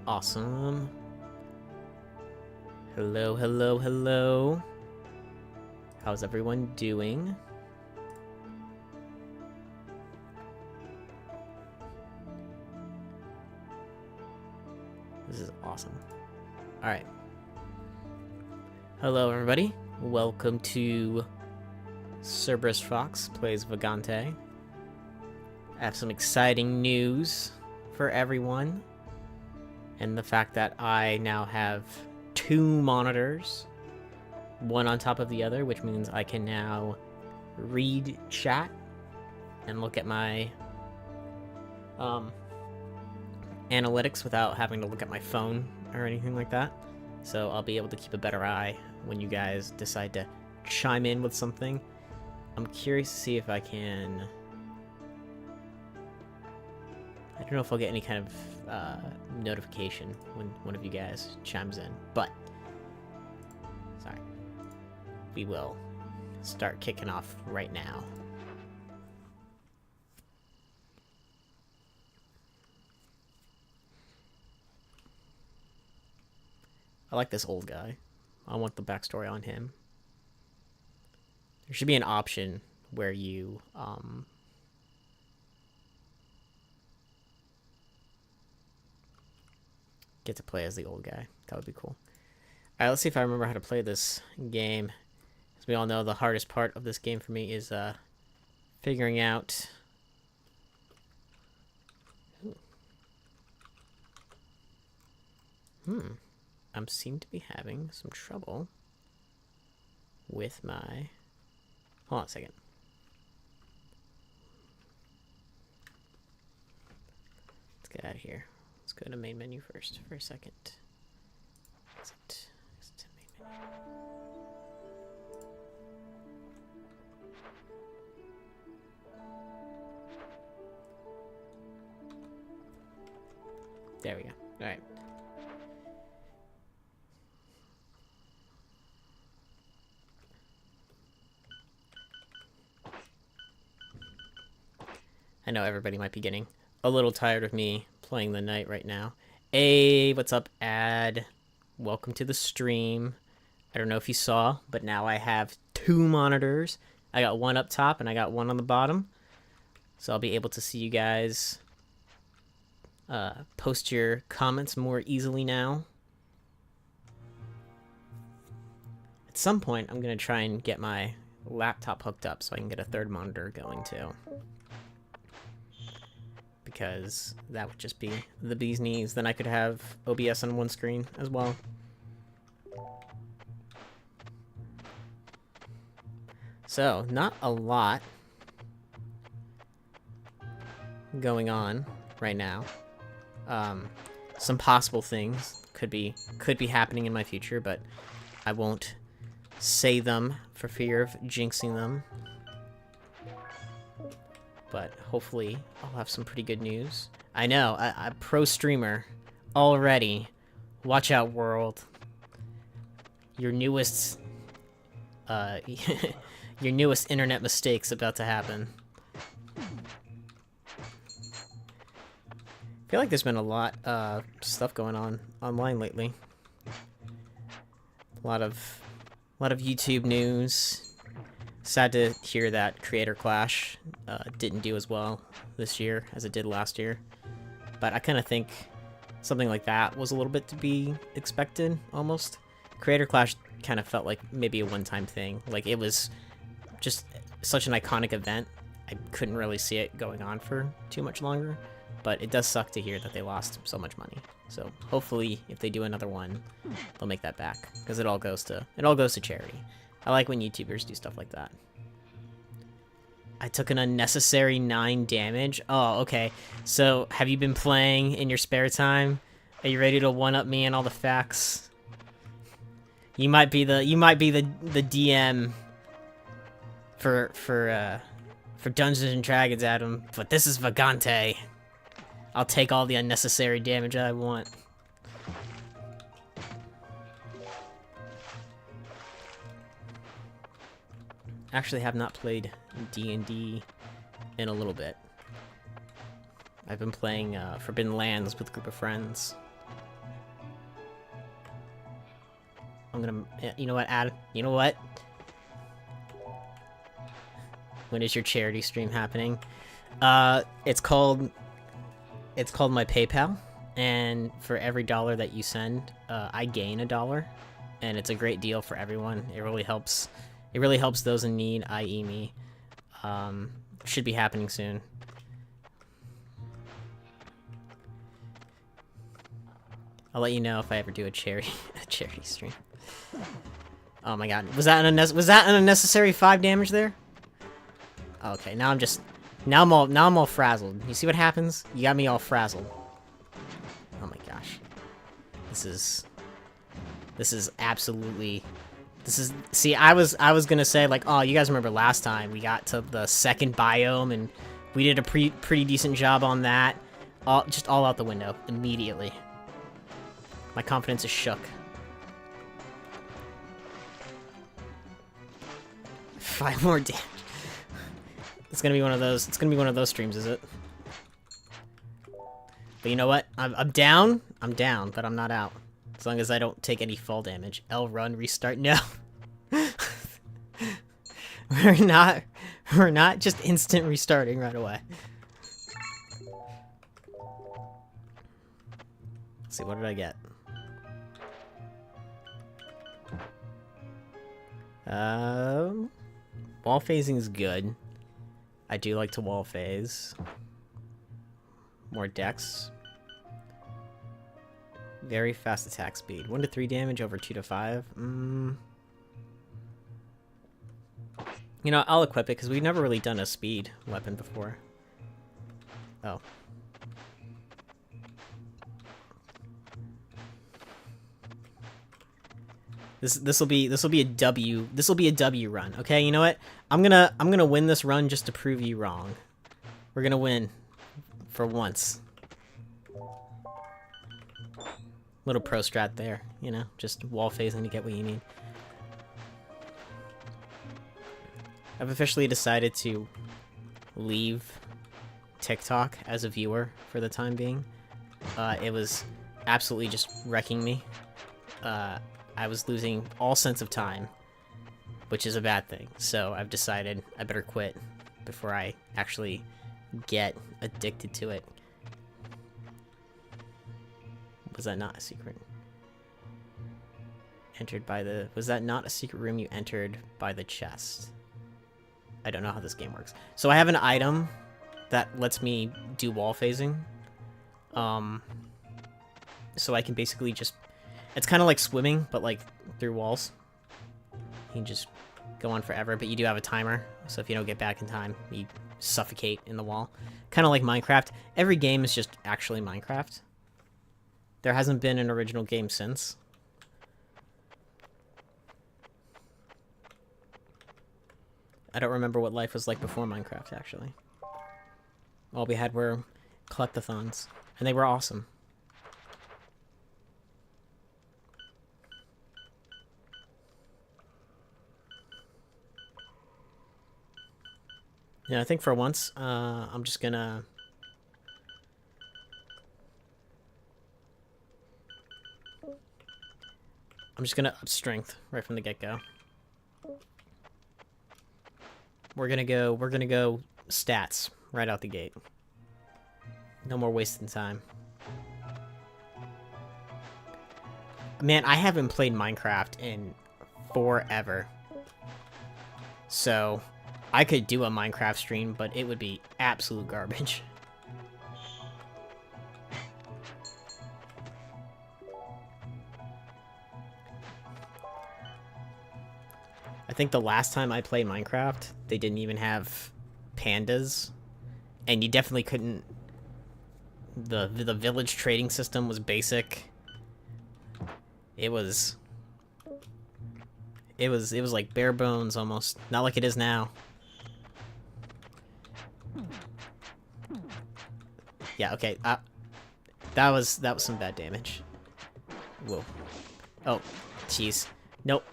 Awesome. Hello, hello, hello. How's everyone doing? This is awesome. Alright. Hello, everybody. Welcome to CerberusFox Plays Vagante. I have some exciting news for everyone. And the fact that I now have 2 monitors, one on top of the other, which means I can now read chat and look at my analytics without having to look at my phone or anything like that. So I'll be able to keep a better eye when you guys decide to chime in with something. I'm curious to see if I can... I don't know if I'll get any kind of notification when one of you guys chimes in, but sorry, we will start kicking off right now. I like this old guy. I want the backstory on him. There should be an option where you get to play as the old guy. That would be cool. Alright, let's see if I remember how to play this game. As we all know, the hardest part of this game for me is figuring out... I seem to be having some trouble with my... Hold on a second. Let's get out of here. Let's go to main menu first for a second. Exit to main menu. There we go. All right. I know everybody might be getting a little tired of me playing the knight right now. Hey, what's up, Ad? Welcome to the stream. I don't know if you saw, but now I have 2 monitors. I got one up top and I got one on the bottom. So I'll be able to see you guys post your comments more easily now. At some point, I'm going to try and get my laptop hooked up so I can get a 3rd monitor going too. Because that would just be the bee's knees. Then I could have OBS on one screen as well. So, not a lot going on right now. Some possible things could be happening in my future, but I won't say them for fear of jinxing them. But hopefully I'll have some pretty good news. I know, a pro streamer already. Watch out, world. Your newest your newest internet mistake's about to happen. I feel like there's been a lot of stuff going on online lately. A lot of YouTube news. Sad to hear that Creator Clash didn't do as well this year as it did last year. But I kind of think something like that was a little bit to be expected, almost. Creator Clash kind of felt like maybe a one-time thing. Like, it was just such an iconic event. I couldn't really see it going on for too much longer. But it does suck to hear that they lost so much money. So hopefully, if they do another one, they'll make that back. Because it all goes to charity. I like when YouTubers do stuff like that. I took an unnecessary 9 damage. Oh, okay. So, have you been playing in your spare time? Are you ready to one-up me and all the facts? You might be the DM for Dungeons and Dragons, Adam. But this is Vagante. I'll take all the unnecessary damage I want. Actually have not played D&D in a little bit. I've been playing Forbidden Lands with a group of friends. I'm gonna, you know what, Adam? You know what? When is your charity stream happening? It's called my PayPal, and for every $1 that you send, I gain $1, and it's a great deal for everyone. It really helps. It really helps those in need, i.e. me. Should be happening soon. I'll let you know if I ever do a charity stream. Oh my god, was that an unnecessary 5 damage there? Okay, now I'm all frazzled. You see what happens? You got me all frazzled. Oh my gosh. This is absolutely. See, I was gonna say, like, oh, you guys remember last time we got to the second biome and we did a pretty decent job on that. Just all out the window immediately. My confidence is shook. 5 more damage. It's gonna be one of those. It's gonna be one of those streams, is it? But you know what? I'm down. I'm down, but I'm not out. As long as I don't take any fall damage. L run restart. No. We're not just instant restarting right away. Let's see, what did I get? Wall phasing is good. I do like to wall phase. More dex. Very fast attack speed. 1 to 3 damage over 2 to 5. You know, I'll equip it because we've never really done a speed weapon before. Oh. This will be a W. This will be a W run. Okay, you know what? I'm gonna win this run just to prove you wrong. We're gonna win for once. Little pro strat there, you know, just wall phasing to get what you need. I've officially decided to leave TikTok as a viewer for the time being. It was absolutely just wrecking me. I was losing all sense of time, which is a bad thing. So I've decided I better quit before I actually get addicted to it. Was that not a secret? Entered by the... Was that not a secret room you entered by the chest? I don't know how this game works. So I have an item that lets me do wall phasing. So I can basically just... It's kind of like swimming, but like through walls. You can just go on forever, but you do have a timer. So if you don't get back in time, you suffocate in the wall. Kind of like Minecraft. Every game is just actually Minecraft. There hasn't been an original game since. I don't remember what life was like before Minecraft, actually. All we had were collectathons, and they were awesome. Yeah, I think for once, I'm just gonna... I'm just gonna up strength right from the get-go. We're gonna go stats right out the gate. No more wasting time. Man, I haven't played Minecraft in forever. So, I could do a Minecraft stream, but it would be absolute garbage. I think the last time I played Minecraft, they didn't even have pandas, and you definitely couldn't. The village trading system was basic. It was like bare bones almost, not like it is now. Yeah, okay. That was some bad damage. Whoa. Oh, jeez. Nope.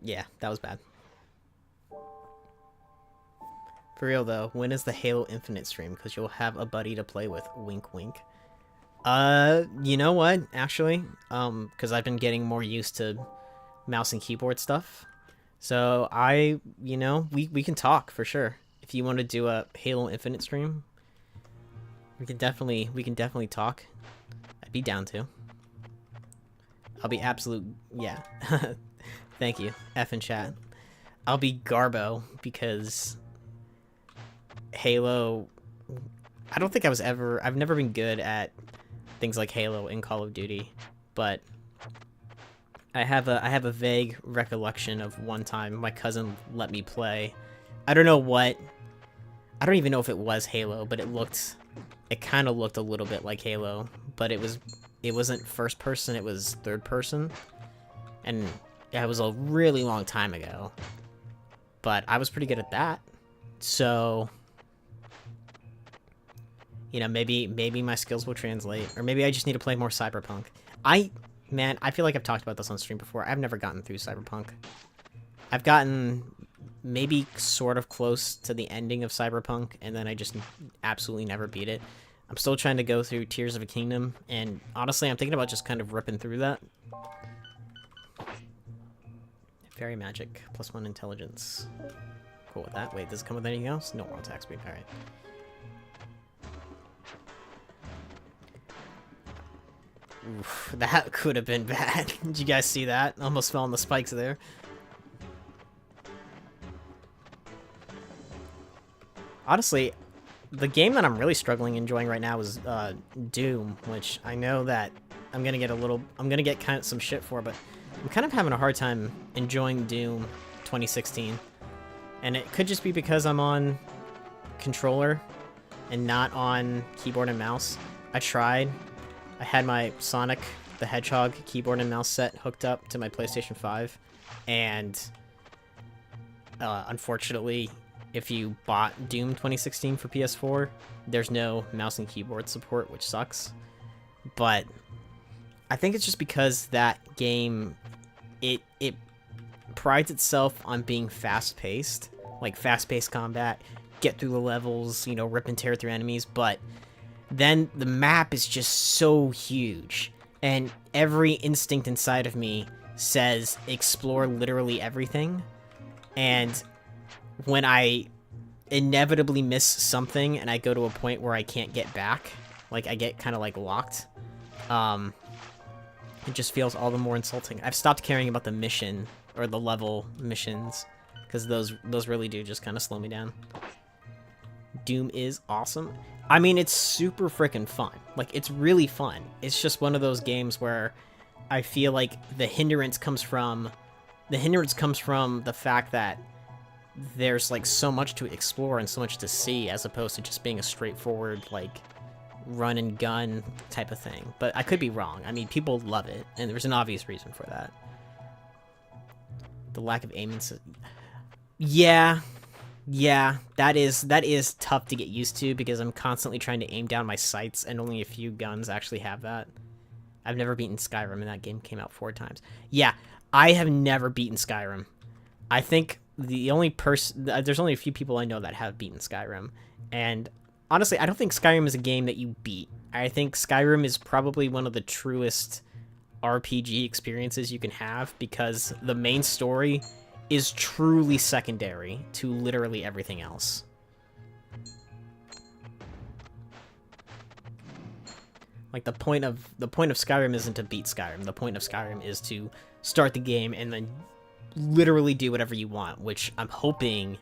Yeah, that was bad. For real though, when is the Halo Infinite stream? Because you'll have a buddy to play with. Wink, wink. You know what? Actually, because I've been getting more used to mouse and keyboard stuff. So we can talk for sure. If you want to do a Halo Infinite stream, we can definitely talk. I'd be down to. I'll be yeah. Thank you. F in chat. I'll be Garbo because Halo. I don't think I've never been good at things like Halo in Call of Duty, but I have a vague recollection of one time my cousin let me play. I don't even know if it was Halo, but it kind of looked a little bit like Halo, but it wasn't first person, it was third person. And it was a really long time ago. But I was pretty good at that. So maybe my skills will translate, or maybe I just need to play more Cyberpunk. Man, I feel like I've talked about this on stream before. I've never gotten through Cyberpunk. I've gotten maybe sort of close to the ending of Cyberpunk, and then I just absolutely never beat it. I'm still trying to go through Tears of a Kingdom, and honestly, I'm thinking about just kind of ripping through that. Fairy magic, +1 intelligence. Cool with that. Wait, does it come with anything else? No more attack speed. Alright. Oof, that could have been bad. Did you guys see that? Almost fell on the spikes there. Honestly, the game that I'm really enjoying right now is Doom, which I know that I'm gonna get kind of some shit for, but I'm kind of having a hard time enjoying Doom 2016. And it could just be because I'm on controller and not on keyboard and mouse. I tried. I had my Sonic the Hedgehog keyboard and mouse set hooked up to my PlayStation 5, and unfortunately, if you bought Doom 2016 for PS4, there's no mouse and keyboard support, which sucks. But I think it's just because that game, it prides itself on being fast-paced, like fast-paced combat, get through the levels, rip and tear through enemies, but then the map is just so huge, and every instinct inside of me says explore literally everything, and when I inevitably miss something and I go to a point where I can't get back, like I get kind of like locked, it just feels all the more insulting. I've stopped caring about the mission or the level missions because those really do just kind of slow me down. Doom is awesome. I mean, it's super freaking fun. Like, it's really fun. It's just one of those games where I feel like the hindrance comes from the fact that there's like so much to explore and so much to see, as opposed to just being a straightforward like run and gun type of thing. But I could be wrong. I mean, people love it, and there's an obvious reason for that. The lack of aim and yeah, that is tough to get used to because I'm constantly trying to aim down my sights, and only a few guns actually have that. I've never beaten Skyrim, and that game came out 4 times. Yeah, I have never beaten Skyrim. I think there's only a few people I know that have beaten Skyrim, and honestly, I don't think Skyrim is a game that you beat. I think Skyrim is probably one of the truest RPG experiences you can have because the main story is truly secondary to literally everything else. Like, the point of Skyrim isn't to beat Skyrim. The point of Skyrim is to start the game and then literally do whatever you want, which I'm hoping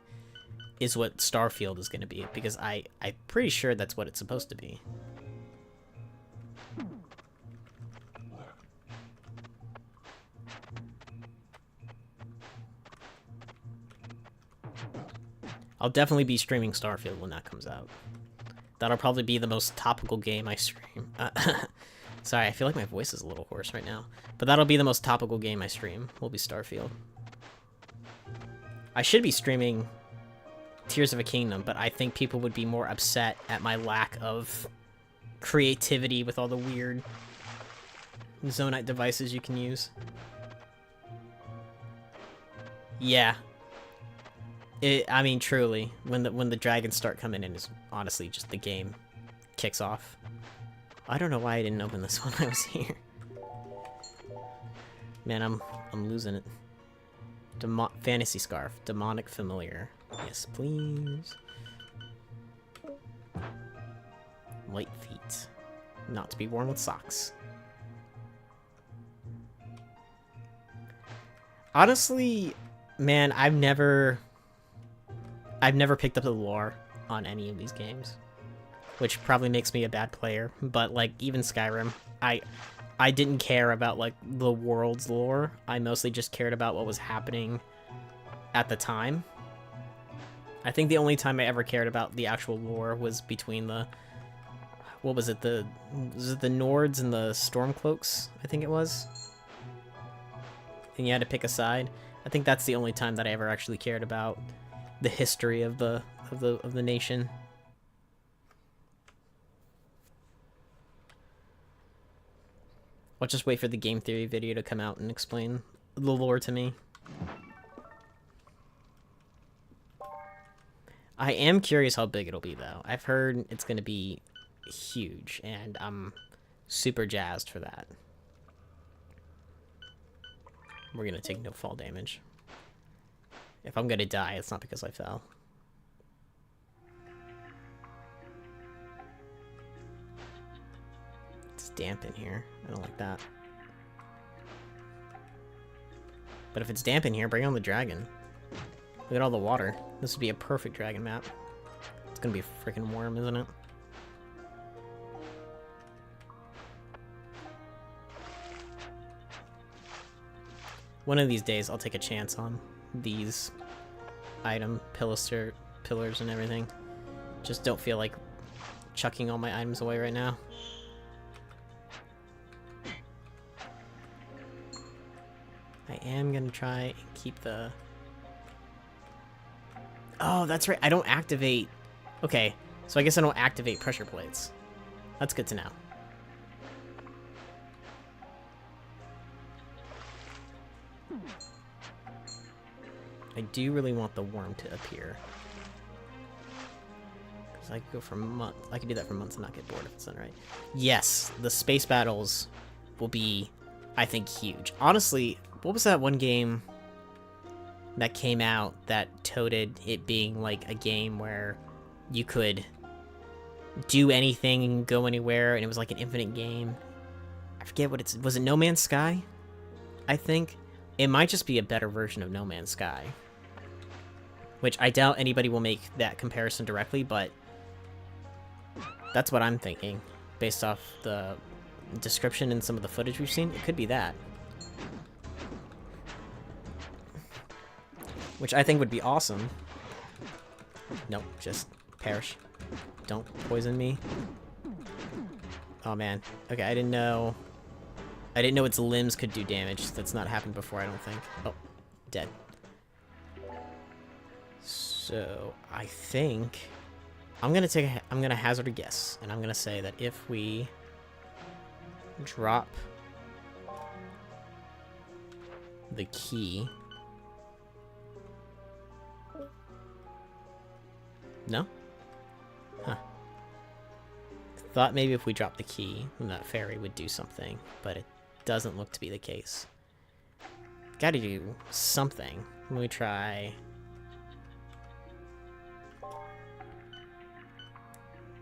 is what Starfield is going to be, because I'm pretty sure that's what it's supposed to be. I'll definitely be streaming Starfield when that comes out. That'll probably be the most topical game I stream. Sorry, I feel like my voice is a little hoarse right now. But that'll be the most topical game I stream, will be Starfield. I should be streaming Tears of a Kingdom, but I think people would be more upset at my lack of creativity with all the weird Zonite devices you can use. Yeah. I mean, truly, when the dragons start coming in, is honestly just the game kicks off. I don't know why I didn't open this when I was here. Man, I'm losing it. Fantasy Scarf, Demonic Familiar. Yes, please. Light feet, not to be worn with socks. Honestly, man, I've never picked up the lore on any of these games, which probably makes me a bad player. But like even Skyrim, I didn't care about like the world's lore. I mostly just cared about what was happening at the time. I think the only time I ever cared about the actual lore was between the, what was it, the Nords and the Stormcloaks, I think it was. And you had to pick a side. I think that's the only time that I ever actually cared about the history of the nation. I'll just wait for the game theory video to come out and explain the lore to me. I am curious how big it'll be, though. I've heard it's going to be huge, and I'm super jazzed for that. We're going to take no fall damage. If I'm going to die, it's not because I fell. It's damp in here. I don't like that. But if it's damp in here, bring on the dragon. Look at all the water. This would be a perfect dragon map. It's gonna be freaking warm, isn't it? One of these days, I'll take a chance on these pillars and everything. Just don't feel like chucking all my items away right now. I am gonna try and keep the... Oh, that's right. I don't activate... Okay, so I guess I don't activate pressure plates. That's good to know. I do really want the worm to appear. Because I could go for months. I could do that for months and not get bored if it's done right. Yes, the space battles will be, I think, huge. Honestly, what was that one game that came out that touted it being like a game where you could do anything and go anywhere, and it was like an infinite game? I forget what it's... Was it No Man's Sky? I think. It might just be a better version of No Man's Sky. Which I doubt anybody will make that comparison directly, but that's what I'm thinking. Based off the description and some of the footage we've seen, it could be that. Which I think would be awesome. Nope, just perish. Don't poison me. Oh man. Okay, I didn't know its limbs could do damage. That's not happened before, I don't think. Oh, dead. So, I think I'm gonna hazard a guess, and I'm gonna say that if we drop the key... No? Huh. Thought maybe if we drop the key, then that fairy would do something, but it doesn't look to be the case. Gotta do something. Let me try...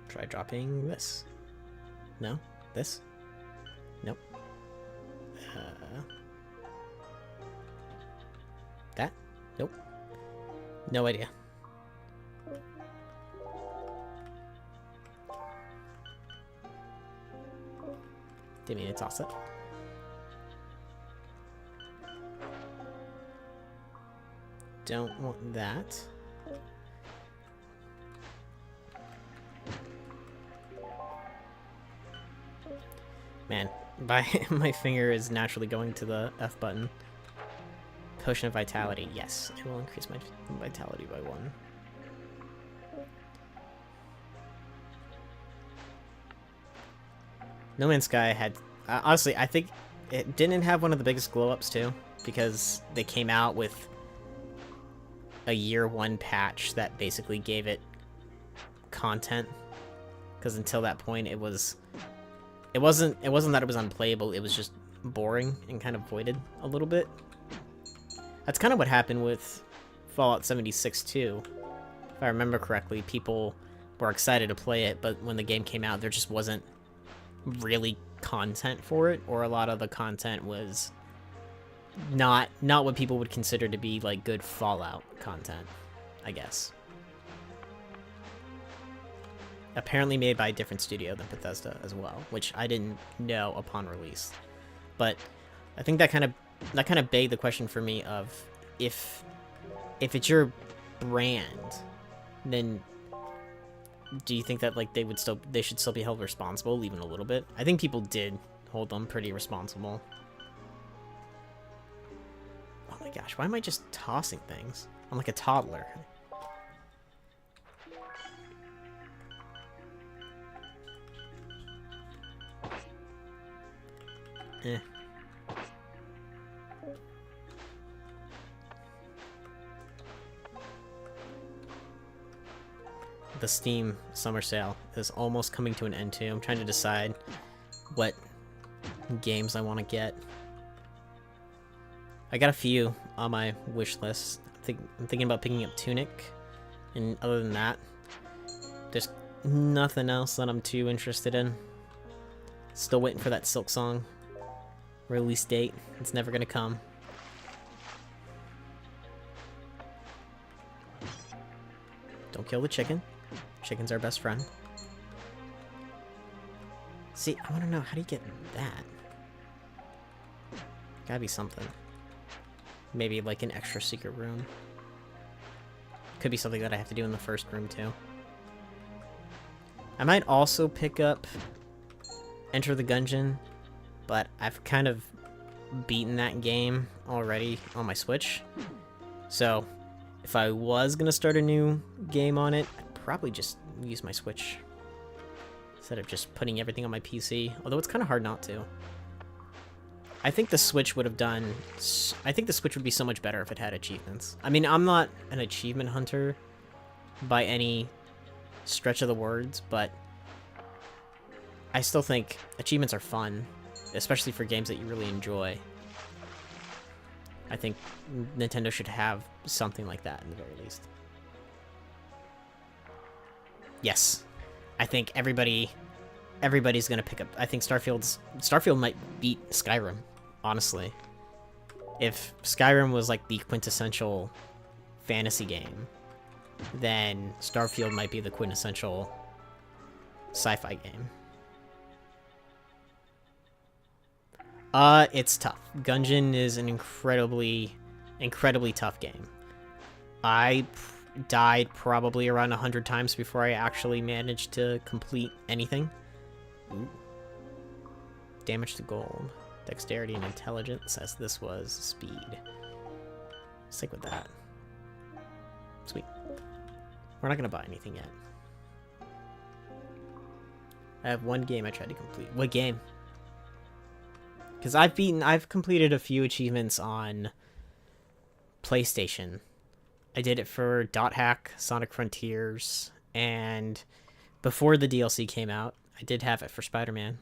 Try dropping this. No? This? Nope. That? Nope. No idea. Didn't mean to toss it. Don't want that. Man, my finger is naturally going to the F button. Potion of Vitality. Yes, it will increase my vitality by 1. No Man's Sky had... honestly, I think it didn't have one of the biggest glow-ups, too. Because they came out with a year one patch that basically gave it content, because until that point it wasn't that it was unplayable, it was just boring and kind of voided a little bit. That's kind of what happened with Fallout 76 too. If I remember correctly, people were excited to play it, but when the game came out, there just wasn't really content for it, or a lot of the content was not what people would consider to be like good Fallout content, I guess. Apparently made by a different studio than Bethesda as well, which I didn't know upon release. But I think that kind of begged the question for me of if it's your brand, then do you think that like they should still be held responsible even a little bit? I think people did hold them pretty responsible. Oh my gosh, why am I just tossing things? I'm like a toddler. Eh. The Steam summer sale is almost coming to an end too. I'm trying to decide what games I want to get. I got a few on my wish list. I'm thinking about picking up Tunic, and other than that, there's nothing else that I'm too interested in. Still waiting for that Silksong release date. It's never gonna come. Don't kill the chicken. Chicken's our best friend. See, I want to know, how do you get that? Gotta be something. Maybe like an extra secret room. Could be something that I have to do in the first room too. I might also pick up Enter the Gungeon, but I've kind of beaten that game already on my Switch. So if I was gonna start a new game on it, I'd probably just use my Switch instead of just putting everything on my PC, although it's kind of hard not to. I think the Switch would be so much better if it had achievements. I mean, I'm not an achievement hunter by any stretch of the words, but I still think achievements are fun, especially for games that you really enjoy. I think Nintendo should have something like that in the very least. Yes, I think everybody's gonna pick up. I think Starfield might beat Skyrim, honestly. If Skyrim was like the quintessential fantasy game, then Starfield might be the quintessential sci-fi game. It's tough. Gungeon is an incredibly tough game. I died probably around 100 times before I actually managed to complete anything. Ooh. Damage to gold. Dexterity and intelligence, as this was speed. Stick with that. Sweet. We're not gonna buy anything yet. I have one game I tried to complete. What game? Because I've completed a few achievements on PlayStation. I did it for Dot Hack, Sonic Frontiers, and before the DLC came out, I did have it for Spider-Man,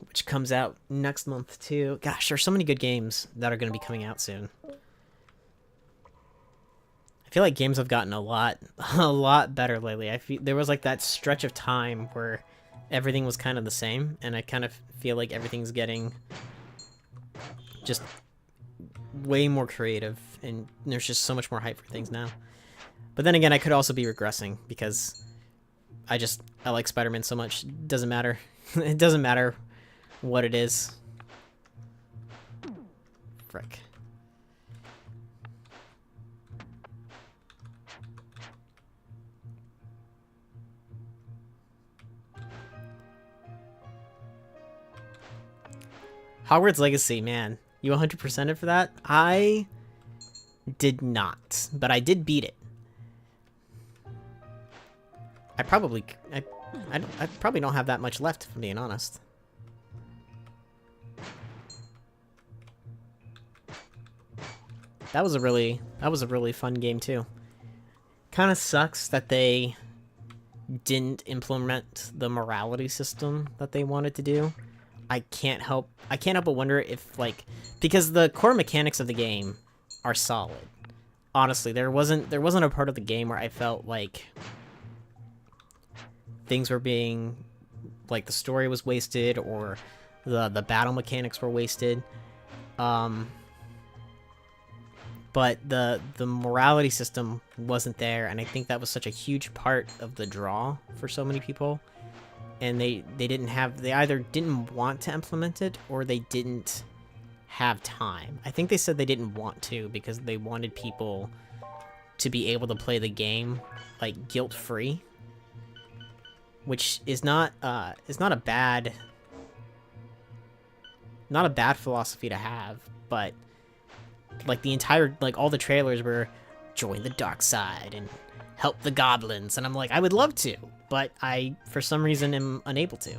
which comes out next month too. Gosh, there's so many good games that are going to be coming out soon. I feel like games have gotten a lot better lately. I feel there was like that stretch of time where everything was kind of the same, and I kind of feel like everything's getting just way more creative, and there's just so much more hype for things now. But then again, I could also be regressing because I like Spider-Man so much. It doesn't matter. It doesn't matter what it is. Frick. Hogwarts Legacy, man. You 100%ed for that? I did not, but I did beat it. I probably don't have that much left, if I'm being honest. That was a really fun game too. Kind of sucks that they didn't implement the morality system that they wanted to do. I can't help but wonder if, like, because the core mechanics of the game are solid. Honestly, there wasn't a part of the game where I felt like things were being, like, the story was wasted or the battle mechanics were wasted. But the morality system wasn't there, and I think that was such a huge part of the draw for so many people. And they either didn't want to implement it or they didn't have time. I think they said they didn't want to because they wanted people to be able to play the game, like, guilt-free, which is not a bad philosophy to have, but like all the trailers were join the dark side and help the goblins, and I'm like, I would love to, but I for some reason am unable to.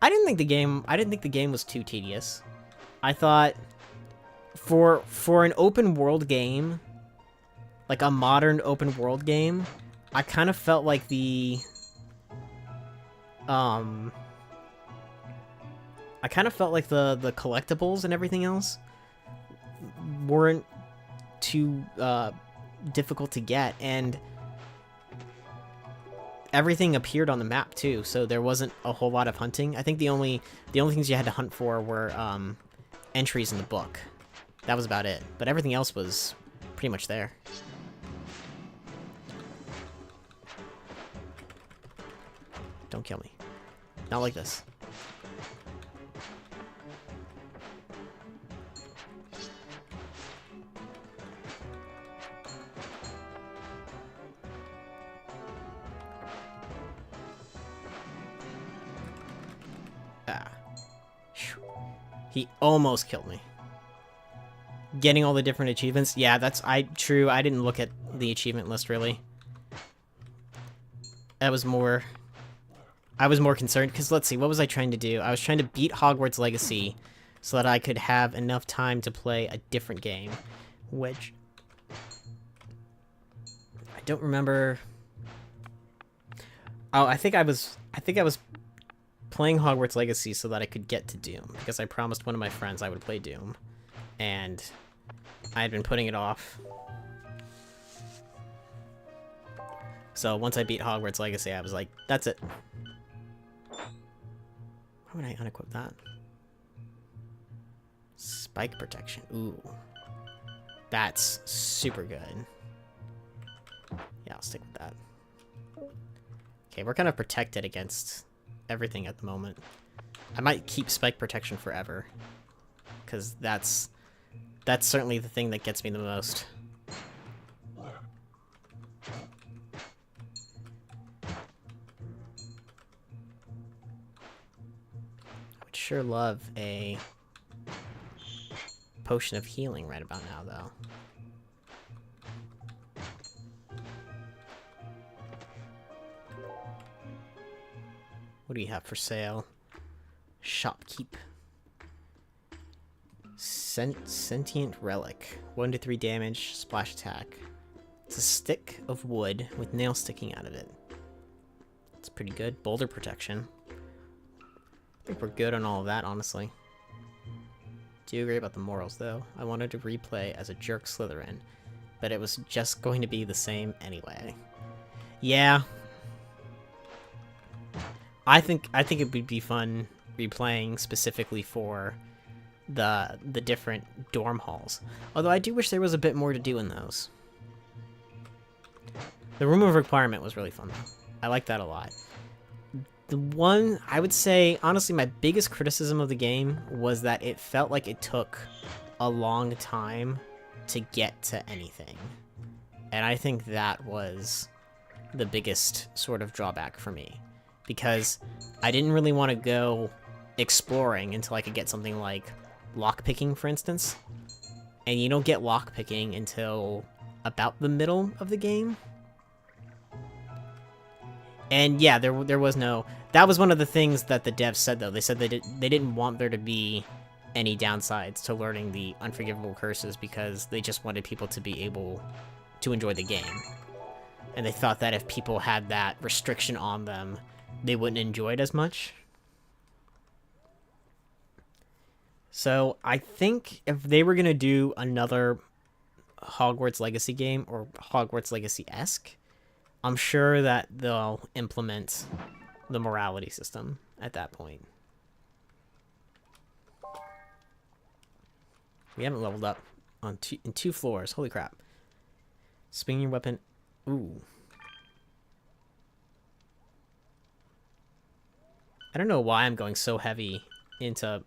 I didn't think the game was too tedious. I thought for an open world game, like a modern open world game, I kind of felt like the collectibles and everything else weren't too difficult to get, and everything appeared on the map too, so there wasn't a whole lot of hunting. I think the only things you had to hunt for were entries in the book. That was about it, but everything else was pretty much there. Don't kill me. Not like this. He almost killed me. Getting all the different achievements. Yeah, true. I didn't look at the achievement list, really. I was more concerned, because let's see, what was I trying to do? I was trying to beat Hogwarts Legacy so that I could have enough time to play a different game, which I don't remember. Oh, I think I was playing Hogwarts Legacy so that I could get to Doom, because I promised one of my friends I would play Doom, and I had been putting it off. So once I beat Hogwarts Legacy, I was like, that's it. Why would I unequip that? Spike protection. Ooh. That's super good. Yeah, I'll stick with that. Okay, we're kind of protected against everything at the moment. I might keep spike protection forever, because that's certainly the thing that gets me the most. I would sure love a potion of healing right about now, though. What do you have for sale? Shopkeep. Sentient relic. 1 to 3 damage, splash attack. It's a stick of wood with nails sticking out of it. It's pretty good. Boulder protection. I think we're good on all of that, honestly. Do agree about the morals, though. I wanted to replay as a jerk Slytherin, but it was just going to be the same anyway. Yeah. I think it would be fun replaying specifically for the different dorm halls. Although I do wish there was a bit more to do in those. The Room of Requirement was really fun, though. I like that a lot. The one, I would say, honestly, my biggest criticism of the game was that it felt like it took a long time to get to anything. And I think that was the biggest sort of drawback for me. Because I didn't really want to go exploring until I could get something like lockpicking, for instance. And you don't get lockpicking until about the middle of the game. And yeah, there was no... That was one of the things that the devs said, though. They said they didn't want there to be any downsides to learning the unforgivable curses because they just wanted people to be able to enjoy the game. And they thought that if people had that restriction on them, they wouldn't enjoy it as much. So I think if they were going to do another Hogwarts Legacy game, or Hogwarts Legacy-esque, I'm sure that they'll implement the morality system at that point. We haven't leveled up on in 2 floors. Holy crap. Swing your weapon. Ooh. I don't know why I'm going so heavy into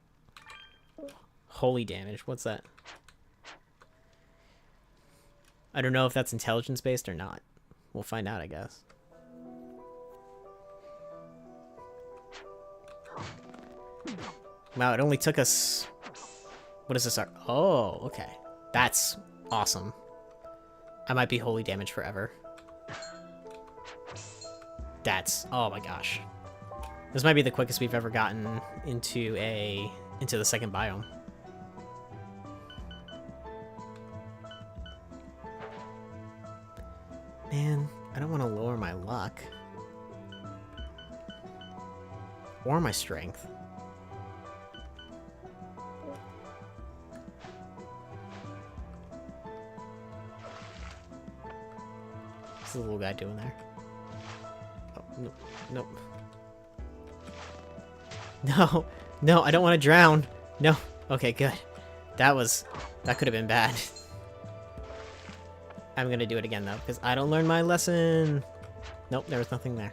holy damage. What's that? I don't know if that's intelligence-based or not. We'll find out, I guess. Wow, it only took us... What is this? Oh, okay. That's awesome. I might be holy damage forever. That's... Oh my gosh. This might be the quickest we've ever gotten into the second biome. Man, I don't want to lower my luck. Or my strength. What's the little guy doing there? Oh, no, nope. No, no, I don't want to drown. No. Okay, good. That could have been bad. I'm gonna do it again, though, because I don't learn my lesson. Nope, there was nothing there.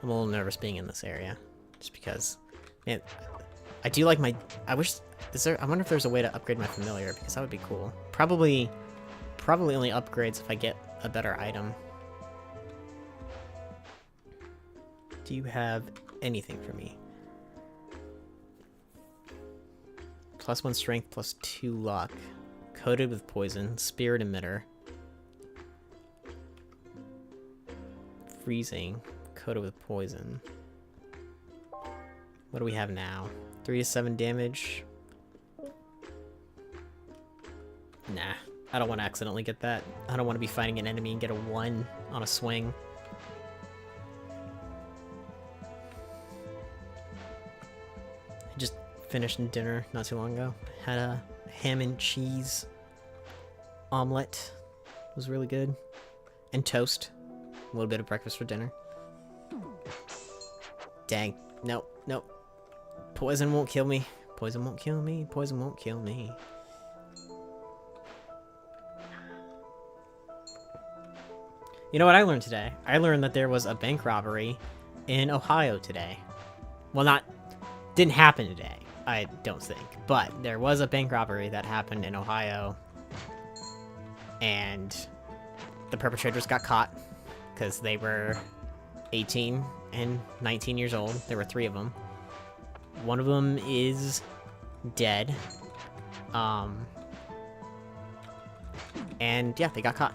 I'm a little nervous being in this area, just because, man, I do like my, I wonder if there's a way to upgrade my familiar, because that would be cool. Probably only upgrades if I get a better item. Do you have anything for me? +1 strength, +2 luck. Coated with poison. Spirit emitter. Freezing. Coated with poison. What do we have now? 3 to 7 damage. Nah, I don't want to accidentally get that. I don't want to be fighting an enemy and get a 1 on a swing. I just finished dinner not too long ago. Had a ham and cheese omelet. It was really good. And toast. A little bit of breakfast for dinner. Dang. Nope, nope. Poison won't kill me. Poison won't kill me. Poison won't kill me. You know what I learned today? I learned that there was a bank robbery in Ohio today. Well, didn't happen today, I don't think. But there was a bank robbery that happened in Ohio. And the perpetrators got caught because they were 18 and 19 years old. There were 3 of them. One of them is dead. And yeah, they got caught.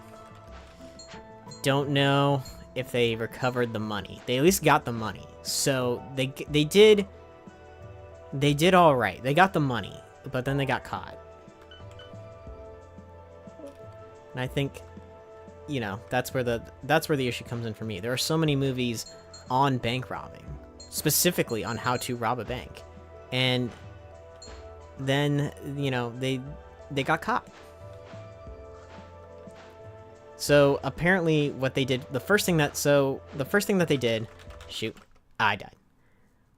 Don't know if they recovered the money. They at least got the money. So they did all right. They got the money, but then they got caught. And I think, you know, that's where the issue comes in for me. There are so many movies on bank robbing, specifically on how to rob a bank, and then, you know, they got caught. So apparently what they did, the first thing that they did, shoot, I died.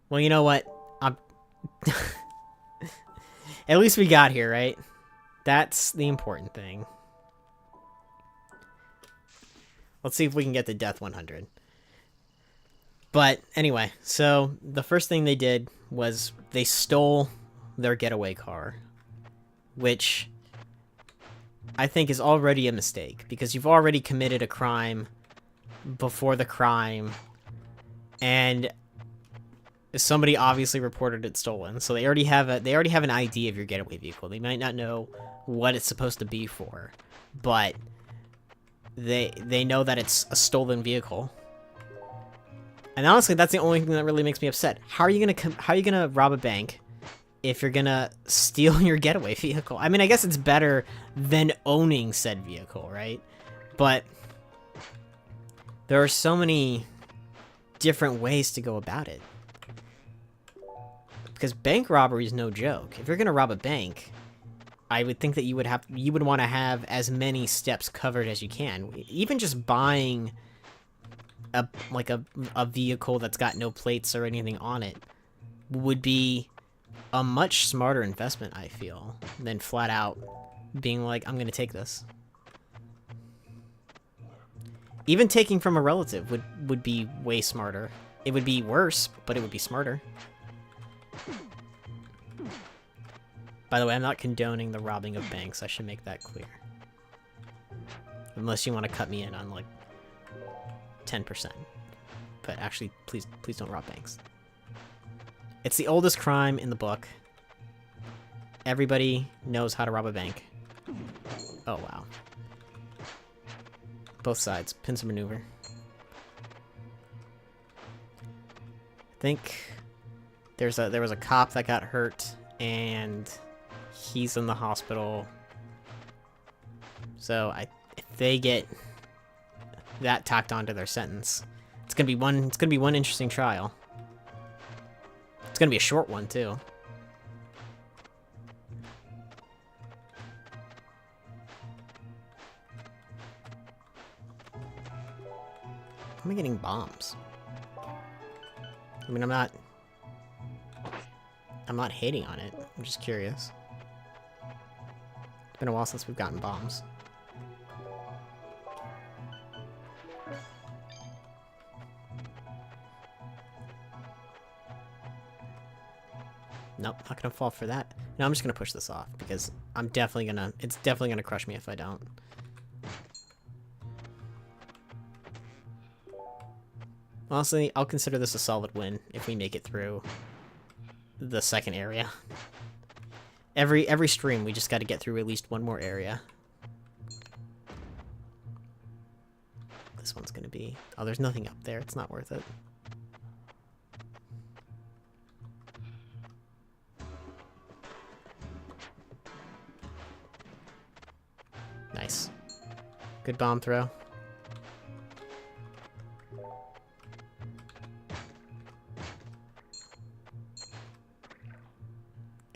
Well, you know what? At least we got here, right? That's the important thing. Let's see if we can get to Death 100. But anyway, so the first thing they did was they stole their getaway car, which I think is already a mistake, because you've already committed a crime before the crime, and somebody obviously reported it stolen, so they already have an idea of your getaway vehicle. They might not know what it's supposed to be for, but they know that it's a stolen vehicle. And honestly, that's the only thing that really makes me upset. How are you gonna rob a bank if you're gonna steal your getaway vehicle? I mean, I guess it's better than owning said vehicle, right? But there are so many different ways to go about it. Because bank robbery is no joke. If you're gonna rob a bank, I would think that you would want to have as many steps covered as you can. Even just buying a vehicle that's got no plates or anything on it would be a much smarter investment, I feel, than flat out being like, I'm gonna take this. Even taking from a relative would be way smarter. It would be worse, but it would be smarter. By the way, I'm not condoning the robbing of banks. I should make that clear. Unless you want to cut me in on, like, 10%. But actually, please don't rob banks. It's the oldest crime in the book. Everybody knows how to rob a bank. Oh, wow. Both sides. Pincer maneuver. I think there was a cop that got hurt, and he's in the hospital. So if they get that tacked onto their sentence, it's gonna be one interesting trial. It's gonna be a short one too. How am I getting bombs? I mean, I'm not hating on it. I'm just curious. It's been a while since we've gotten bombs. Nope, not gonna fall for that. No, I'm just gonna push this off because it's definitely gonna crush me if I don't. Honestly, I'll consider this a solid win if we make it through the second area. Every stream, we just got to get through at least one more area. This one's gonna be... Oh, there's nothing up there. It's not worth it. Nice. Good bomb throw.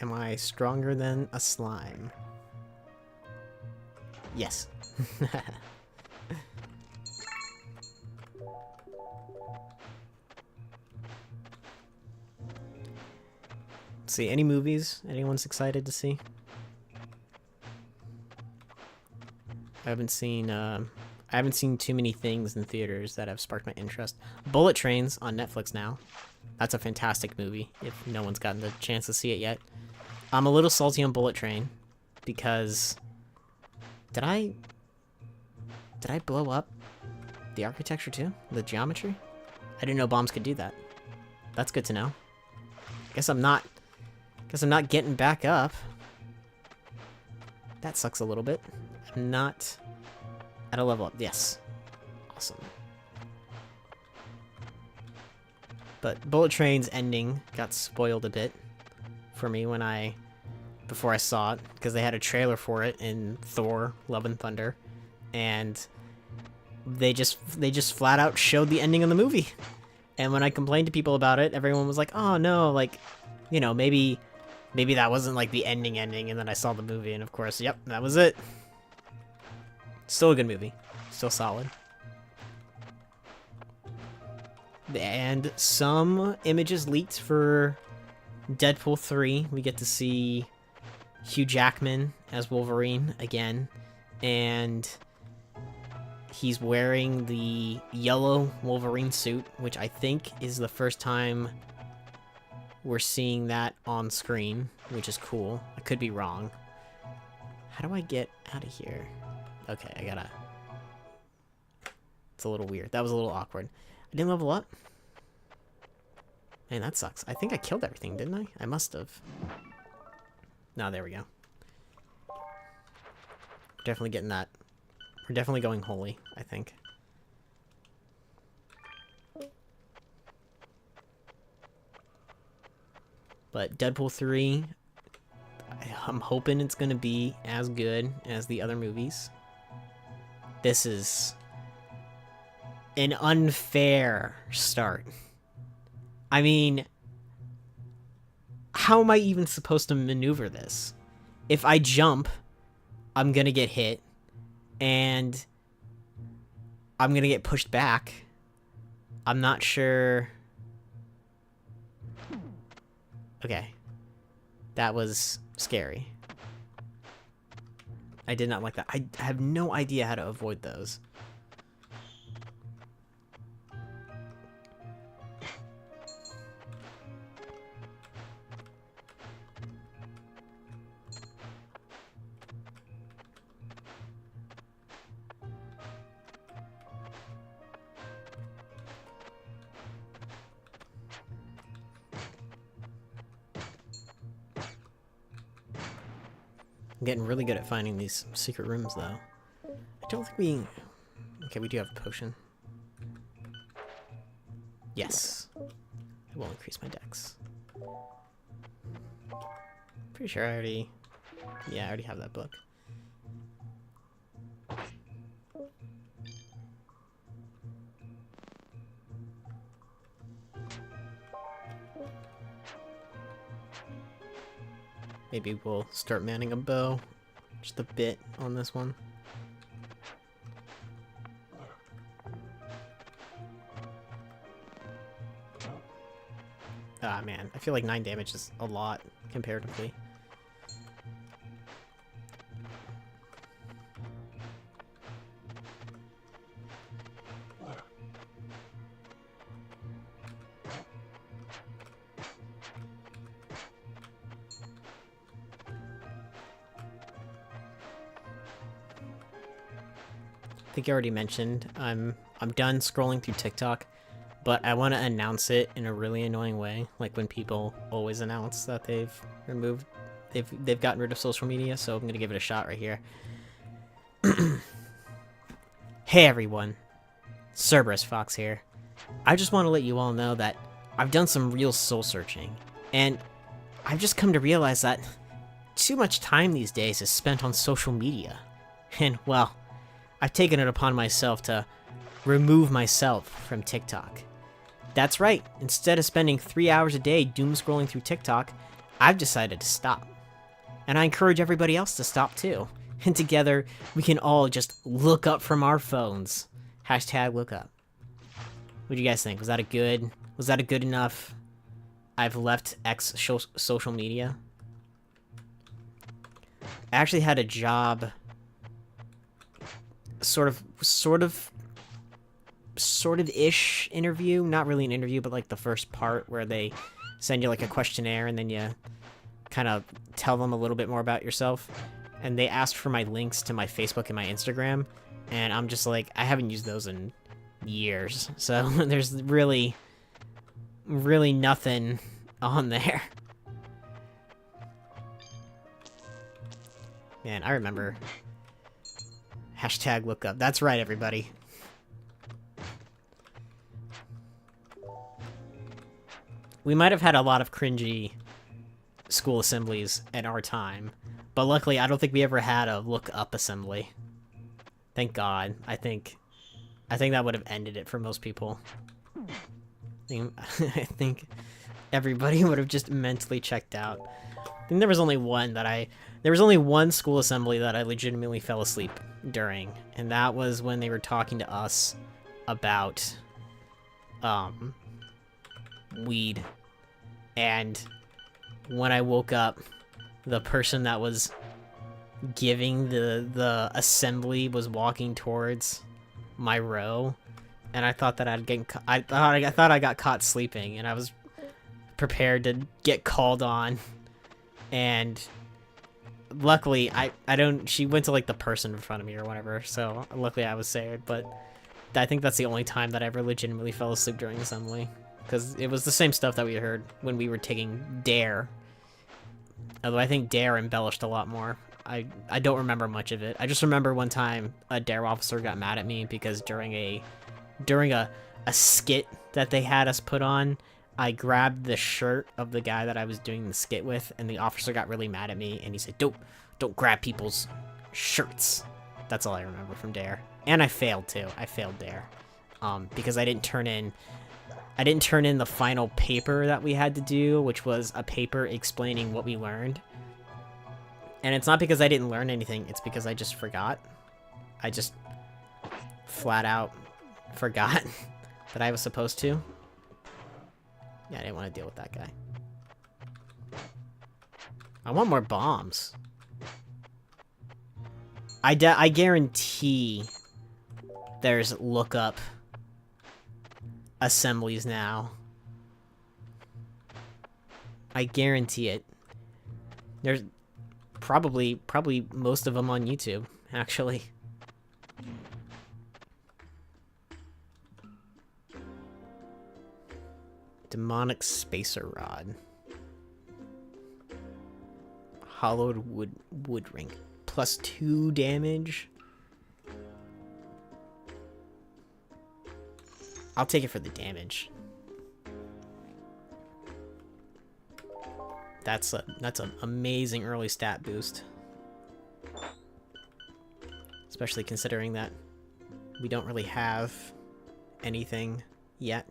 Am I stronger than a slime? Yes. See, any movies anyone's excited to see? I haven't seen too many things in theaters that have sparked my interest. Bullet Train's on Netflix now. That's a fantastic movie, if no one's gotten the chance to see it yet. I'm a little salty on Bullet Train, because... Did I blow up the architecture too? The geometry? I didn't know bombs could do that. That's good to know. Guess I'm not getting back up. That sucks a little bit. I'm not at a level up. Yes. Awesome. But Bullet Train's ending got spoiled a bit for me before I saw it, because they had a trailer for it in Thor: Love and Thunder, and they just flat out showed the ending of the movie. And when I complained to people about it, everyone was like, "Oh no, like, you know, maybe that wasn't like the ending." And then I saw the movie, and of course, yep, that was it. Still a good movie, still solid. And some images leaked for Deadpool 3. We get to see Hugh Jackman as Wolverine again, and he's wearing the yellow Wolverine suit, which I think is the first time we're seeing that on screen, which is cool. I could be wrong. How do I get out of here? Okay, I gotta... It's a little weird. That was a little awkward. I didn't level up? Man, that sucks. I think I killed everything, didn't I? I must have. No, there we go. Definitely getting that. We're definitely going holy, I think. But Deadpool 3, I'm hoping it's going to be as good as the other movies. This is an unfair start. I mean, how am I even supposed to maneuver this? If I jump, I'm going to get hit, and I'm going to get pushed back. I'm not sure. Okay. That was scary. I did not like that. I have no idea how to avoid those. I'm getting really good at finding these secret rooms, though. I don't think we... Okay, we do have a potion. Yes. I will increase my dex. Pretty sure I already... Yeah, I already have that book. Maybe we'll start manning a bow just a bit on this one. Ah, man. I feel like 9 damage is a lot, comparatively. I think I already mentioned I'm done scrolling through TikTok, but I want to announce it in a really annoying way, like when people always announce that they've gotten rid of social media. So I'm gonna give it a shot right here. Hey everyone, CerberusFox here. I just want to let you all know that I've done some real soul searching, and I've just come to realize that too much time these days is spent on social media, and well, I've taken it upon myself to remove myself from TikTok. That's right, instead of spending 3 hours a day doom scrolling through TikTok, I've decided to stop. And I encourage everybody else to stop too. And together, we can all just look up from our phones. Hashtag look up. What do you guys think? Was that a good enough? I've left X social media. I actually had a job, sort of ish interview, not really an interview, but like the first part where they send you like a questionnaire and then you kind of tell them a little bit more about yourself. And they asked for my links to my Facebook and my Instagram, and I'm just like, I haven't used those in years, so there's really nothing on there. Man, I remember. Hashtag look up. That's right, everybody. We might have had a lot of cringy school assemblies at our time, but luckily I don't think we ever had a look up assembly. Thank God. I think that would have ended it for most people. I think everybody would have just mentally checked out. I think there was only one school assembly that I legitimately fell asleep during, and that was when they were talking to us about weed. And when I woke up, the person that was giving the assembly was walking towards my row, and I thought that I thought I got caught sleeping, and I was prepared to get called on. And luckily, she went to like the person in front of me or whatever, so luckily I was saved. But I think that's the only time that I ever legitimately fell asleep during assembly. because it was the same stuff that we heard when we were taking Dare. Although I think Dare embellished a lot more. I don't remember much of it. I just remember one time a Dare officer got mad at me because during a skit that they had us put on, I grabbed the shirt of the guy that I was doing the skit with, and the officer got really mad at me, and he said, don't grab people's shirts. That's all I remember from Dare. And I failed too. I failed Dare. Because I didn't turn in the final paper that we had to do, which was a paper explaining what we learned. And it's not because I didn't learn anything, it's because I just forgot. I just flat out forgot that I was supposed to. Yeah, I didn't want to deal with that guy. I want more bombs. I guarantee there's lookup assemblies now. I guarantee it. There's probably most of them on YouTube, actually. Demonic Spacer Rod. Hollowed wood ring. Plus 2 damage. I'll take it for the damage. That's an amazing early stat boost. Especially considering that we don't really have anything yet.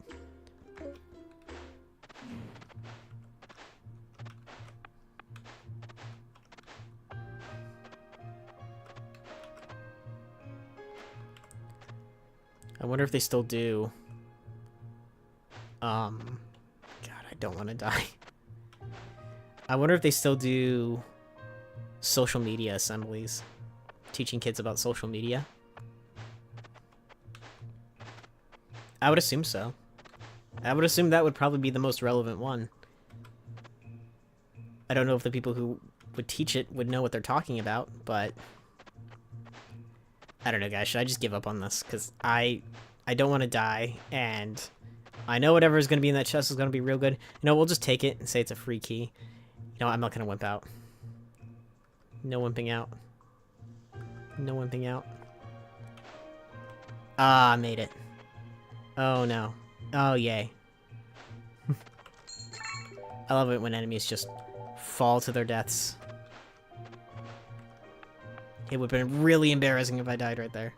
I wonder if they still do. God, I don't want to die. I wonder if they still do social media assemblies, teaching kids about social media. I would assume so. I would assume that would probably be the most relevant one. I don't know if the people who would teach it would know what they're talking about, but I don't know, guys. Should I just give up on this? Because I don't want to die, and I know whatever is going to be in that chest is going to be real good. You know, we'll just take it and say it's a free key. You know, I'm not going to wimp out. No wimping out. No wimping out. Ah, made it. Oh, no. Oh, yay. I love it when enemies just fall to their deaths. It would have been really embarrassing if I died right there.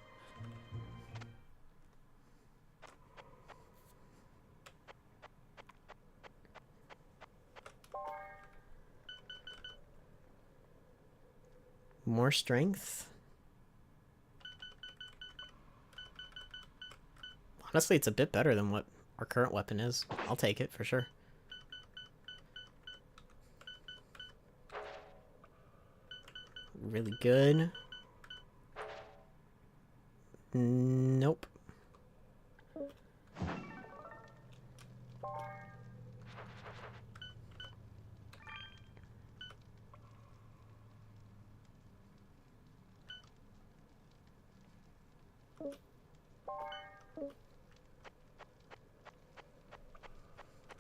More strength? Honestly, it's a bit better than what our current weapon is. I'll take it for sure. Really good. Nope.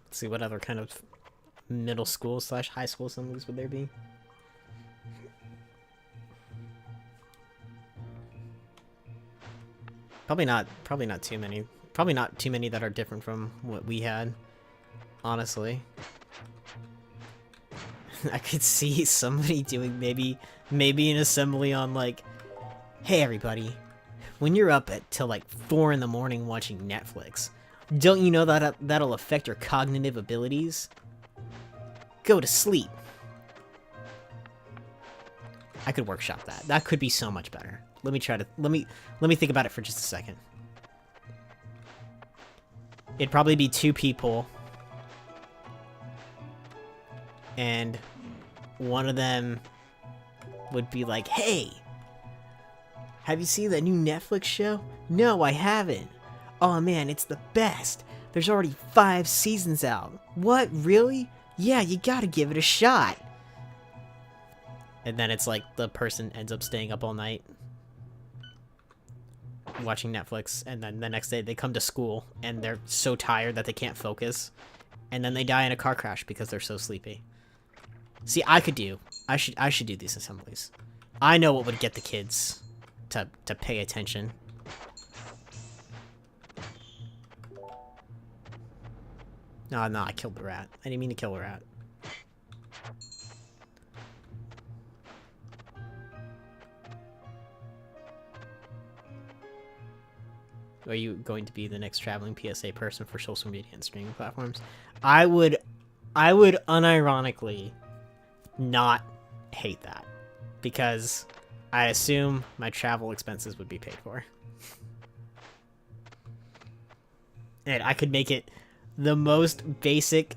Let's see, what other kind of middle school / high school assemblies would there be? Probably not too many. Probably not too many that are different from what we had, honestly. I could see somebody doing maybe an assembly on like, hey everybody, when you're up till like 4 in the morning watching Netflix, don't you know that that'll affect your cognitive abilities? Go to sleep. I could workshop that. That could be so much better. Let me think about it for just a second. It'd probably be 2 people. And one of them would be like, hey, have you seen that new Netflix show? No, I haven't. Oh man, it's the best. There's already 5 seasons out. What, really? Yeah, you gotta give it a shot. And then it's like the person ends up staying up all night. watching Netflix, and then the next day they come to school and they're so tired that they can't focus, and then they die in a car crash because they're so sleepy. See, I should do these assemblies. I know what would get the kids to pay attention. No, I killed the rat. I didn't mean to kill the rat. Are you going to be the next traveling PSA person for social media and streaming platforms? I would unironically not hate that, because I assume my travel expenses would be paid for. And I could make it the most basic,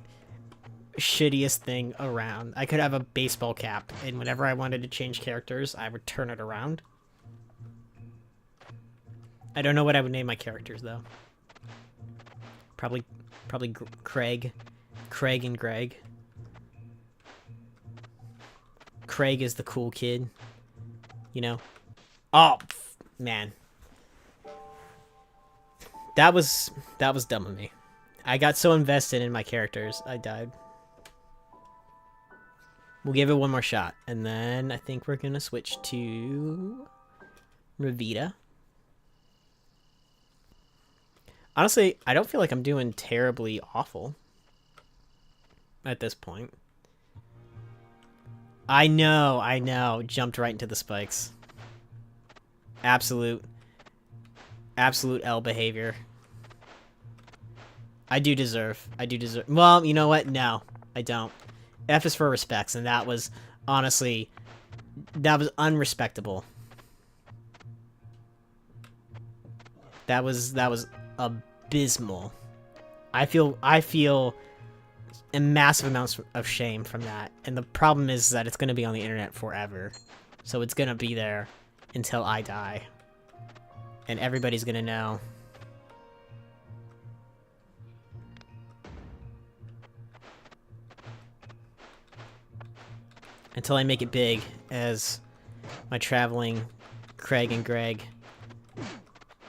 shittiest thing around. I could have a baseball cap, and whenever I wanted to change characters, I would turn it around. I don't know what I would name my characters, though. Probably Craig. Craig and Greg. Craig is the cool kid. You know? Oh, man. That was dumb of me. I got so invested in my characters, I died. We'll give it one more shot, and then I think we're gonna switch to Revita. Honestly, I don't feel like I'm doing terribly awful at this point. I know. Jumped right into the spikes. Absolute L behavior. I do deserve. Well, you know what? No, I don't. F is for respects, and that was, honestly, that was unrespectable. That was abysmal. I feel a massive amounts of shame from that, and the problem is that it's going to be on the internet forever, so it's going to be there until I die, and everybody's going to know. Until I make it big as my traveling Craig and Greg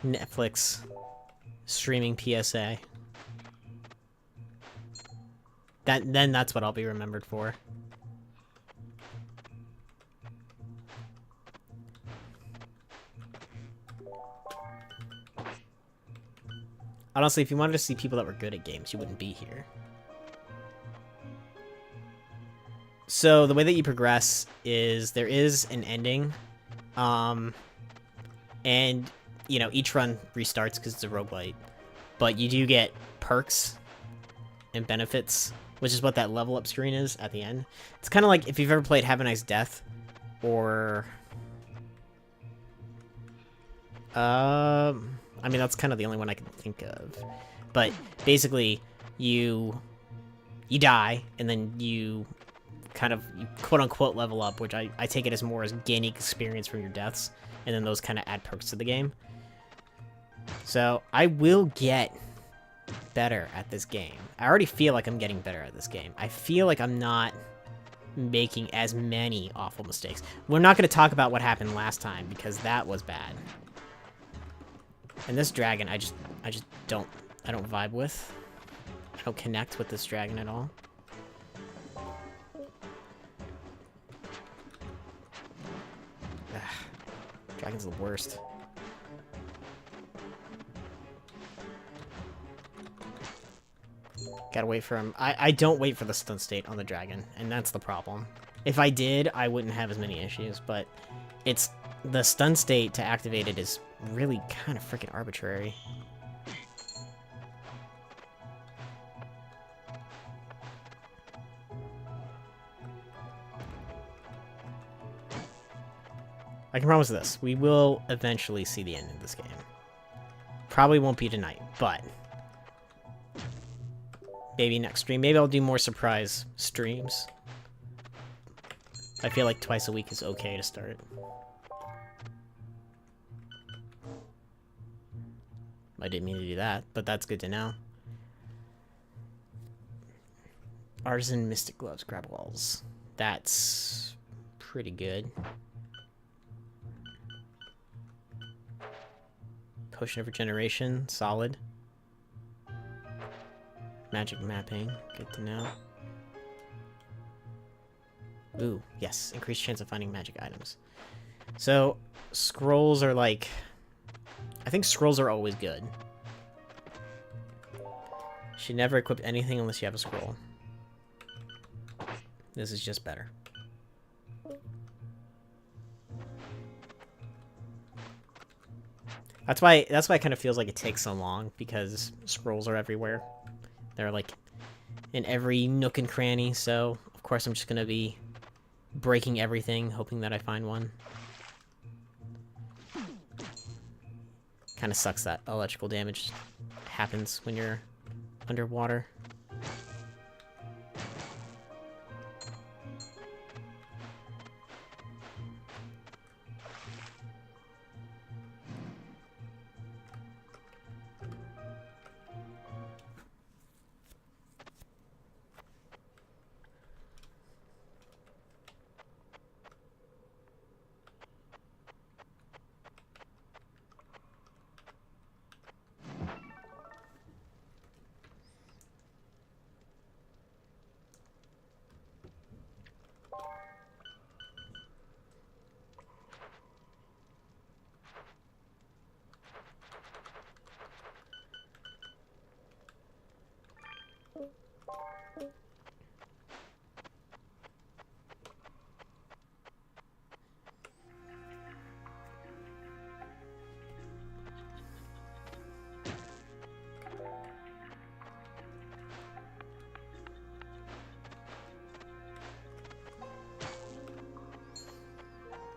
Netflix streaming PSA. Then that's what I'll be remembered for. Honestly, if you wanted to see people that were good at games, you wouldn't be here. So the way that you progress is there is an ending, and you know, each run restarts because it's a roguelite, but you do get perks and benefits, which is what that level up screen is at the end. It's kind of like if you've ever played Have a Nice Death, or I mean, that's kind of the only one I can think of, but basically you die, and then you quote-unquote level up, which I take it as more as gaining experience from your deaths, and then those kind of add perks to the game. So I will get better at this game. I already feel like I'm getting better at this game. I feel like I'm not making as many awful mistakes. We're not going to talk about what happened last time, because that was bad. And this dragon, I don't vibe with. I don't connect with this dragon at all. Dragon's the worst. Gotta wait for him. I don't wait for the stun state on the dragon, and that's the problem. If I did, I wouldn't have as many issues, but it's the stun state to activate it is really kind of freaking arbitrary. I can promise this. We will eventually see the end of this game. Probably won't be tonight, but maybe next stream. Maybe I'll do more surprise streams. I feel like twice a week is okay to start. I didn't mean to do that, but that's good to know. Artisan Mystic Gloves, grab walls. That's pretty good. Potion of Regeneration, solid. Magic mapping, good to know. Ooh, yes, increased chance of finding magic items. So, scrolls are like... I think scrolls are always good. Should never equip anything unless you have a scroll. This is just better. That's why it kind of feels like it takes so long, because scrolls are everywhere. They're like in every nook and cranny, so of course I'm just gonna be breaking everything, hoping that I find one. Kind of sucks that electrical damage happens when you're underwater.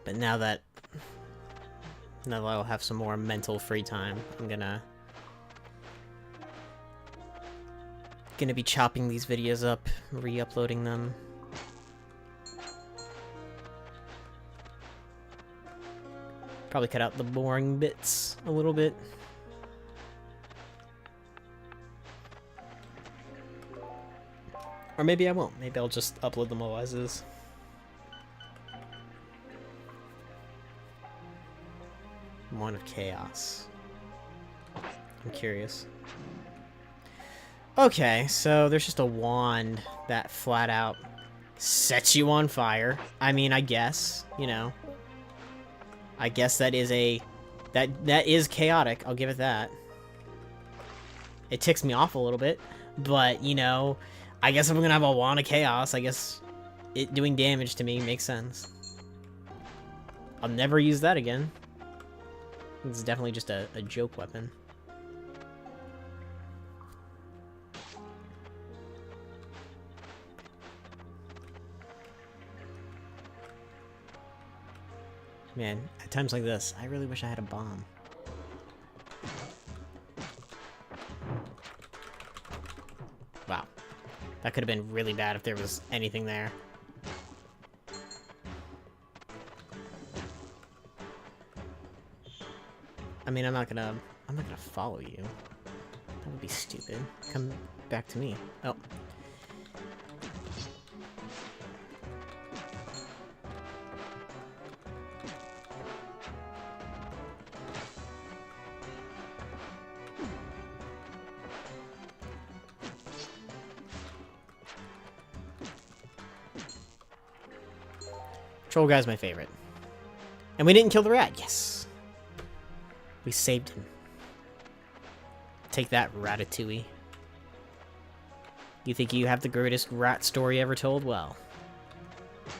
But now that I'll have some more mental free time, I'm gonna be chopping these videos up, re-uploading them. Probably cut out the boring bits a little bit. Or maybe I won't. Maybe I'll just upload them all as is. One of Chaos. I'm curious. Okay, so there's just a wand that flat out sets you on fire. I mean, I guess, you know. I guess that is that is chaotic, I'll give it that. It ticks me off a little bit, but, you know, I guess if I'm gonna have a wand of chaos, I guess it doing damage to me makes sense. I'll never use that again. It's definitely just a joke weapon. Man, at times like this, I really wish I had a bomb. Wow. That could have been really bad if there was anything there. I mean, I'm not gonna follow you. That would be stupid. Come back to me. Oh. Troll guy's my favorite. And we didn't kill the rat. Yes. We saved him. Take that, Ratatouille. You think you have the greatest rat story ever told? Well,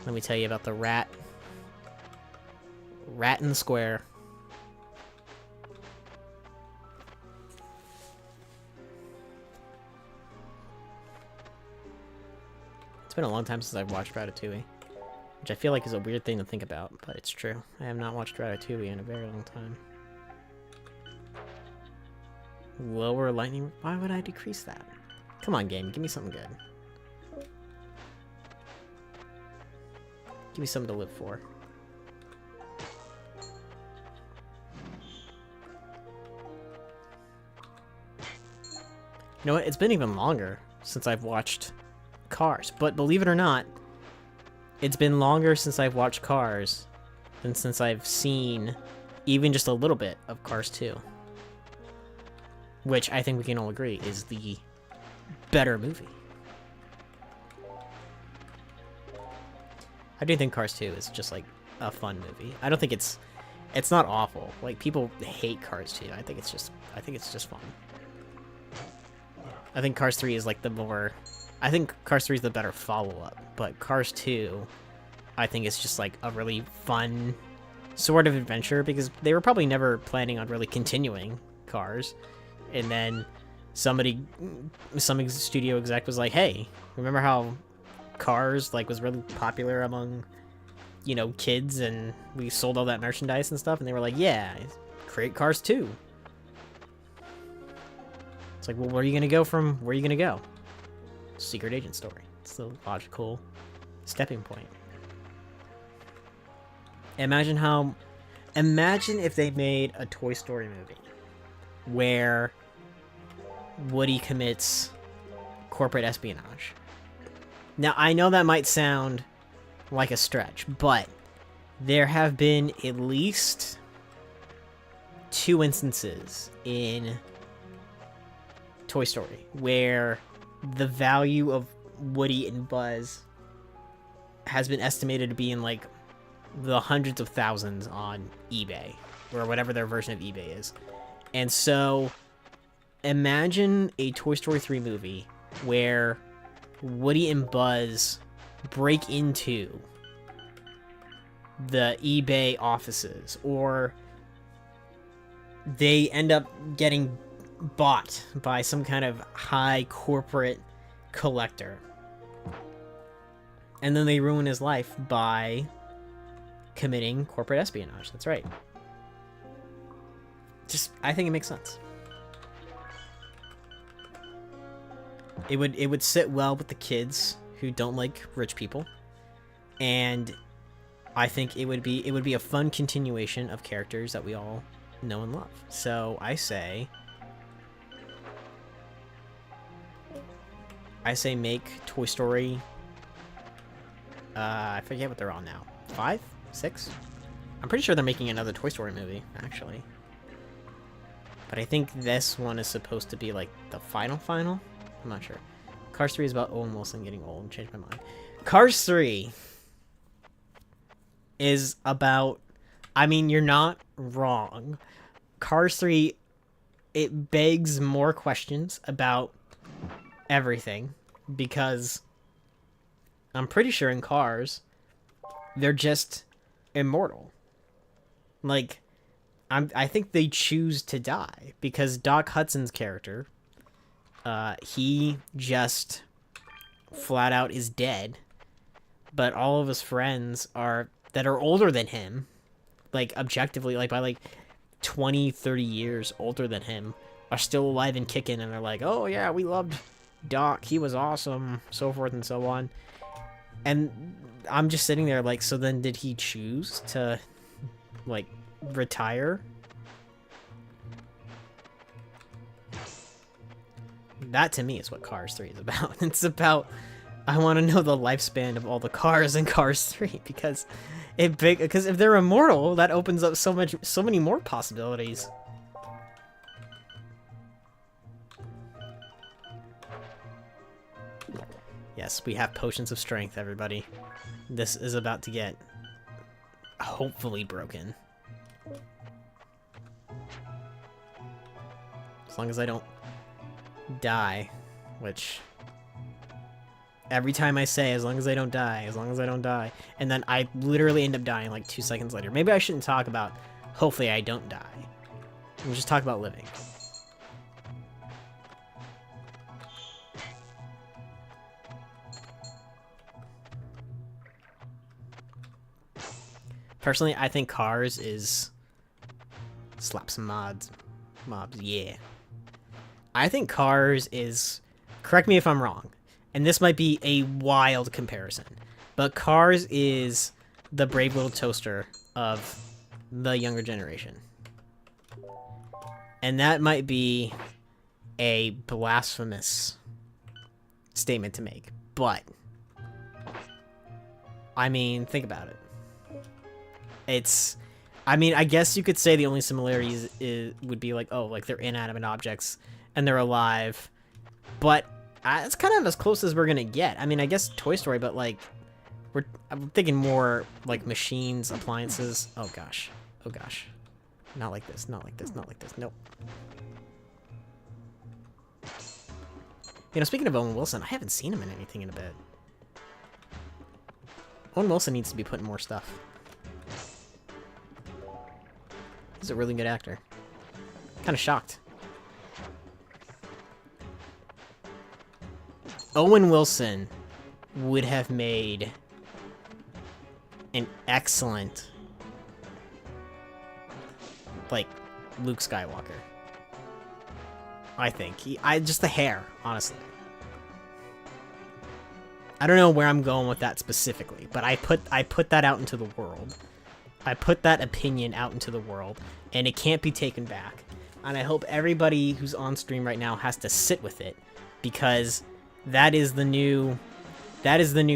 let me tell you about the rat. Rat in the square. It's been a long time since I've watched Ratatouille. Which I feel like is a weird thing to think about, but it's true. I have not watched Ratatouille in a very long time. Lower lightning... Why would I decrease that? Come on, game. Give me something good. Give me something to live for. You know what? It's been even longer since I've watched Cars. But believe it or not, it's been longer since I've watched Cars than since I've seen even just a little bit of Cars 2. which I think we can all agree is the better movie. I do think Cars 2 is just like a fun movie. I don't think it's not awful. Like, people hate Cars 2. I think it's just fun. I think Cars 3 is like I think Cars 3 is the better follow-up, but Cars 2 I think it's just like a really fun sort of adventure, because they were probably never planning on really continuing Cars, and then some studio exec was like, hey, remember how Cars like was really popular among, you know, kids, and we sold all that merchandise and stuff, and they were like, yeah, create Cars 2. It's like, well, where are you gonna go? Secret agent story. It's the logical stepping point. Imagine if they made a Toy Story movie where Woody commits corporate espionage. Now, I know that might sound like a stretch, but there have been at least 2 instances in Toy Story where the value of Woody and Buzz has been estimated to be in like the hundreds of thousands on eBay, or whatever their version of eBay is. And so imagine a Toy Story 3 movie where Woody and Buzz break into the eBay offices, or they end up getting bought by some kind of high corporate collector, and then they ruin his life by committing corporate espionage. That's right. I think it makes sense. It would sit well with the kids who don't like rich people, and I think it would be a fun continuation of characters that we all know and love. So I say make Toy Story, I forget what they're on now. 5? 6? I'm pretty sure they're making another Toy Story movie, actually. But I think this one is supposed to be like the final? I'm not sure. Cars 3 is about Owen Wilson getting old. Changed my mind. Cars 3 is about... I mean, you're not wrong. Cars 3, it begs more questions about everything, because I'm pretty sure in Cars, they're just immortal. Like, I think they choose to die, because Doc Hudson's character, he just flat out is dead, but all of his friends that are older than him, like objectively, like by like 20, 30 years older than him, are still alive and kicking, and they're like, oh yeah, we loved Doc, he was awesome, so forth and so on. And I'm just sitting there like, so then did he choose to like retire? That to me is what Cars 3 is about. It's about, I want to know the lifespan of all the cars in Cars 3, because if they're immortal, that opens up so many more possibilities. Yes, we have potions of strength, everybody. This is about to get hopefully broken. As long as I don't die, which every time I say, as long as I don't die, and then I literally end up dying like 2 seconds later. Maybe I shouldn't talk about hopefully I don't die. We'll just talk about living. Personally, I think Cars is... Slap some mobs, yeah. I think Cars is... Correct me if I'm wrong, and this might be a wild comparison, but Cars is the Brave Little Toaster of the younger generation. And that might be a blasphemous statement to make, but... I mean, think about it. I mean, I guess you could say the only similarities would be like, oh, like they're inanimate objects and they're alive. But it's kind of as close as we're gonna get. I mean, I guess Toy Story, but like, I'm thinking more like machines, appliances. Oh gosh, oh gosh, not like this, not like this, not like this. Nope. You know, speaking of Owen Wilson, I haven't seen him in anything in a bit. Owen Wilson needs to be put in more stuff. He's a really good actor. Kind of shocked. Owen Wilson would have made an excellent, like, Luke Skywalker. I think. Just the hair, honestly. I don't know where I'm going with that specifically, but I put that out into the world. I put that opinion out into the world, and it can't be taken back. And I hope everybody who's on stream right now has to sit with it, because that is the new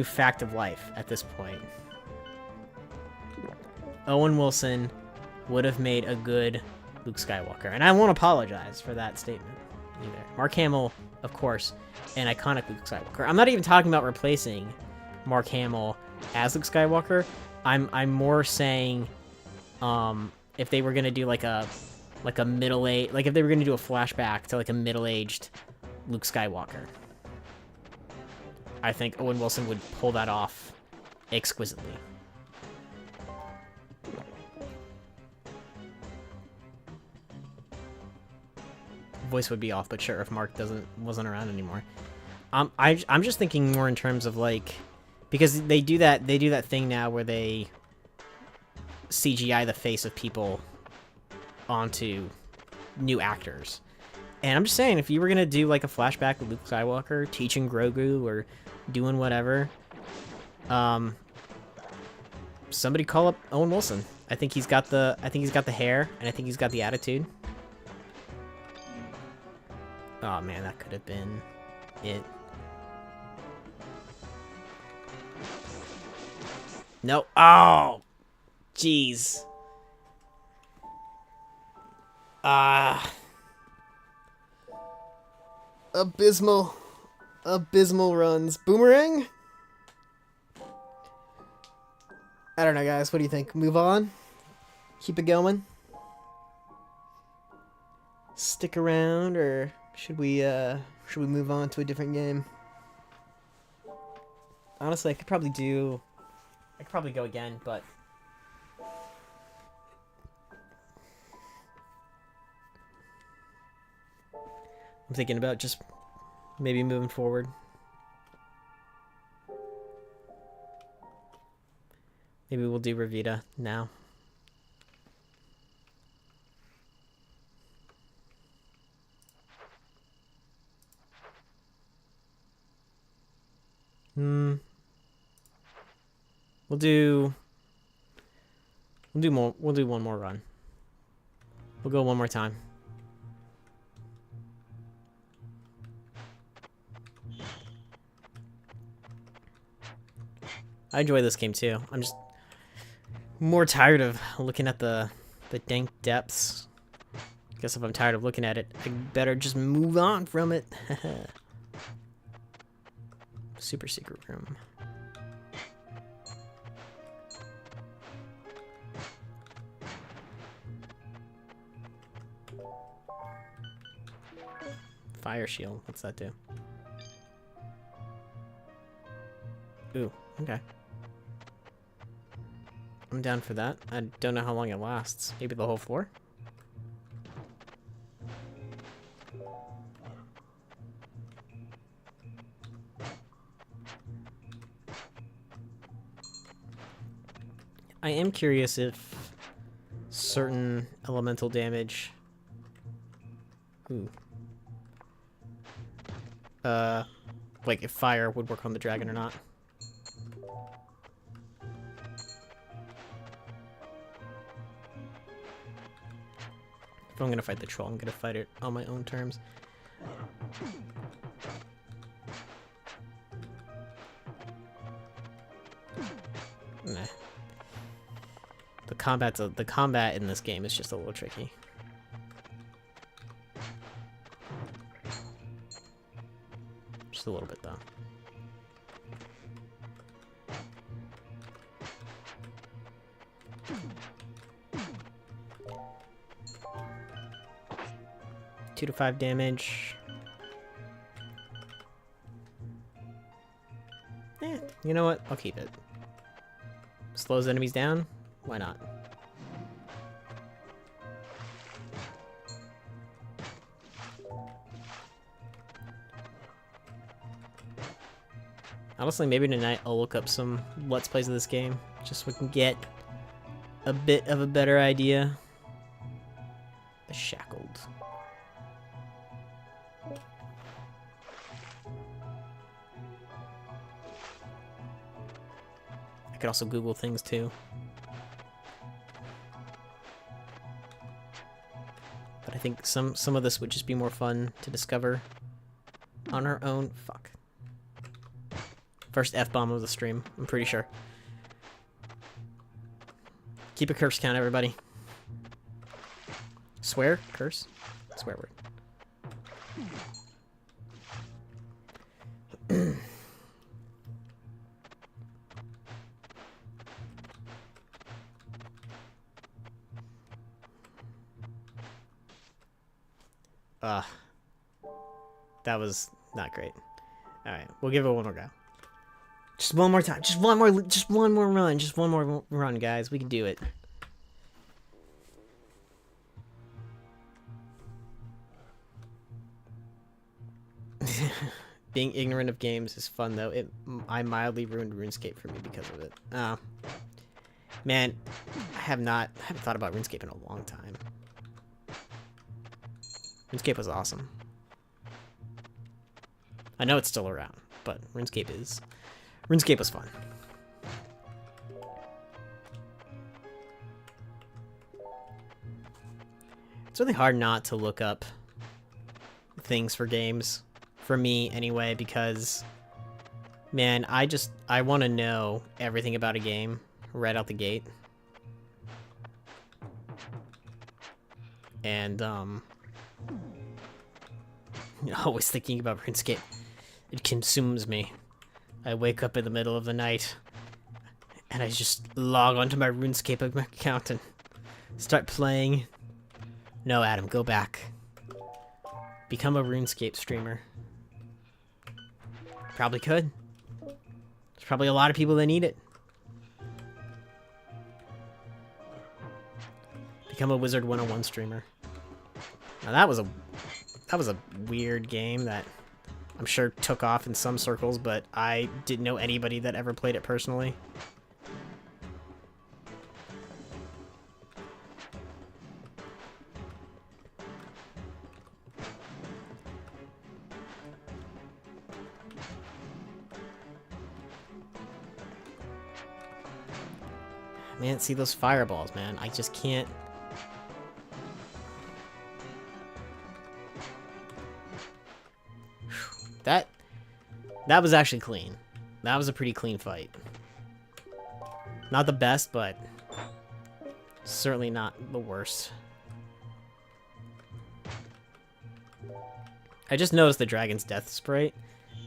fact of life at this point. Owen Wilson would have made a good Luke Skywalker, and I won't apologize for that statement either. Mark Hamill, of course, an iconic Luke Skywalker. I'm not even talking about replacing Mark Hamill as Luke Skywalker. I'm more saying, if they were gonna do like a middle-aged, like if they were gonna do a flashback to like a middle-aged Luke Skywalker, I think Owen Wilson would pull that off exquisitely. Voice would be off, but sure, if Mark wasn't around anymore. I'm just thinking more in terms of like, because they do that thing now where they CGI the face of people onto new actors. And I'm just saying, if you were gonna do like a flashback with Luke Skywalker teaching Grogu or doing whatever, somebody call up Owen Wilson. I think he's got the hair, and I think he's got the attitude. Oh man, that could have been it. No. Oh, jeez. Abysmal runs. Boomerang? I don't know, guys. What do you think? Move on? Keep it going? Stick around, or should we move on to a different game? Honestly, I could probably go again, but I'm thinking about just maybe moving forward. Maybe we'll do Revita now. We'll do one more run. We'll go one more time. I enjoy this game too. I'm just more tired of looking at the dank depths. Guess if I'm tired of looking at it, I better just move on from it. Super secret room. Fire shield. What's that do? Ooh, okay. I'm down for that. I don't know how long it lasts. Maybe the whole floor? I am curious if certain elemental damage... Ooh. Like if fire would work on the dragon or not. If I'm gonna fight the troll, I'm gonna fight it on my own terms. Nah. The combat in this game is just a little tricky. Just a little bit though. Two to 5 damage. You know what? I'll keep it. Slows enemies down? Why not? Honestly, maybe tonight I'll look up some Let's Plays of this game, just so we can get a bit of a better idea. The Shackled. I could also Google things too. But I think some of this would just be more fun to discover on our own. Fuck. First F-bomb of the stream, I'm pretty sure. Keep a curse count, everybody. Swear? Curse? Swear word. That was not great. Alright, we'll give it one more go. Just one more time. Just one more run. Just one more run, guys. We can do it. Being ignorant of games is fun, though. I mildly ruined RuneScape for me because of it. Man, I haven't thought about RuneScape in a long time. RuneScape was awesome. I know it's still around, but RuneScape was fun. It's really hard not to look up things for games, for me anyway, because, man, I want to know everything about a game right out the gate. And, always thinking about RuneScape. It consumes me. I wake up in the middle of the night, and I just log onto my RuneScape account and start playing. No, Adam, go back. Become a RuneScape streamer. Probably could. There's probably a lot of people that need it. Become a Wizard 101 streamer. Now that was a weird game that I'm sure took off in some circles, but I didn't know anybody that ever played it personally. Man, see those fireballs, man. I just can't. That was actually clean. That was a pretty clean fight. Not the best, but certainly not the worst. I just noticed the dragon's death sprite.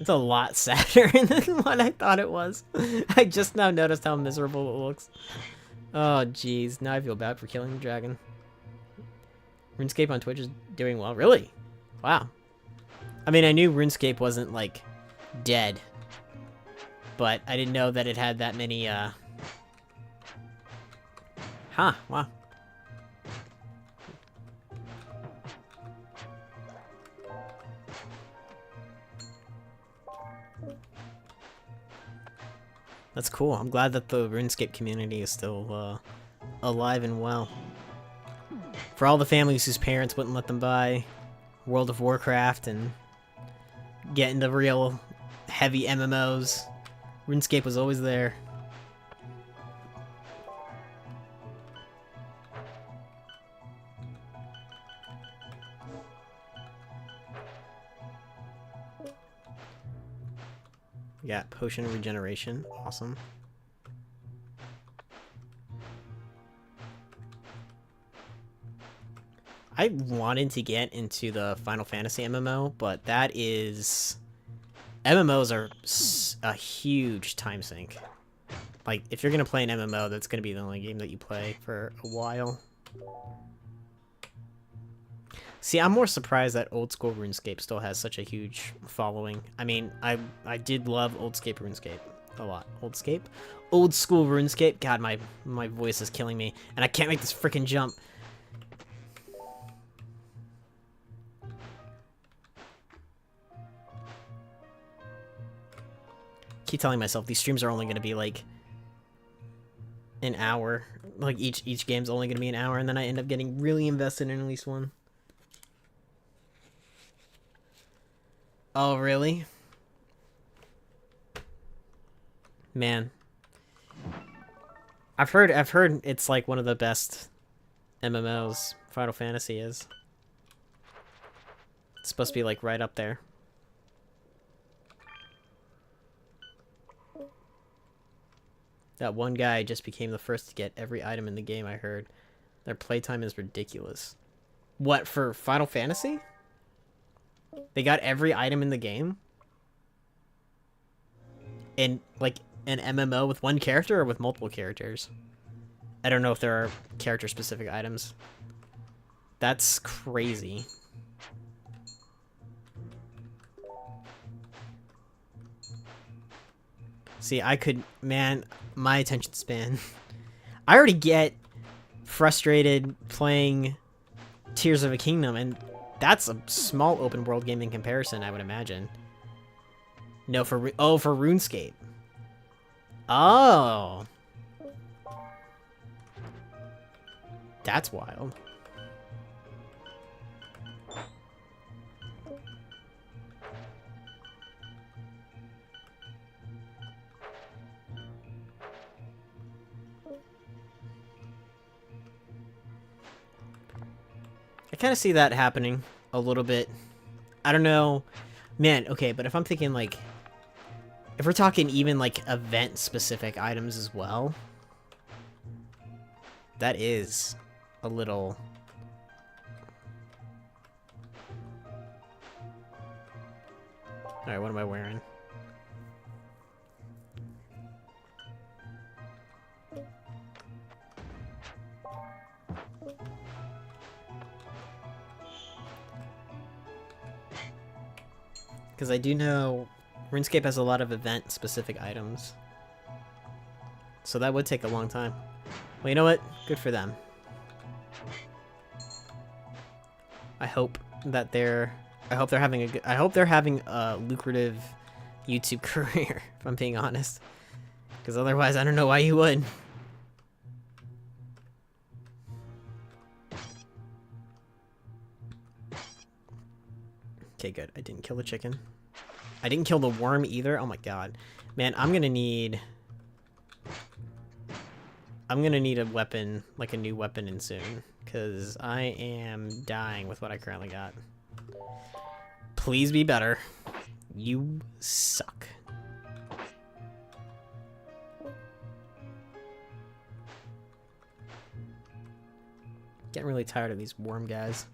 It's a lot sadder than what I thought it was. I just now noticed how miserable it looks. Oh, jeez. Now I feel bad for killing the dragon. RuneScape on Twitch is doing well. Really? Wow. I mean, I knew RuneScape wasn't, like, dead. But I didn't know that it had that many, Huh, wow. That's cool. I'm glad that the RuneScape community is still, alive and well. For all the families whose parents wouldn't let them buy World of Warcraft and get into real heavy MMOs, RuneScape was always there. Yeah, potion regeneration, awesome. I wanted to get into the Final Fantasy MMO, but that is... MMOs are a huge time sink. Like, if you're gonna play an MMO, that's gonna be the only game that you play for a while. See, I'm more surprised that old school RuneScape still has such a huge following. I mean, I did love old school RuneScape a lot. Old school RuneScape. God, my voice is killing me, and I can't make this freaking jump. Keep telling myself these streams are only going to be like an hour. Like each game's only going to be an hour, and then I end up getting really invested in at least one. Oh, really? Man. I've heard it's like one of the best MMOs. Final Fantasy is. It's supposed to be like right up there. That one guy just became the first to get every item in the game, I heard. Their playtime is ridiculous. What, for Final Fantasy? They got every item in the game? In, like, an MMO with one character or with multiple characters? I don't know if there are character-specific items. That's crazy. See, I could... Man, my attention span. I already get frustrated playing Tears of a Kingdom, and that's a small open world game in comparison, I would imagine. No, for RuneScape. Oh. That's wild. I kind of see that happening a little bit. I don't know. Man, okay, but if I'm thinking, like... If we're talking even, like, event-specific items as well... That is a little... Alright, what am I wearing? Because I do know RuneScape has a lot of event-specific items. So that would take a long time. Well, you know what? Good for them. I hope that they're having a lucrative YouTube career, if I'm being honest. Because otherwise, I don't know why you would. Okay, good. I didn't kill the chicken. I didn't kill the worm either. Oh my god. Man, I'm gonna need a weapon, like a new weapon in soon. Because I am dying with what I currently got. Please be better. You suck. Getting really tired of these worm guys.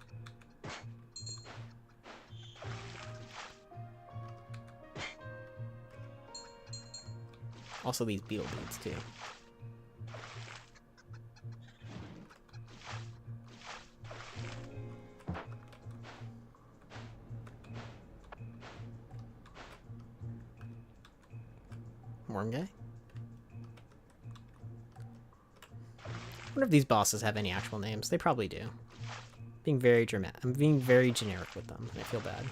Also these beetle beads too. Worm guy? I wonder if these bosses have any actual names. They probably do. Being very dramatic. I'm being very generic with them, and I feel bad.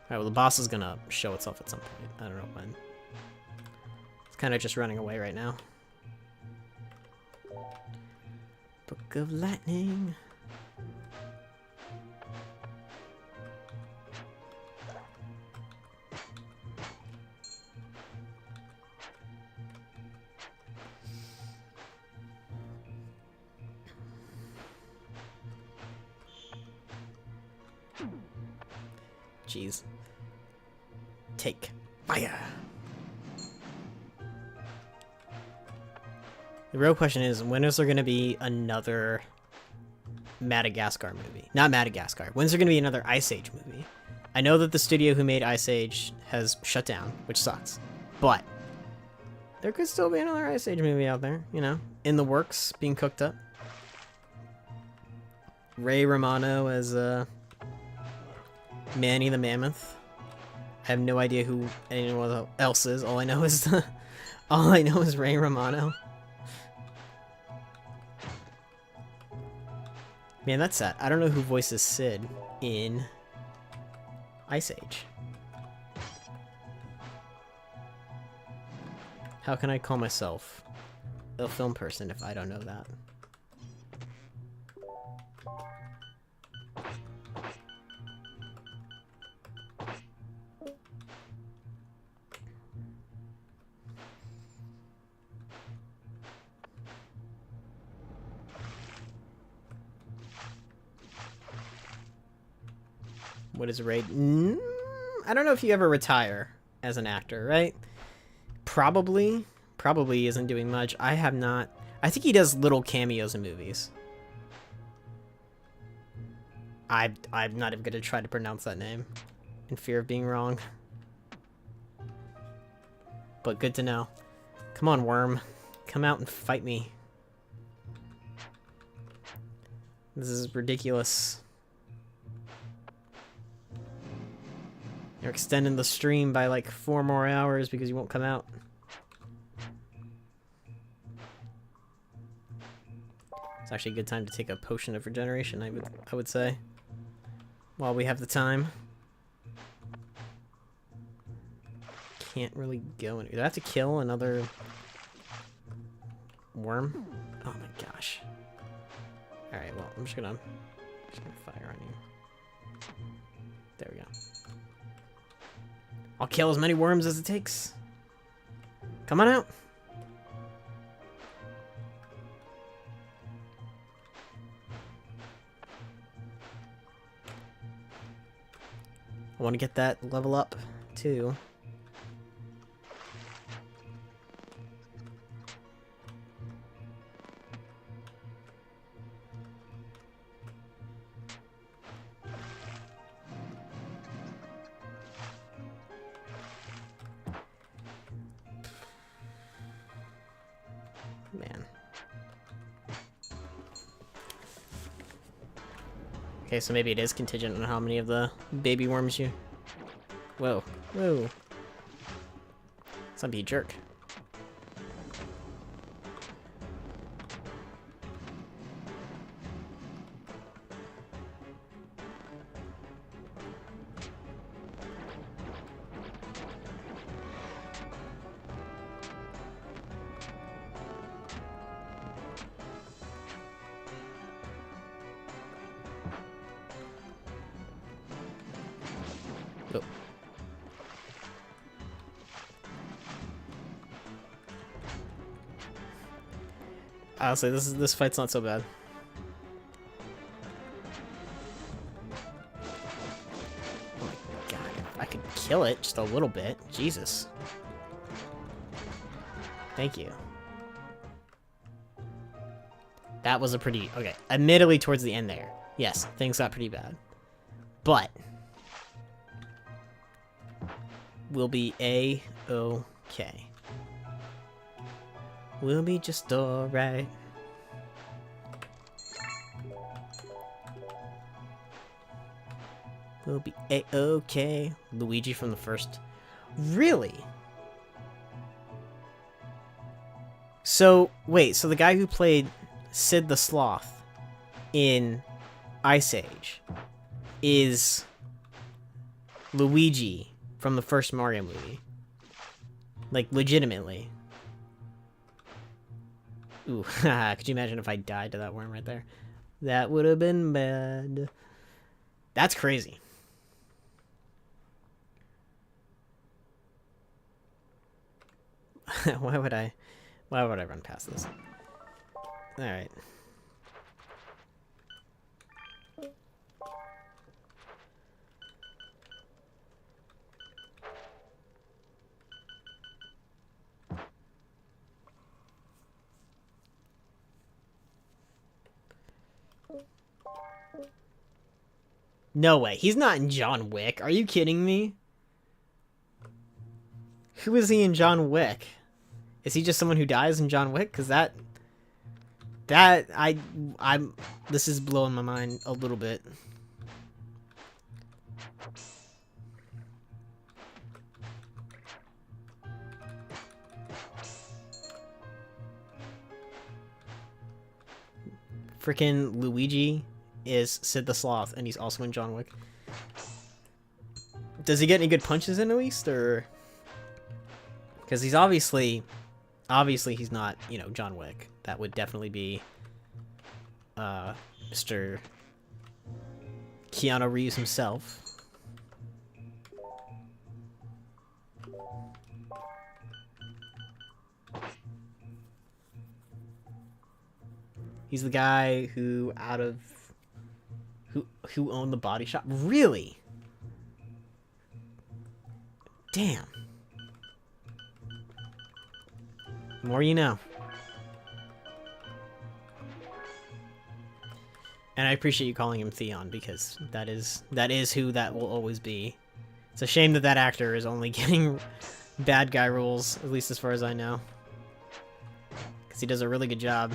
Alright, well the boss is gonna show itself at some point. I don't know when. It's kind of just running away right now. Book of Lightning. Jeez. Take fire. The real question is, when is there going to be another Madagascar movie? Not Madagascar. When's there going to be another Ice Age movie? I know that the studio who made Ice Age has shut down, which sucks. But there could still be another Ice Age movie out there, you know, in the works, being cooked up. Ray Romano as Manny the Mammoth. I have no idea who anyone else is. All I know is Ray Romano. Man, that's sad. I don't know who voices Sid in Ice Age. How can I call myself a film person if I don't know that? What is Raid? I don't know if you ever retire as an actor, right? Probably isn't doing much. I have not. I think he does little cameos in movies. I'm not even gonna try to pronounce that name in fear of being wrong. But good to know. Come on, Worm. Come out and fight me. This is ridiculous. You're extending the stream by like 4 more hours because you won't come out. It's actually a good time to take a potion of regeneration, I would say. While we have the time. Can't really go anywhere. Do I have to kill another worm? Oh my gosh. Alright, well, I'm just gonna fire on you. There we go. I'll kill as many worms as it takes. Come on out. I want to get that level up, too. Man. Okay, so maybe it is contingent on how many of the baby worms you... Whoa. Whoa. Don't be a jerk. Oh. Honestly, this fight's not so bad. Oh my god, if I could kill it just a little bit. Jesus. Thank you. That was a pretty... Okay, admittedly towards the end there. Yes, things got pretty bad. But... we'll be A-okay. We'll be just alright. We'll be A-okay. Luigi from the first. Really? So, wait, so the guy who played Sid the Sloth in Ice Age is Luigi from the first Mario movie. Like, legitimately. Ooh, could you imagine if I died to that worm right there? That would have been bad. That's crazy. Why would I run past this? Alright. No way. He's not in John Wick. Are you kidding me? Who is he in John Wick? Is he just someone who dies in John Wick? Because this is blowing my mind a little bit. Freaking Luigi is Sid the Sloth, and he's also in John Wick. Does he get any good punches in at least, or? Because he's obviously he's not, you know, John Wick. That would definitely be, Mr. Keanu Reeves himself. He's the guy who who owned the body shop. Really? Damn. The more you know. And I appreciate you calling him Theon, because that is who that will always be. It's a shame that that actor is only getting bad guy roles, at least as far as I know. Because he does a really good job.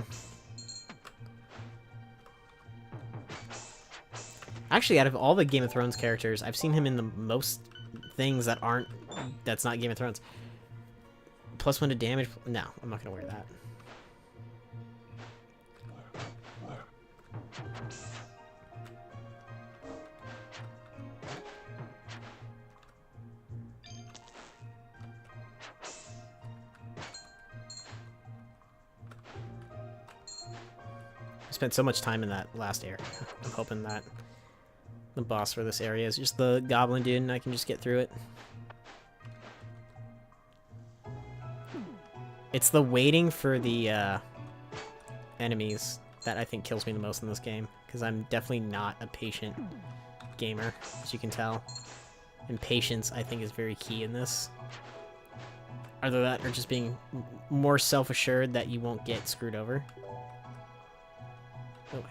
Actually, out of all the Game of Thrones characters, I've seen him in the most things that's not Game of Thrones. +1 to damage. No, I'm not gonna wear that. I spent so much time in that last area. I'm hoping that the boss for this area is just the goblin dude and I can just get through it. It's the waiting for the enemies that I think kills me the most in this game, because I'm definitely not a patient gamer, as you can tell. And patience, I think, is very key in this. Either that or just being more self-assured that you won't get screwed over. Oh,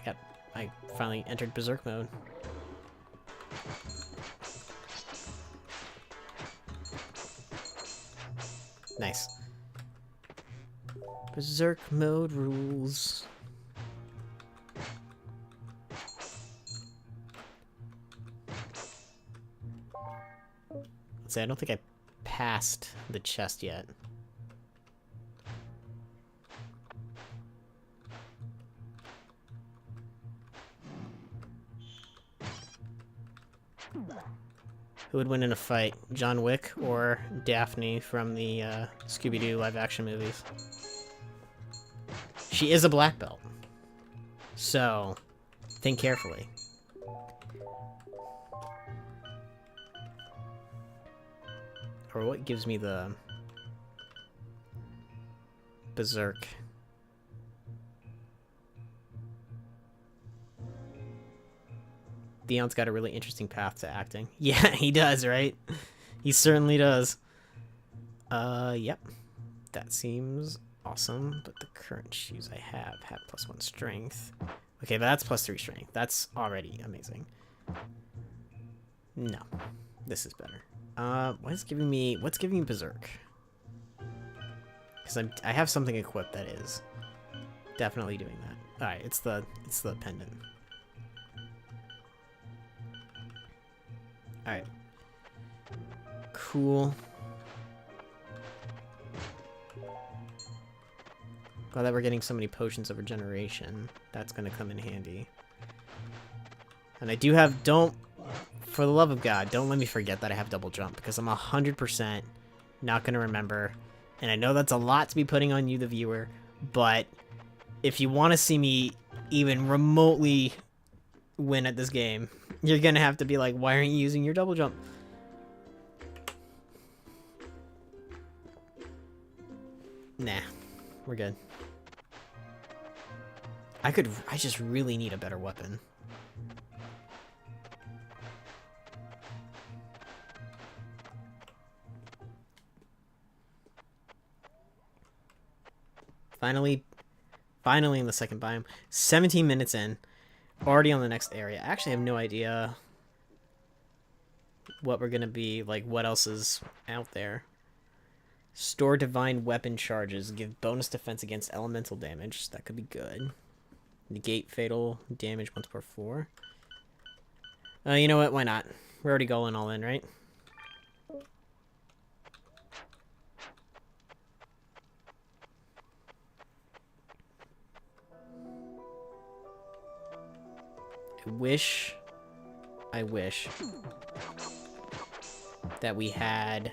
I finally entered Berserk mode. Nice. Berserk mode rules. Let's see, I don't think I passed the chest yet. Who would win in a fight, John Wick or Daphne from the Scooby-Doo live-action movies? She is a black belt, so think carefully. Or what gives me the Berserk? Theon's got a really interesting path to acting. Yeah, he does, right? He certainly does. Yep. That seems awesome, but the current shoes I have +1 strength. Okay, but that's +3 strength. That's already amazing. No. This is better. What's giving me Berserk? Because I have something equipped that is definitely doing that. Alright, it's the pendant. Alright. Cool. Glad that we're getting so many potions of regeneration. That's gonna come in handy. And I do have, for the love of God, don't let me forget that I have double jump, because I'm 100% not gonna remember. And I know that's a lot to be putting on you, the viewer, but if you want to see me even remotely win at this game, you're gonna have to be like, why aren't you using your double jump? Nah, we're good. I just really need a better weapon. Finally in the second biome. 17 minutes in. Already on the next area. I actually have no idea what we're gonna be, like, what else is out there. Store divine weapon charges. Give bonus defense against elemental damage. That could be good. Negate fatal damage once per 4. You know what? Why not? We're already going all in, right? I wish that we had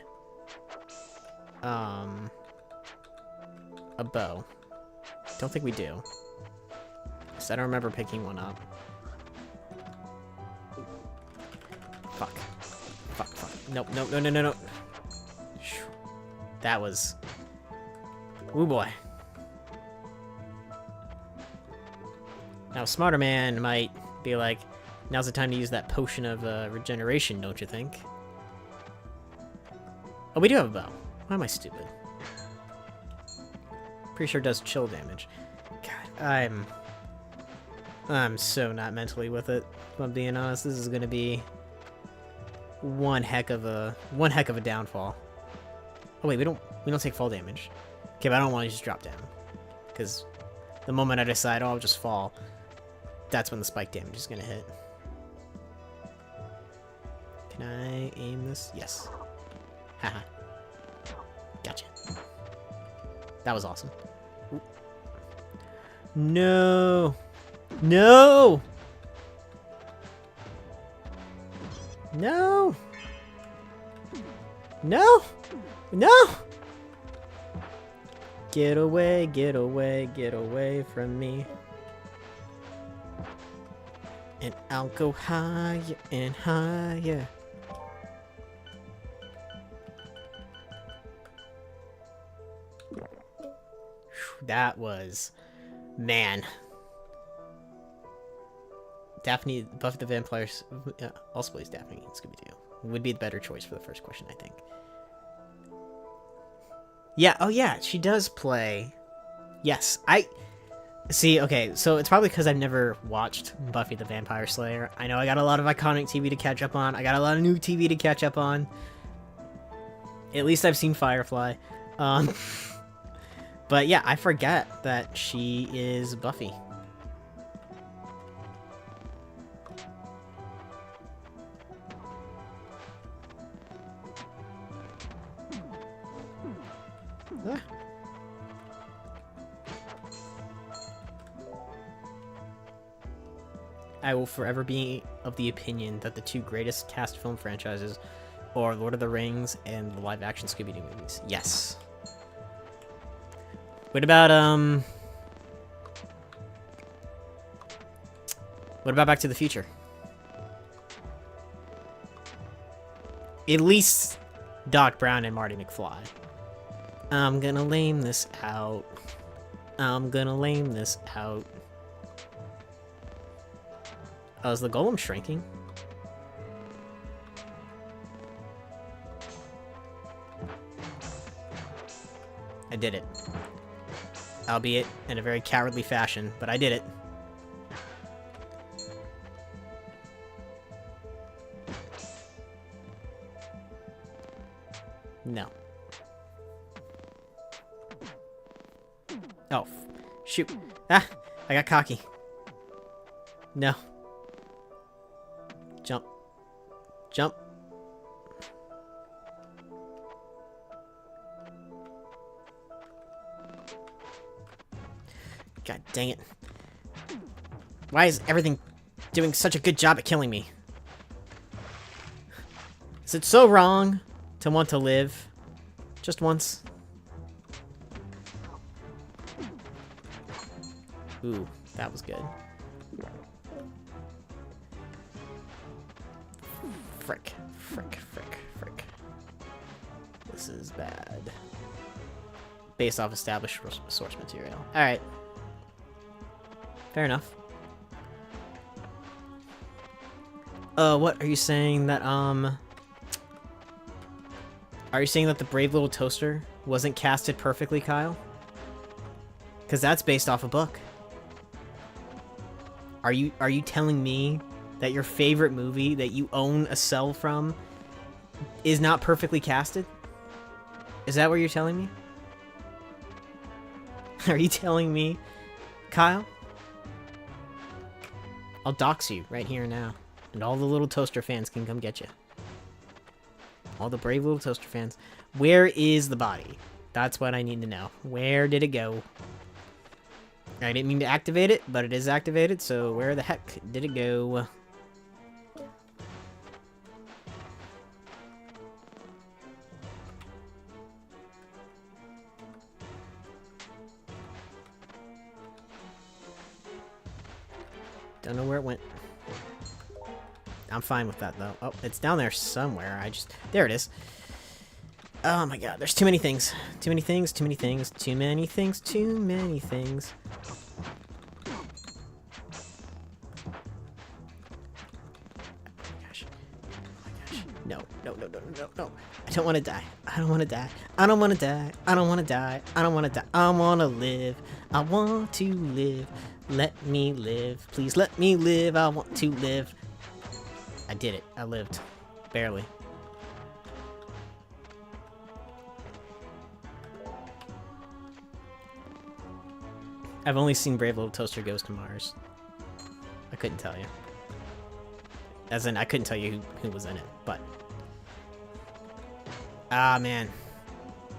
a bow. Don't think we do. So I don't remember picking one up. Fuck. Nope. That was... Ooh boy. Now, a smarter man might be like, now's the time to use that potion of regeneration, don't you think? Oh, we do have a bow. Why am I stupid? Pretty sure it does chill damage. God, I'm so not mentally with it, if I'm being honest. This is gonna be one heck of a downfall. Oh wait, we don't take fall damage. Okay, but I don't want to just drop down. Because the moment I decide, oh, I'll just fall, that's when the spike damage is gonna hit. Can I aim this? Yes. Haha. Gotcha. That was awesome. Ooh. No! No! No! No! No! Get away, get away, get away from me. And I'll go higher and higher. That was... Man. Daphne, Buffy the Vampire... also plays Daphne in Scooby-Doo. Would be the better choice for the first question, I think. Yeah, oh yeah, she does play... Yes, See, okay, so it's probably because I've never watched Buffy the Vampire Slayer. I know I got a lot of iconic TV to catch up on. I got a lot of new TV to catch up on. At least I've seen Firefly. But yeah, I forget that she is Buffy. Ah. I will forever be of the opinion that the two greatest cast film franchises are Lord of the Rings and the live-action Scooby-Doo movies. Yes. What about Back to the Future? At least Doc Brown and Marty McFly. I'm gonna lame this out. I'm gonna lame this out. Oh, is the golem shrinking? I did it. Albeit in a very cowardly fashion, but I did it. No. Oh, shoot. Ah, I got cocky. No. Jump. Jump. God dang it. Why is everything doing such a good job at killing me? Is it so wrong to want to live just once? Ooh, that was good. Frick. This is bad. Based off established source material. Alright. Fair enough. What are you saying that, Are you saying that the Brave Little Toaster wasn't casted perfectly, Kyle? Because that's based off a book. Are you telling me that your favorite movie that you own a cell from is not perfectly casted? Is that what you're telling me? Are you telling me, Kyle? I'll dox you right here and now. And all the little toaster fans can come get you. All the brave little toaster fans. Where is the body? That's what I need to know. Where did it go? I didn't mean to activate it, but it is activated, so where the heck did it go? Don't know where it went. I'm fine with that, though. Oh, it's down there somewhere. There it is. Oh my god, there's too many things. Too many things, too many things, too many things, too many things. Oh my gosh. Oh my gosh. No, no, no, no, no, no. I don't want to die. I don't want to die. I don't want to die. I don't want to die. I don't want to die. I want to live. I want to live. Let me live. Please let me live. I want to live. I did it. I lived. Barely. I've only seen Brave Little Toaster Goes to Mars. I couldn't tell you. As in, I couldn't tell you who was in it, but... Ah, man.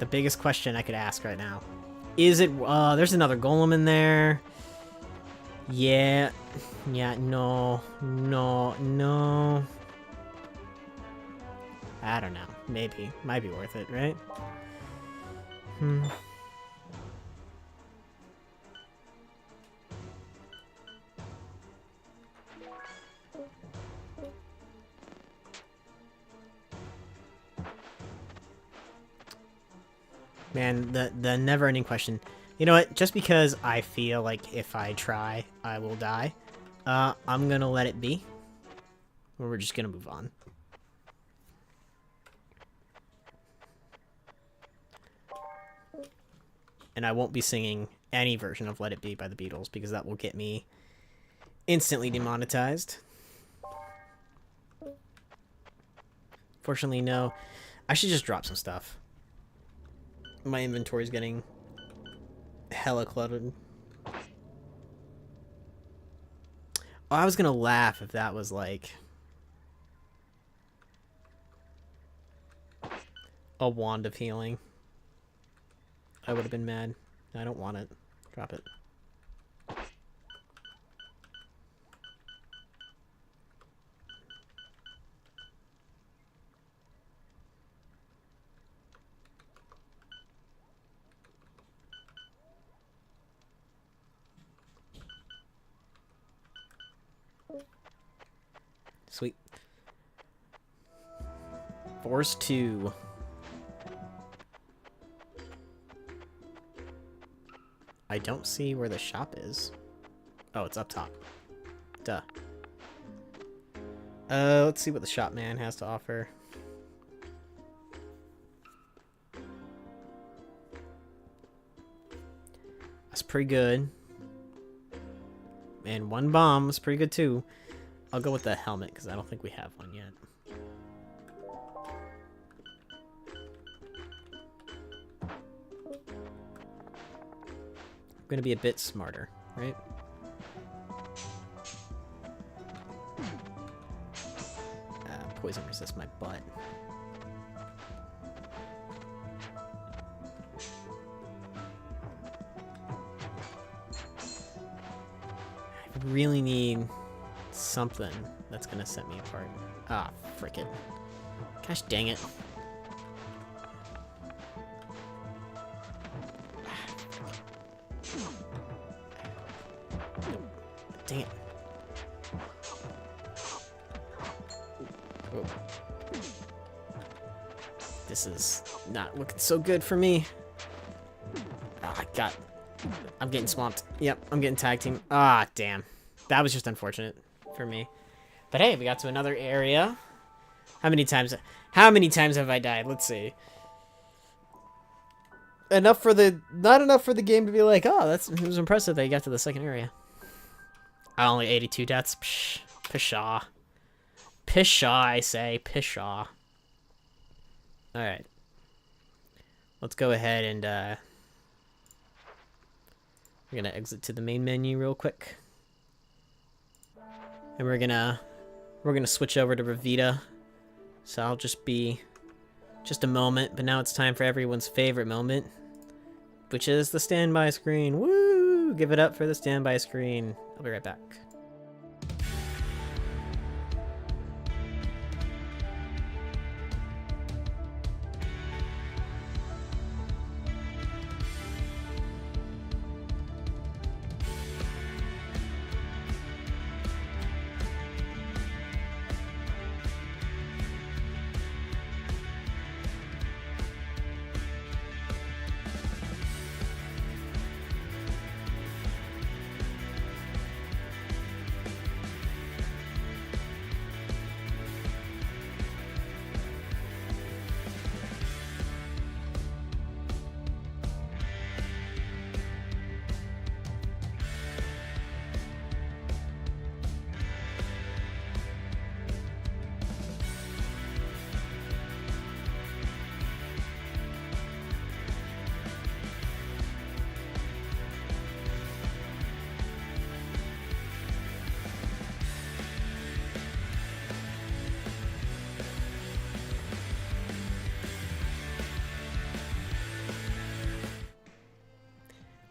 The biggest question I could ask right now. Is it... there's another golem in there. Yeah. Yeah, no. No. No. I don't know. Maybe. Might be worth it, right? Man, the never-ending question. You know what? Just because I feel like if I try, I will die, I'm gonna let it be. Or we're just gonna move on. And I won't be singing any version of Let It Be by the Beatles, because that will get me instantly demonetized. Fortunately, no. I should just drop some stuff. My inventory's getting hella cluttered. Oh, I was gonna laugh if that was like a wand of healing. I would have been mad. I don't want it. Drop it. Sweet. Force 2. I don't see where the shop is. Oh, it's up top. Duh. Let's see what the shop man has to offer. That's pretty good. And one bomb was pretty good too. I'll go with the helmet because I don't think we have one yet. I'm gonna be a bit smarter, right? Poison resist my butt. I really need something that's gonna set me apart. Ah, frick it. Gosh dang it. Dang it. Oh. This is not looking so good for me. Ah, I'm getting swamped. Yep, I'm getting tag team. Ah, damn. That was just unfortunate for me. But hey, we got to another area. How many times have I died? Let's see. Not enough for the game to be like, oh, it was impressive that you got to the second area. Only 82 deaths. Psh, pshaw. Pshaw, I say. Pshaw. Alright. Let's go ahead and, we're gonna exit to the main menu real quick. And we're gonna switch over to Revita. So I'll just be just a moment, but now it's time for everyone's favorite moment, which is the standby screen. Woo! Give it up for the standby screen. I'll be right back.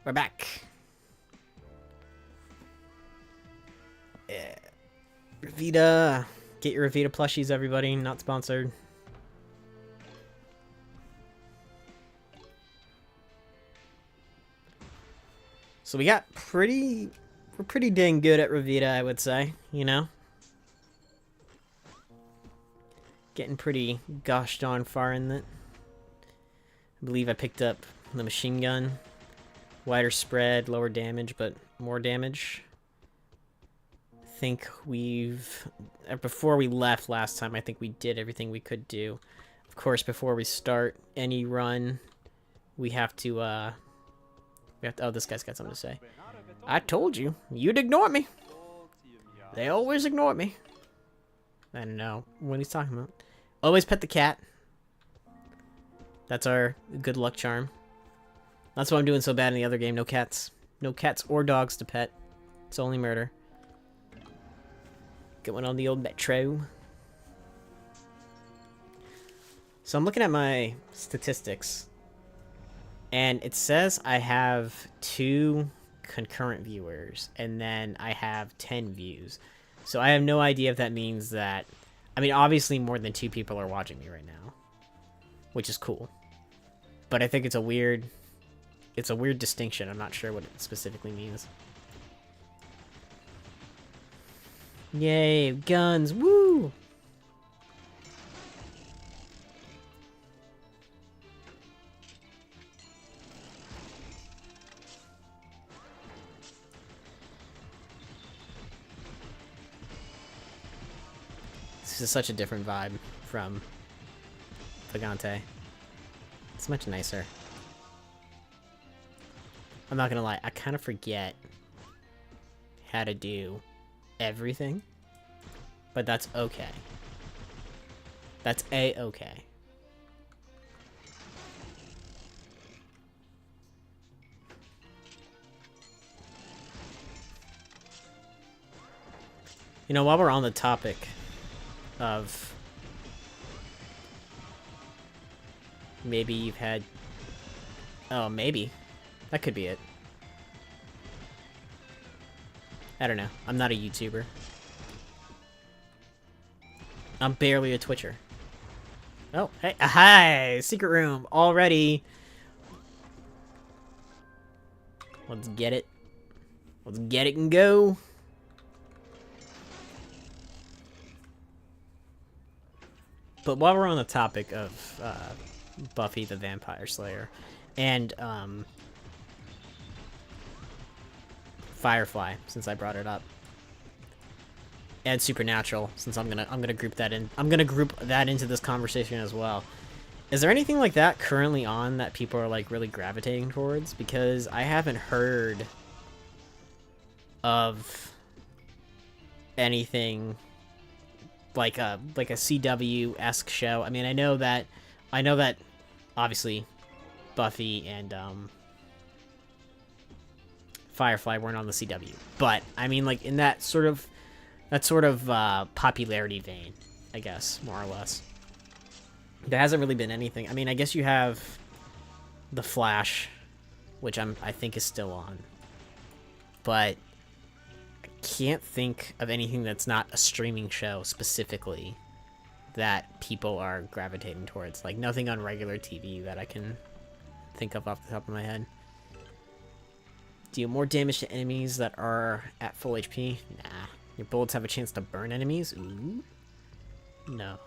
We're back. Yeah. Revita. Get your Revita plushies, everybody. Not sponsored. So we're pretty dang good at Revita, I would say, you know? Getting pretty gosh darn far in it. I believe I picked up the machine gun. Wider spread, lower damage, but more damage. I think before we left last time, I think we did everything we could do. Of course, before we start any run, we have to, oh, this guy's got something to say. I told you, you'd ignore me. They always ignore me. I don't know what he's talking about. Always pet the cat. That's our good luck charm. That's why I'm doing so bad in the other game. No cats. No cats or dogs to pet. It's only murder. Going on the old metro. So I'm looking at my statistics. And it says I have 2 concurrent viewers. And then I have 10 views. So I have no idea if that means that... I mean, obviously more than 2 people are watching me right now. Which is cool. But I think it's a weird... It's a weird distinction. I'm not sure what it specifically means. Yay, guns. Woo! This is such a different vibe from Vagante. It's much nicer. I'm not gonna lie, I kind of forget how to do everything, but that's okay. That's a-okay. You know, while we're on the topic of maybe you've had... Oh, maybe. That could be it. I don't know. I'm not a YouTuber. I'm barely a Twitcher. Oh, hey. Hi! Secret room. Already. Let's get it. Let's get it and go. But while we're on the topic of Buffy the Vampire Slayer and Firefly, since I brought it up, and Supernatural, since I'm gonna group that in. I'm gonna group that into this conversation as well. Is there anything like that currently on that people are like really gravitating towards? Because I haven't heard of anything like a CW-esque show. I mean, I know that I know that, obviously, Buffy and Firefly weren't on the CW, but I mean, like in that sort of popularity vein, I guess, more or less. There hasn't really been anything. I mean, I guess you have The Flash, which I think is still on, but I can't think of anything that's not a streaming show specifically that people are gravitating towards. Like, nothing on regular TV that I can think of off the top of my head. Deal more damage to enemies that are at full HP? Nah. Your bullets have a chance to burn enemies? Ooh. No.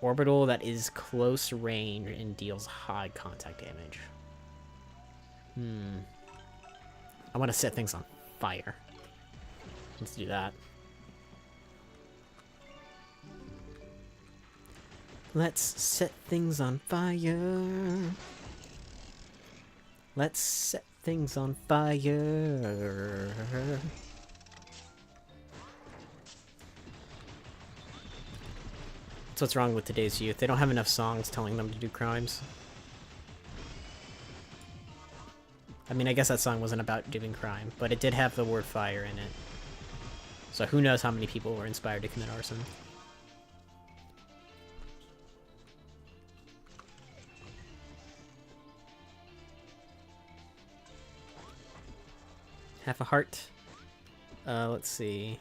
Orbital that is close range and deals high contact damage. I want to set things on fire. Let's do that. Let's set things on fire. Let's set things on fire. That's what's wrong with today's youth. They don't have enough songs telling them to do crimes. I mean, I guess that song wasn't about doing crime, but it did have the word fire in it. So who knows how many people were inspired to commit arson. Half a heart. Let's see.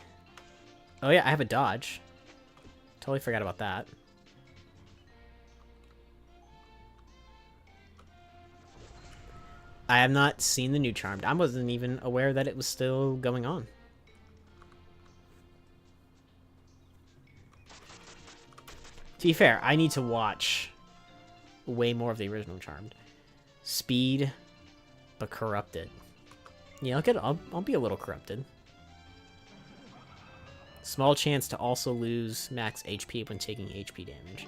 Oh yeah, I have a dodge. Totally forgot about that. I have not seen the new Charmed. I wasn't even aware that it was still going on. To be fair, I need to watch way more of the original Charmed. Speed, but corrupted. Yeah, I'll be a little corrupted. Small chance to also lose max HP when taking HP damage.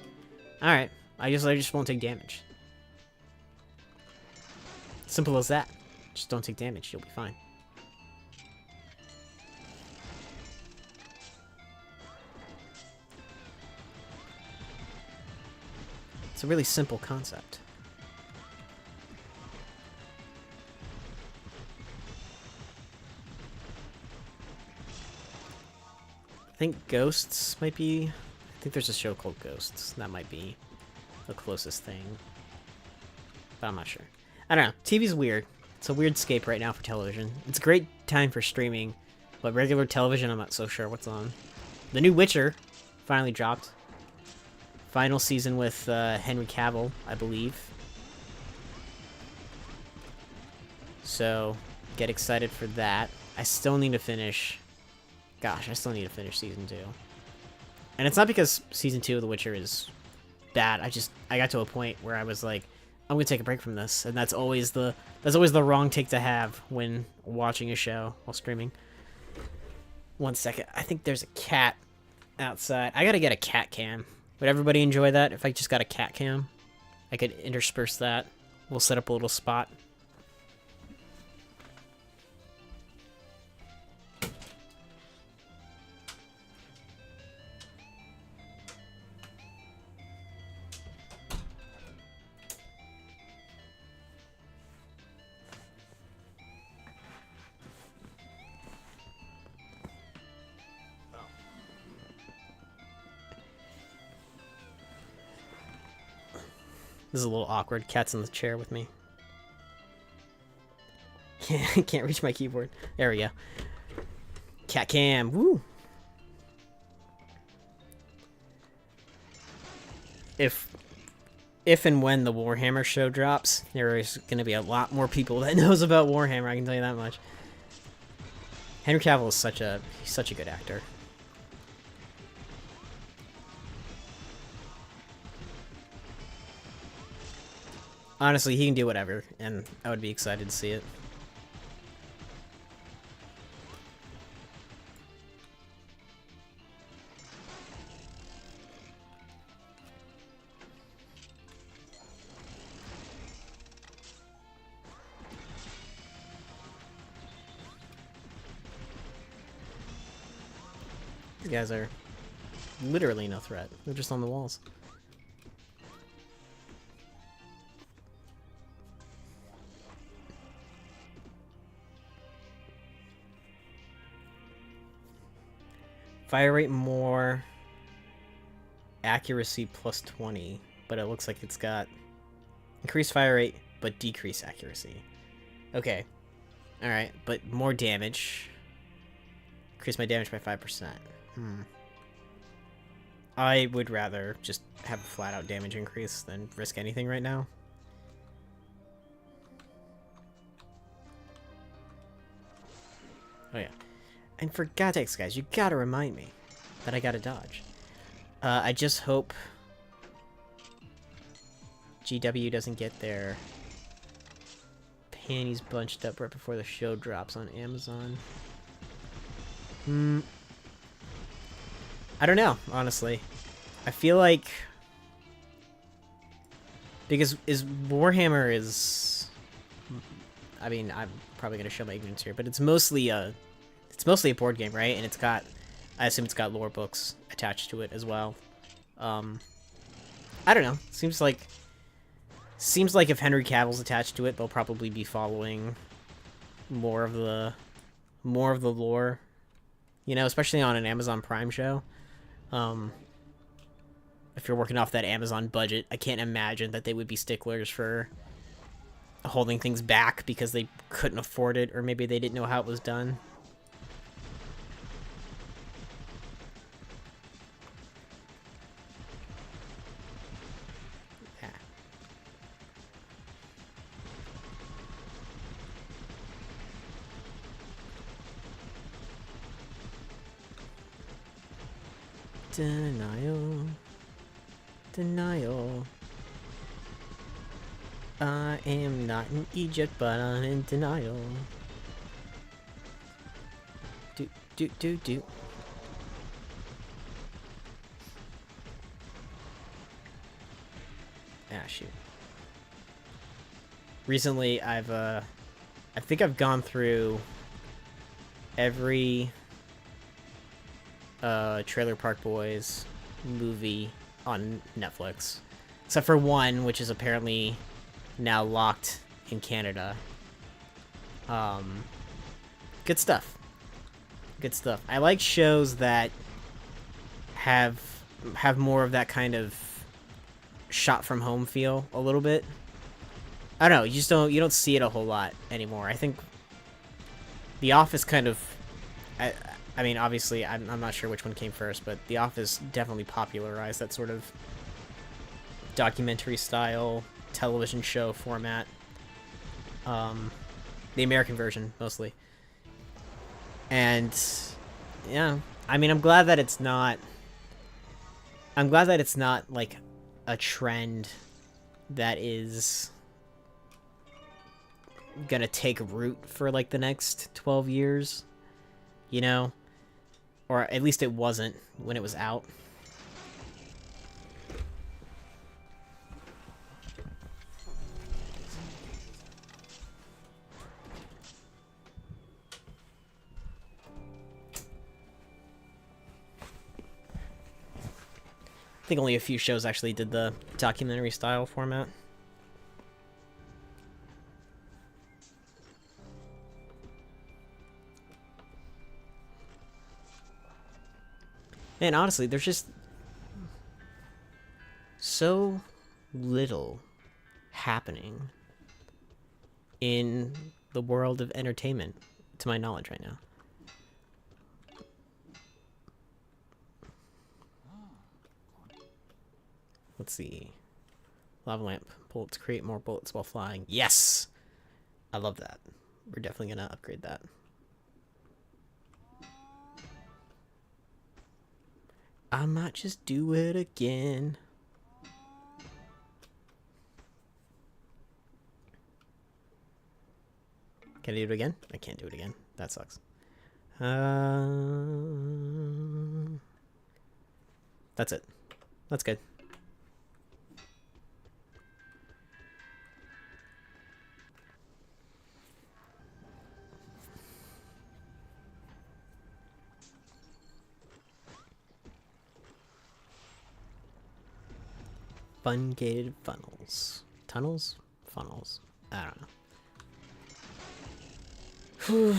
Alright, I just won't take damage. Simple as that. Just don't take damage, you'll be fine. It's a really simple concept. I think Ghosts might be... I think there's a show called Ghosts. That might be the closest thing. But I'm not sure. I don't know. TV's weird. It's a weird scape right now for television. It's a great time for streaming, but regular television, I'm not so sure what's on. The new Witcher finally dropped. Final season with Henry Cavill, I believe. So, get excited for that. I still need to finish... Gosh, I still need to finish Season 2. And it's not because Season 2 of The Witcher is bad. I got to a point where I was like, I'm gonna take a break from this. And that's always the wrong take to have when watching a show while streaming. 1 second. I think there's a cat outside. I gotta get a cat cam. Would everybody enjoy that if I just got a cat cam? I could intersperse that. We'll set up a little spot. This is a little awkward. Cat's in the chair with me. Can't reach my keyboard. There we go. Cat cam. Woo! If and when the Warhammer show drops, there is going to be a lot more people that knows about Warhammer, I can tell you that much. Henry Cavill is such a good actor. Honestly, he can do whatever, and I would be excited to see it. These guys are literally no threat. They're just on the walls. Fire rate more. Accuracy plus 20. But it looks like it's got increased fire rate, but decreased accuracy. Okay. Alright, but more damage. Increase my damage by 5%. I would rather just have a flat-out damage increase than risk anything right now. Oh yeah. And for Gatex, guys, you gotta remind me that I gotta dodge. I just hope GW doesn't get their panties bunched up right before the show drops on Amazon. I don't know, honestly. I feel like... Because Warhammer is... I mean, I'm probably going to show my ignorance here, but it's mostly a board game, right? And it's got... I assume it's got lore books attached to it as well. I don't know. Seems like if Henry Cavill's attached to it, they'll probably be following more of the lore. You know, especially on an Amazon Prime show. If you're working off that Amazon budget, I can't imagine that they would be sticklers for holding things back because they couldn't afford it, or maybe they didn't know how it was done. Yeah. Denial. Denial. I am not in Egypt, but I'm in denial. Do. Ah, shoot. Recently, I think I've gone through every Trailer Park Boys movie on Netflix, except for one, which is apparently now locked in Canada. Good stuff. Good stuff. I like shows that have more of that kind of shot from home feel a little bit. I don't know, you don't see it a whole lot anymore. I think The Office kind of I mean, obviously, I'm not sure which one came first, but The Office definitely popularized that sort of documentary-style television show format. The American version, mostly. And, yeah, I mean, I'm glad that it's not, like, a trend that is gonna take root for, like, the next 12 years, you know? Or at least it wasn't when it was out. I think only a few shows actually did the documentary style format. Man, honestly, there's just so little happening in the world of entertainment, to my knowledge right now. Let's see. Lava lamp. Bullets create more bullets while flying. Yes! I love that. We're definitely gonna upgrade that. I might just do it again. Can I do it again? I can't do it again. That sucks. That's it. That's good. Fun-gated funnels. Tunnels? Funnels. I don't know. Whew.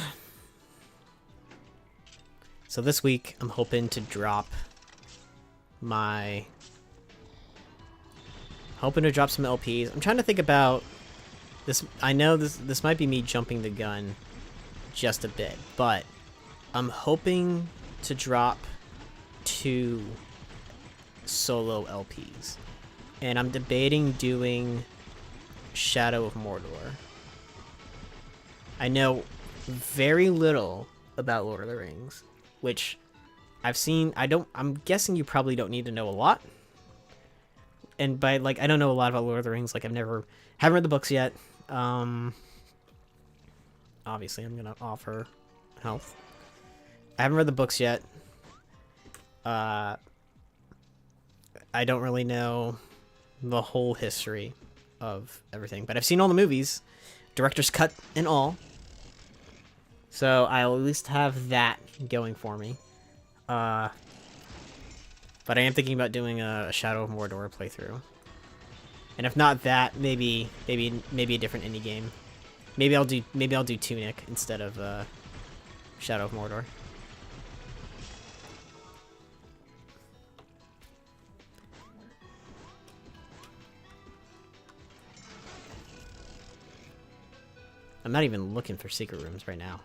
So this week, I'm hoping to drop my... Hoping to drop some LPs. I'm trying to think about this. I know this might be me jumping the gun just a bit, but I'm hoping to drop 2 solo LPs. And I'm debating doing Shadow of Mordor. I know very little about Lord of the Rings, which I've seen. I'm guessing you probably don't need to know a lot. And by, like, I don't know a lot about Lord of the Rings. Like, haven't read the books yet. Obviously, I'm gonna offer health. I haven't read the books yet. I don't really know the whole history of everything, but I've seen all the movies, director's cut and all. So I'll at least have that going for me. But I am thinking about doing a Shadow of Mordor playthrough. And if not that, maybe a different indie game. Maybe I'll do Tunic instead of Shadow of Mordor. I'm not even looking for secret rooms right now.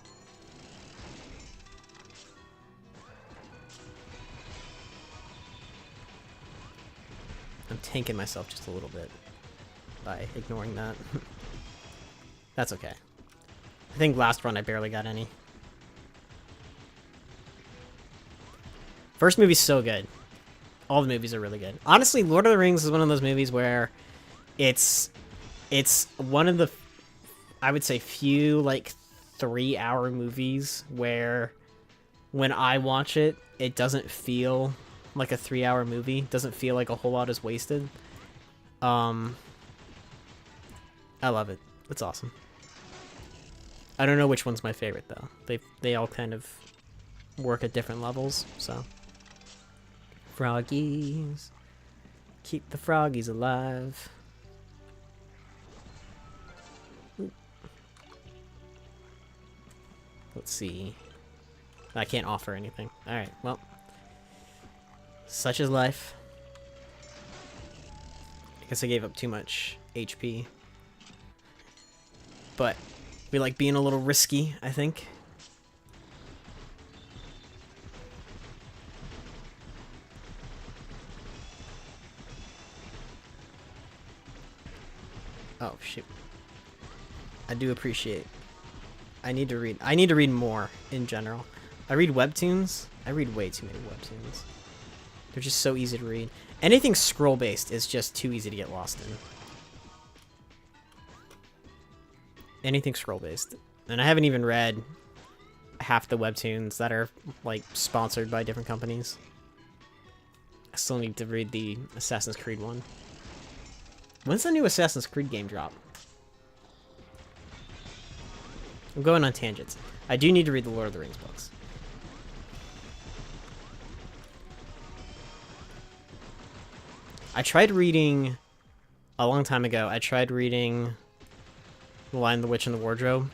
I'm tanking myself just a little bit by ignoring that. That's okay. I think last run I barely got any. First movie's so good. All the movies are really good. Honestly, Lord of the Rings is one of those movies where it's one of the, I would say, few like 3-hour movies where when I watch it, it doesn't feel like a 3-hour movie. It doesn't feel like a whole lot is wasted. I love it. It's awesome. I don't know which one's my favorite though. They all kind of work at different levels, so. Froggies. Keep the froggies alive. Ooh. Let's see. I can't offer anything. Alright, well. Such is life. I guess I gave up too much HP. But we like being a little risky, I think. Oh, shoot. I do appreciate. I need to read more in general. I read webtoons. I read way too many webtoons. They're just so easy to read. Anything scroll-based is just too easy to get lost in. Anything scroll-based. And I haven't even read half the webtoons that are, like, sponsored by different companies. I still need to read the Assassin's Creed one. When's the new Assassin's Creed game drop? I'm going on tangents. I do need to read the Lord of the Rings books. I tried reading, a long time ago, I tried reading The Lion, the Witch, and the Wardrobe.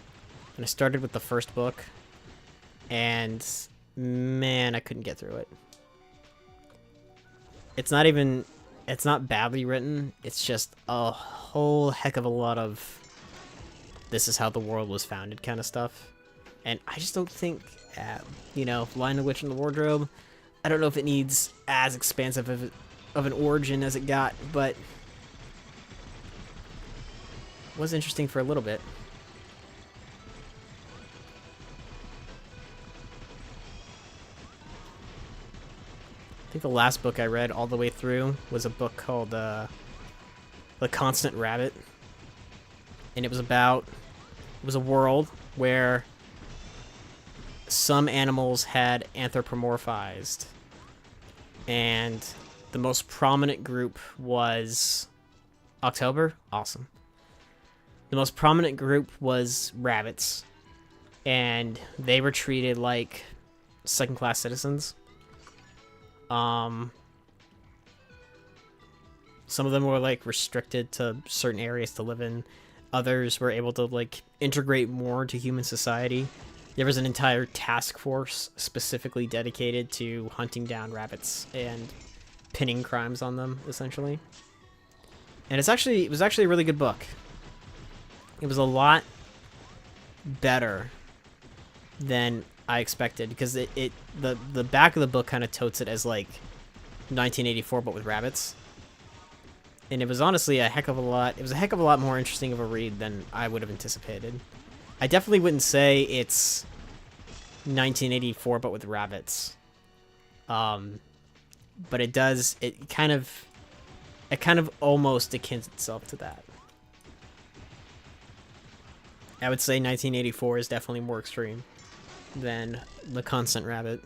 And I started with the first book. And, man, I couldn't get through it. It's not badly written. It's just a whole heck of a lot of this is how the world was founded kind of stuff. And I just don't think, you know, Lion, the Witch, and the Wardrobe, I don't know if it needs as expansive of an origin as it got, but it was interesting for a little bit. I think the last book I read all the way through was a book called The Constant Rabbit. And it was a world where some animals had anthropomorphized. And the most prominent group was October. Awesome. The most prominent group was rabbits. And they were treated like second-class citizens. Some of them were, like, restricted to certain areas to live in. Others were able to, like, integrate more into human society. There was an entire task force specifically dedicated to hunting down rabbits and pinning crimes on them, essentially. And it was actually a really good book. It was a lot better than I expected, because the back of the book kind of totes it as like 1984 but with rabbits. And it was honestly a heck of a lot more interesting of a read than I would have anticipated. I definitely wouldn't say it's 1984 but with rabbits. But it kind of almost akins itself to that. I would say 1984 is definitely more extreme than The Constant Rabbit.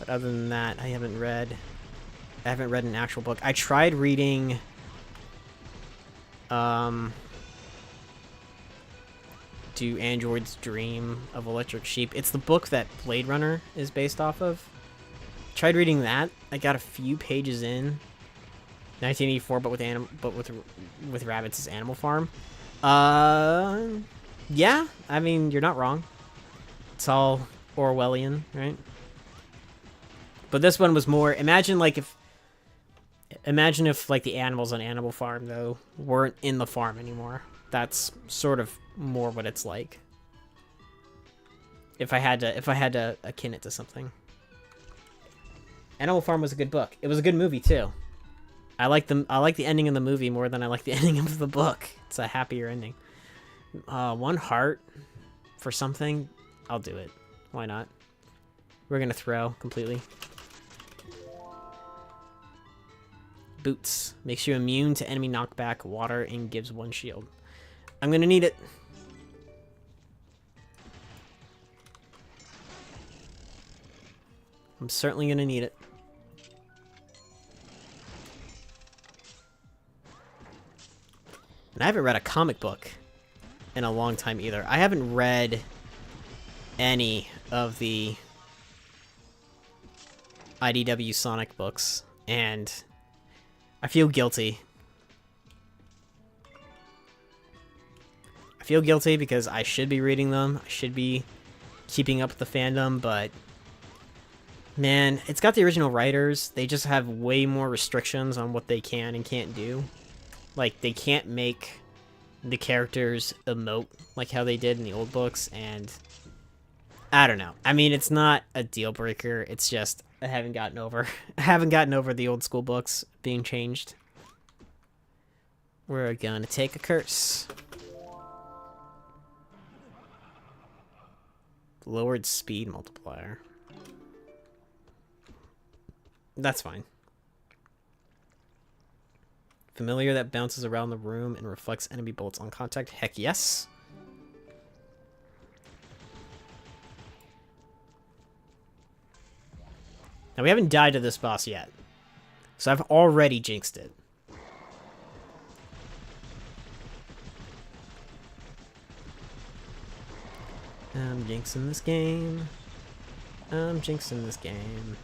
But other than that, I haven't read an actual book. I tried reading Do Androids Dream of Electric Sheep. It's the book that Blade Runner is based off of. Tried reading that. I got a few pages in. 1984, but with rabbits is Animal Farm. Yeah, I mean, you're not wrong. It's all Orwellian, right? But this one was more, imagine if like the animals on Animal Farm though weren't in the farm anymore. That's sort of more what it's like. If I had to akin it to something. Animal Farm was a good book. It was a good movie too. I like the ending of the movie more than I like the ending of the book. It's a happier ending. 1 heart for something, I'll do it. Why not? We're gonna throw completely. Boots. Makes you immune to enemy knockback, water, and gives 1 shield. I'm gonna need it. I'm certainly gonna need it. And I haven't read a comic book in a long time either. I haven't read any of the IDW Sonic books, and I feel guilty. I feel guilty because I should be reading them. I should be keeping up with the fandom, but man, it's got the original writers. They just have way more restrictions on what they can and can't do. Like, they can't make the characters emote like how they did in the old books, and I don't know. I mean, it's not a deal breaker. It's just I haven't gotten over the old school books being changed. We're gonna take a curse. Lowered speed multiplier. That's fine. Familiar that bounces around the room and reflects enemy bullets on contact. Heck yes. Now we haven't died to this boss yet, so I've already jinxed it. I'm jinxing this game. I'm jinxing this game.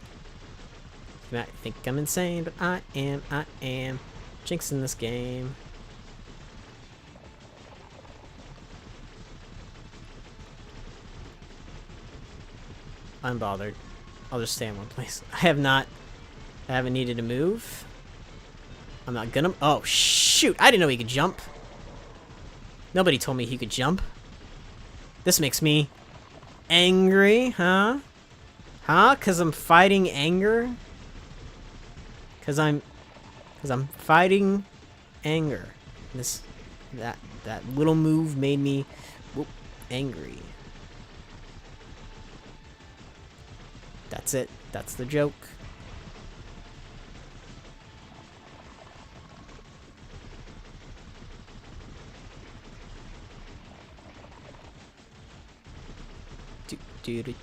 You might think I'm insane, but I am jinxing this game. Unbothered. I'll just stay in one place. I haven't needed to move. I'm not gonna. Oh, shoot. I didn't know he could jump. Nobody told me he could jump. This makes me angry, huh? Huh? 'Cause I'm fighting anger? 'Cause I'm fighting anger. That little move made me angry. That's it. That's the joke. Do.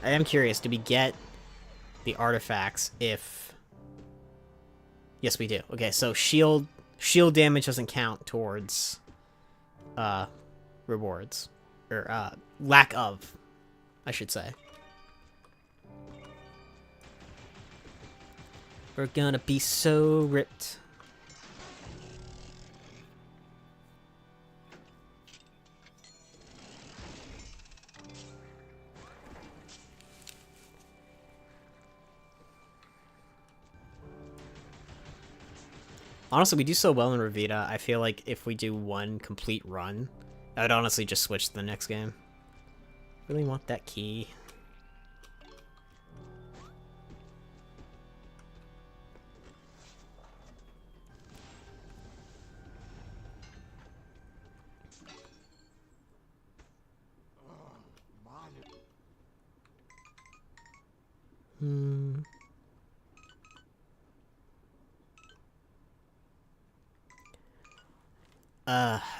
I am curious, do we get the artifacts if... Yes, we do. Okay, so shield damage doesn't count towards rewards. Or lack of, I should say. We're gonna be so ripped. Honestly, we do so well in Revita. I feel like if we do one complete run, I would honestly just switch to the next game. Really want that key.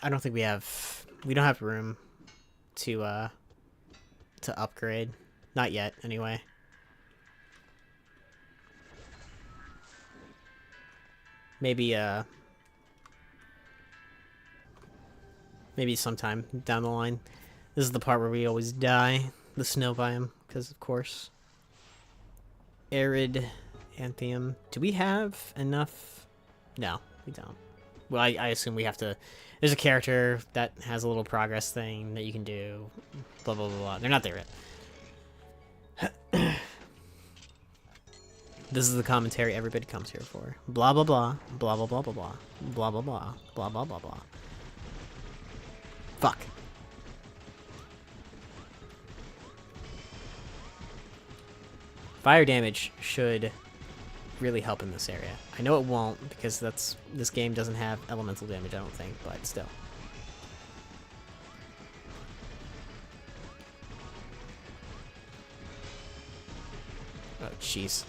I don't think we don't have room to upgrade. Not yet, anyway. Maybe maybe sometime down the line. This is the part where we always die. The snow biome, because of course. Arid Anthium. Do we have enough? No, we don't. Well, I assume we have to... There's a character that has a little progress thing that you can do. Blah, blah, blah, blah. They're not there yet. This is the commentary everybody comes here for. Blah, blah, blah. Blah, blah, blah, blah, blah. Blah, blah, blah. Blah, blah, blah, blah. Fuck. Fire damage should really help in this area. I know it won't because this game doesn't have elemental damage, I don't think, but still. Oh, jeez.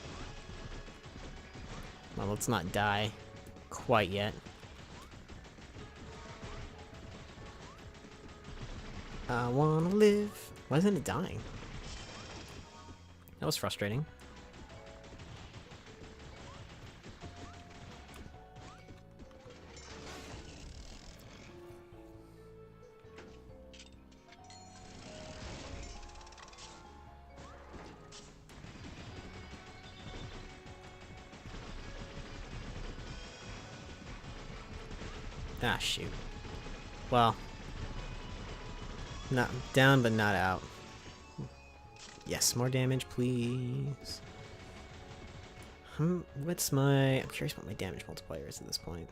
Well, let's not die quite yet. I wanna live. Why isn't it dying? That was frustrating. Ah, shoot. Well. Not down, but not out. Yes, more damage, please. What's my... I'm curious what my damage multiplier is at this point.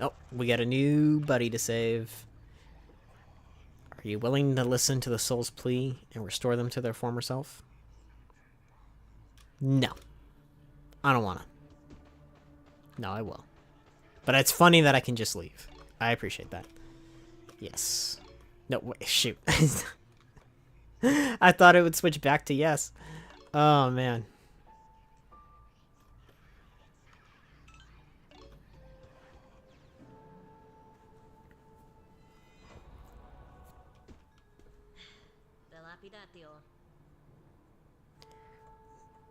Oh, we got a new buddy to save. Are you willing to listen to the soul's plea and restore them to their former self? No. I don't wanna. No, I will. But it's funny that I can just leave. I appreciate that. Yes. No, wait, shoot. I thought it would switch back to yes. Oh, man.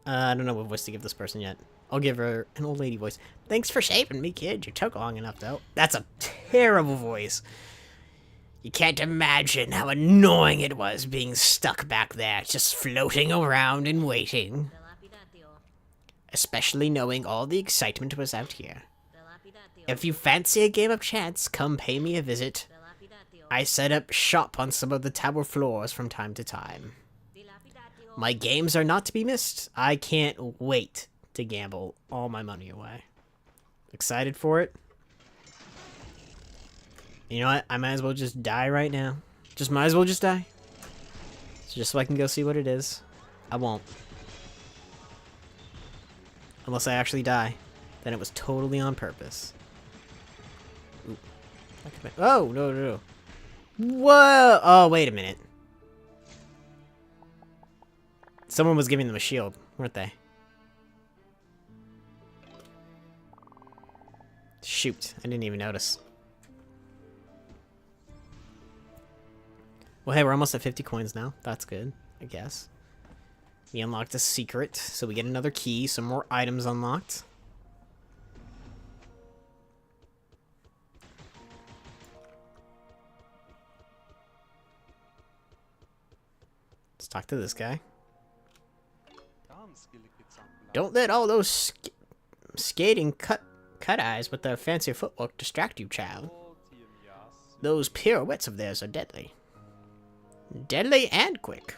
I don't know what voice to give this person yet. I'll give her an old lady voice. Thanks for saving me, kid. You took long enough, though. That's a terrible voice. You can't imagine how annoying it was being stuck back there, just floating around and waiting. Especially knowing all the excitement was out here. If you fancy a game of chance, come pay me a visit. I set up shop on some of the tower floors from time to time. My games are not to be missed. I can't wait to gamble all my money away. Excited for it? You know what? I might as well just die right now. Might as well just die. Just so I can go see what it is. I won't. Unless I actually die. Then it was totally on purpose. Ooh. Oh, no, no, no. Whoa! Oh, wait a minute. Someone was giving them a shield, weren't they? Shoot, I didn't even notice. Well, hey, we're almost at 50 coins now. That's good, I guess. We unlocked a secret, so we get another key, some more items unlocked. Let's talk to this guy. Don't let all those skating cut eyes with their fancy footwork distract you, child. Those pirouettes of theirs are deadly. Deadly and quick.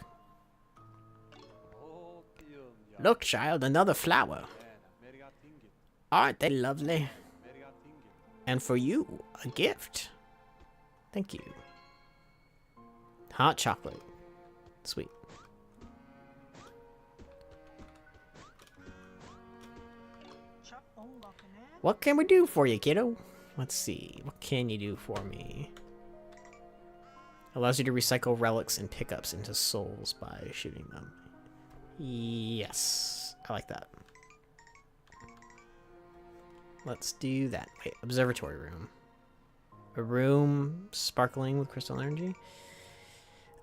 Look, child, another flower. Aren't they lovely? And for you, a gift. Thank you. Hot chocolate. Sweet. What can we do for you, kiddo? Let's see. What can you do for me? Allows you to recycle relics and pickups into souls by shooting them. Yes. I like that. Let's do that. Wait, observatory room. A room sparkling with crystal energy.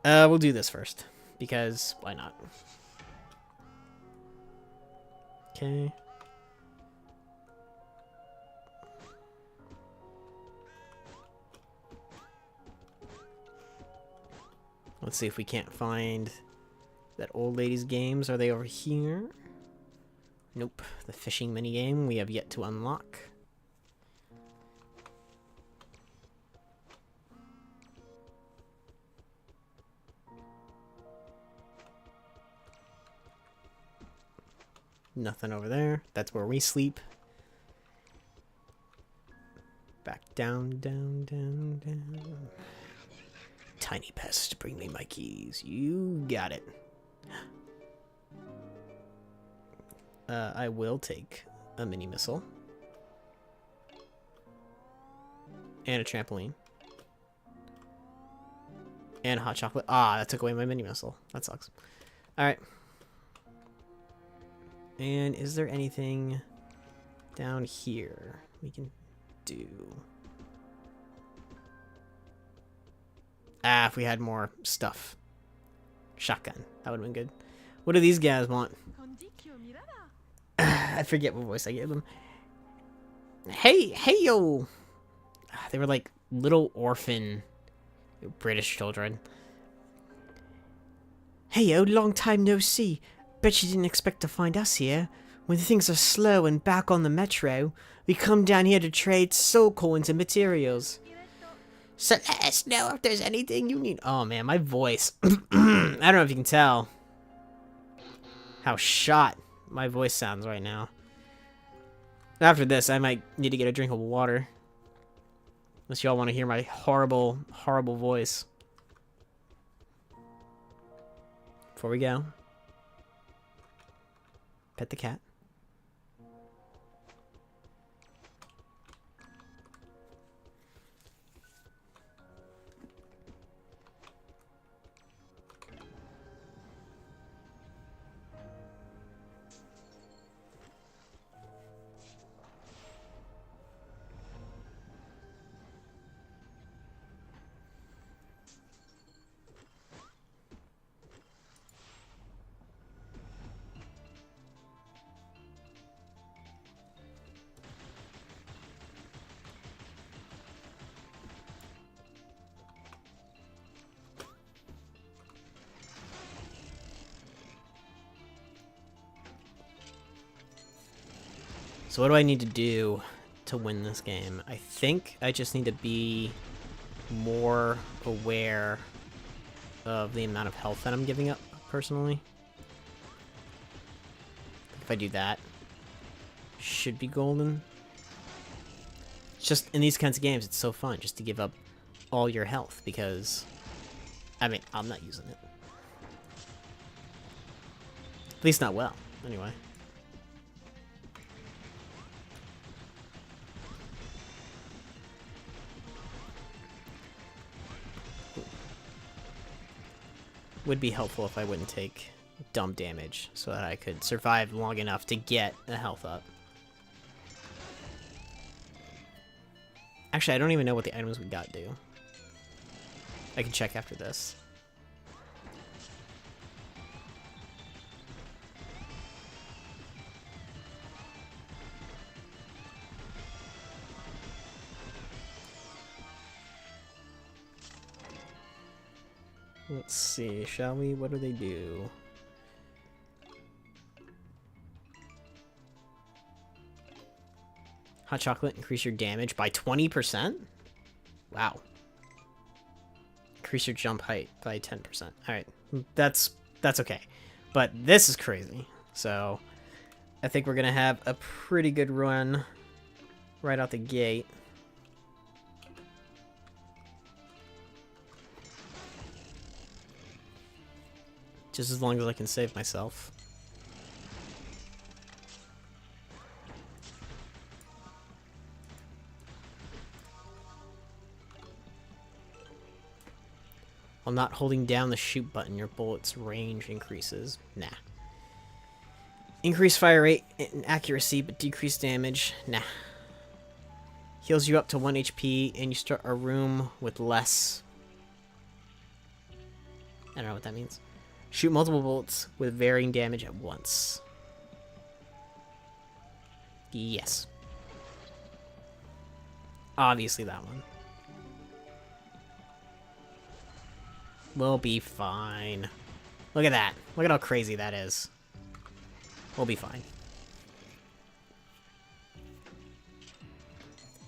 We'll do this first. Because, why not? Okay. Let's see if we can't find that old lady's games. Are they over here? Nope. The fishing minigame we have yet to unlock. Nothing over there. That's where we sleep. Back down, down, down, down. Tiny pest, bring me my keys. You got it. I will take a mini missile. And a trampoline. And a hot chocolate. Ah, that took away my mini missile. That sucks. Alright. And is there anything down here we can do? Ah, if we had more stuff. Shotgun. That would have been good. What do these guys want? I forget what voice I gave them. Hey, hey, yo! They were like little orphan British children. Hey, yo, long time no see. Bet you didn't expect to find us here. When things are slow and back on the metro, we come down here to trade soul coins and materials. So let us know if there's anything you need. Oh man, my voice. I don't know if you can tell how shot my voice sounds right now. After this, I might need to get a drink of water. Unless y'all want to hear my horrible, horrible voice. Before we go, pet the cat. So what do I need to do to win this game? I think I just need to be more aware of the amount of health that I'm giving up, personally. If I do that, should be golden. It's just, in these kinds of games, it's so fun just to give up all your health, because, I mean, I'm not using it. At least not well, anyway. Would be helpful if I wouldn't take dumb damage so that I could survive long enough to get a health up. Actually, I don't even know what the items we got do. I can check after this. Let's see, shall we? What do they do? Hot chocolate, increase your damage by 20%? Wow. Increase your jump height by 10%. Alright, that's okay. But this is crazy. So, I think we're gonna have a pretty good run right out the gate. Just as long as I can save myself. While not holding down the shoot button, your bullet's range increases. Nah. Increase fire rate and accuracy, but decrease damage. Nah. Heals you up to 1 HP, and you start a room with less. I don't know what that means. Shoot multiple bullets with varying damage at once. Yes. Obviously that one. We'll be fine. Look at that. Look at how crazy that is. We'll be fine.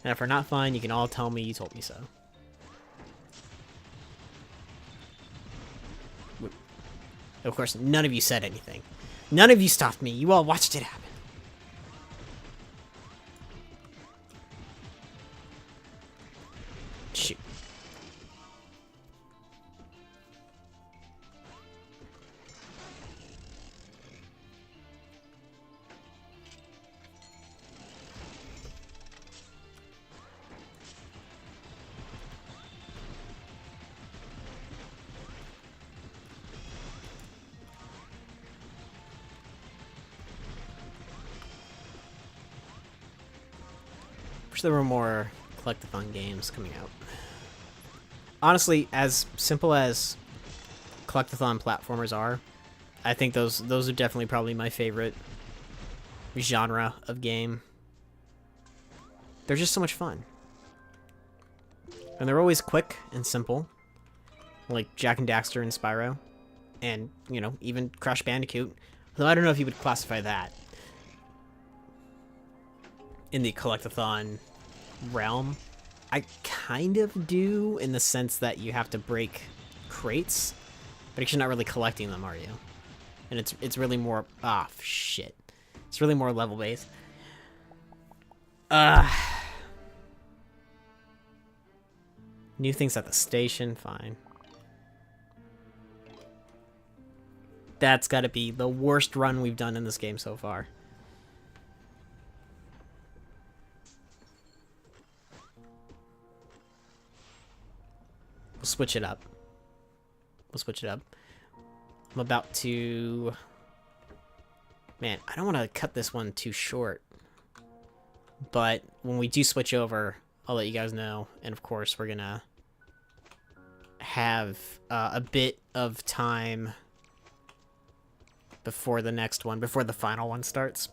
And if we're not fine, you can all tell me you told me so. Of course, none of you said anything. None of you stopped me. You all watched it happen. Shoot. Wish there were more collectathon games coming out. Honestly, as simple as collectathon platformers are, I think those are definitely probably my favorite genre of game. They're just so much fun. And they're always quick and simple. Like Jak and Daxter and Spyro. And, you know, even Crash Bandicoot. Though I don't know if you would classify that in the collectathon realm. I kind of do, in the sense that you have to break crates, but you're not really collecting them, are you? And it's really more... Ah, shit. It's really more level-based. New things at the station, fine. That's gotta be the worst run we've done in this game so far. We'll switch it up. We'll switch it up. I'm about to... Man, I don't want to cut this one too short. But when we do switch over, I'll let you guys know. And of course, we're gonna have a bit of time before the next one, before the final one starts.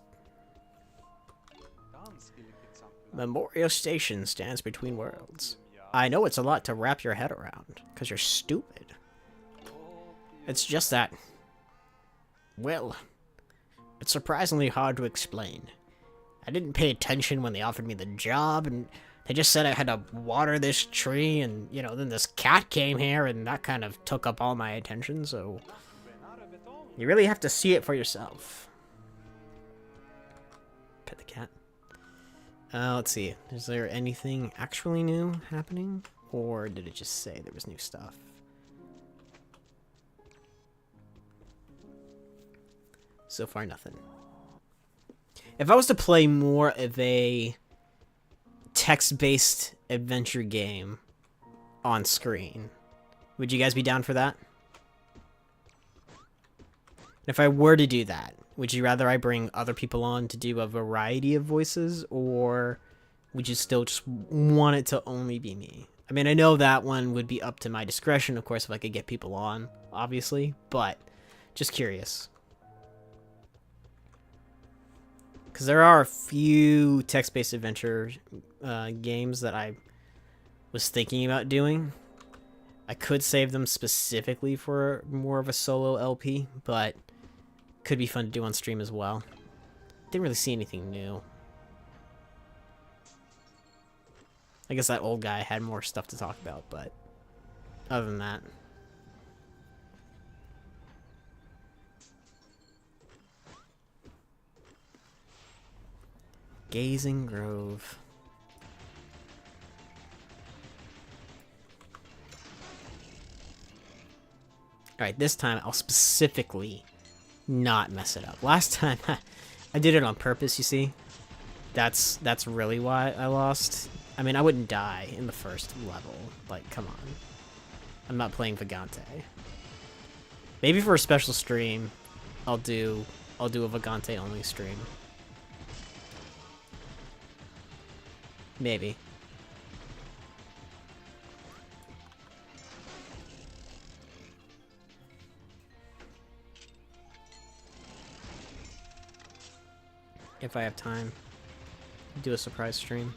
Memorial Station stands between worlds. I know it's a lot to wrap your head around, because you're stupid. It's just that... Well, it's surprisingly hard to explain. I didn't pay attention when they offered me the job, and they just said I had to water this tree, and, you know, then this cat came here, and that kind of took up all my attention, so... You really have to see it for yourself. Pet the cat. Let's see. Is there anything actually new happening? Or did it just say there was new stuff? So far, nothing. If I was to play more of a text-based adventure game on screen, would you guys be down for that? If I were to do that, would you rather I bring other people on to do a variety of voices, or would you still just want it to only be me? I mean, I know that one would be up to my discretion, of course, if I could get people on, obviously, but just curious. Because there are a few text-based adventure games that I was thinking about doing. I could save them specifically for more of a solo LP, but could be fun to do on stream as well. Didn't really see anything new. I guess that old guy had more stuff to talk about, but other than that. Gazing Grove. Alright, this time I'll specifically not mess it up. Last time I did it on purpose, you see? That's really why I lost. I mean, I wouldn't die in the first level. Like, come on. I'm not playing Vagante. Maybe for a special stream, I'll do a Vagante only stream. Maybe. If I have time, do a surprise stream.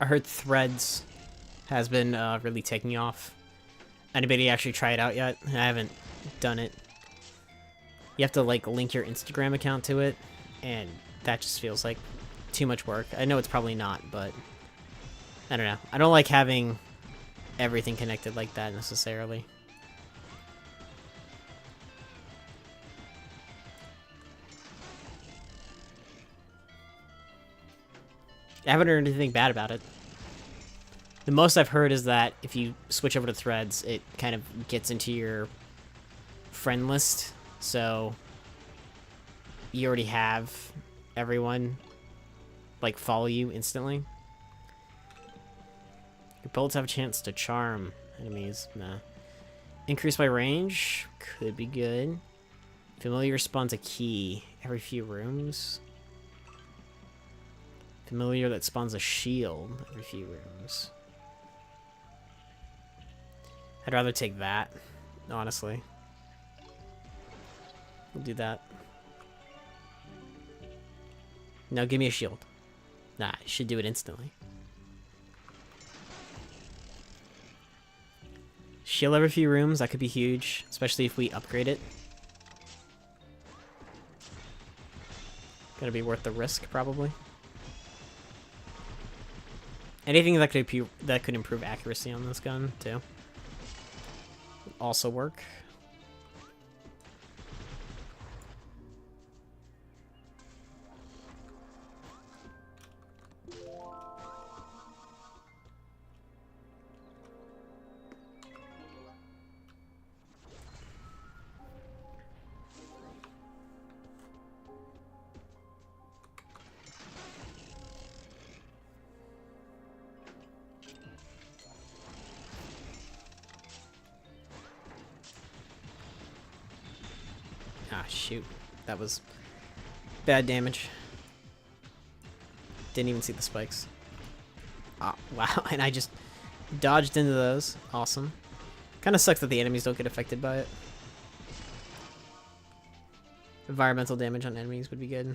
I heard Threads has been really taking off. Anybody actually try it out yet? I haven't done it. You have to like link your Instagram account to it, and that just feels like too much work. I know it's probably not, but I don't know. I don't like having everything connected like that necessarily. I haven't heard anything bad about it. The most I've heard is that if you switch over to Threads, it kind of gets into your friend list, so you already have everyone like follow you instantly. Your bullets have a chance to charm enemies. Nah. Increase my range could be good. Familiar spawns a key every few rooms. Familiar that spawns a shield every few rooms. I'd rather take that, honestly. We'll do that. No, give me a shield. Nah, I should do it instantly. Shield every few rooms, that could be huge, especially if we upgrade it. Gonna be worth the risk, probably. Anything that could improve accuracy on this gun, too. Would also work. Ah, shoot. That was bad damage. Didn't even see the spikes. Ah, wow. And I just dodged into those. Awesome. Kind of sucks that the enemies don't get affected by it. Environmental damage on enemies would be good.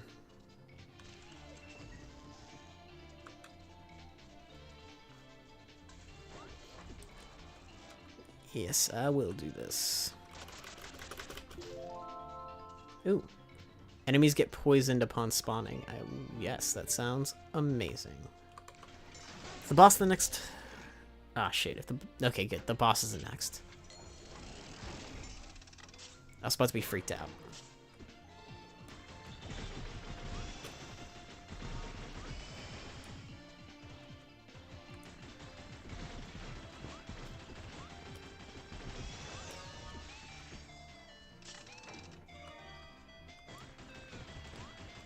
Yes, I will do this. Ooh. Enemies get poisoned upon spawning. Yes, that sounds amazing. Is the boss the next? Ah, shit. Okay, good. The boss is the next. I was about to be freaked out.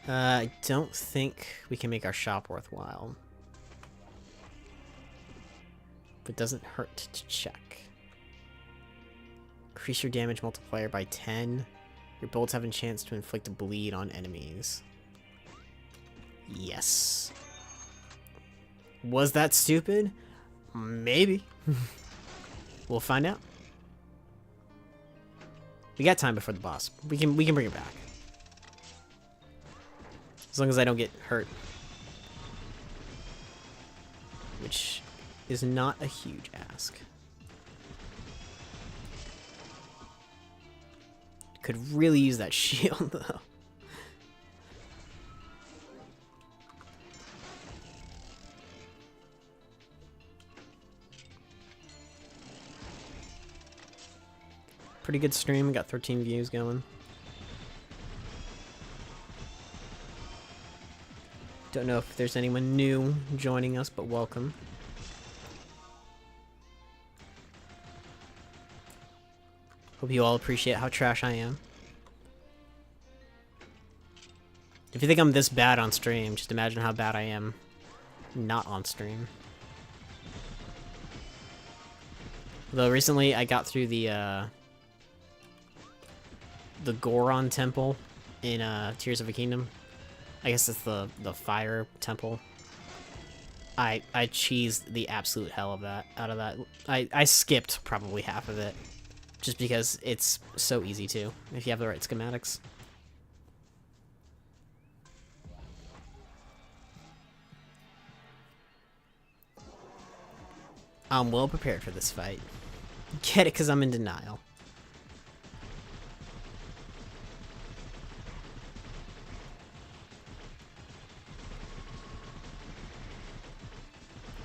I don't think we can make our shop worthwhile. But it doesn't hurt to check. Increase your damage multiplier by 10. Your bullets have a chance to inflict a bleed on enemies. Yes. Was that stupid? Maybe. We'll find out. We got time before the boss. We can bring it back. As long as I don't get hurt. Which is not a huge ask. Could really use that shield, though. Pretty good stream. Got 13 views going. Don't know if there's anyone new joining us, but welcome. Hope you all appreciate how trash I am. If you think I'm this bad on stream, just imagine how bad I am not on stream. Though recently I got through the Goron temple in Tears of a Kingdom. I guess it's the fire temple. I cheesed the absolute hell of that out of that. I skipped probably half of it just because it's so easy to if you have the right schematics. I'm well prepared for this fight. Get it, because I'm in denial.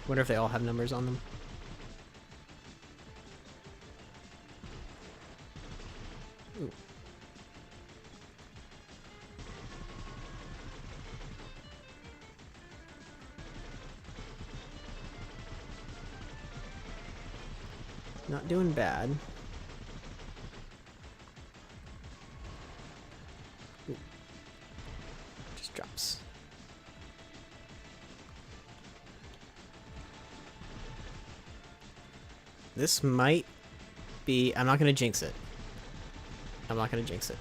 Wonder if they all have numbers on them. Ooh. Not doing bad. Ooh. Just drops. This might be... I'm not going to jinx it. I'm not going to jinx it.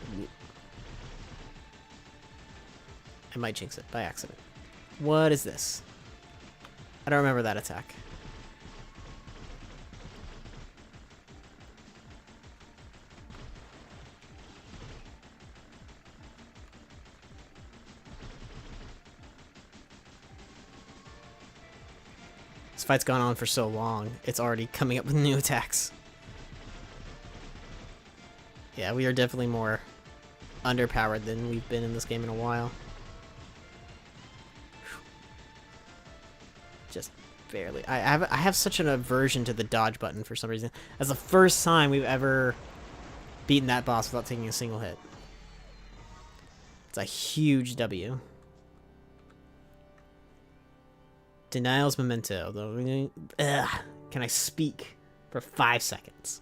I might jinx it by accident. What is this? I don't remember that attack. This fight's gone on for so long, it's already coming up with new attacks. Yeah, we are definitely more underpowered than we've been in this game in a while. Just barely. I have such an aversion to the dodge button for some reason. That's the first time we've ever beaten that boss without taking a single hit. It's a huge W. Denial's memento, though. Can I speak for 5 seconds?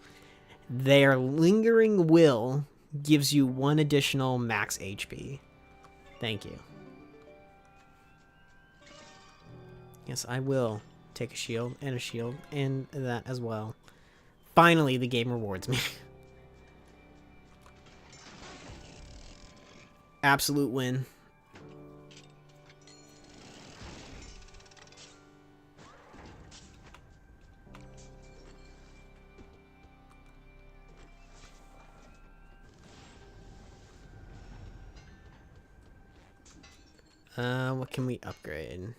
Their lingering will gives you 1 additional max HP. Thank you. Yes, I will take a shield and that as well. Finally, the game rewards me. Absolute win. What can we upgrade?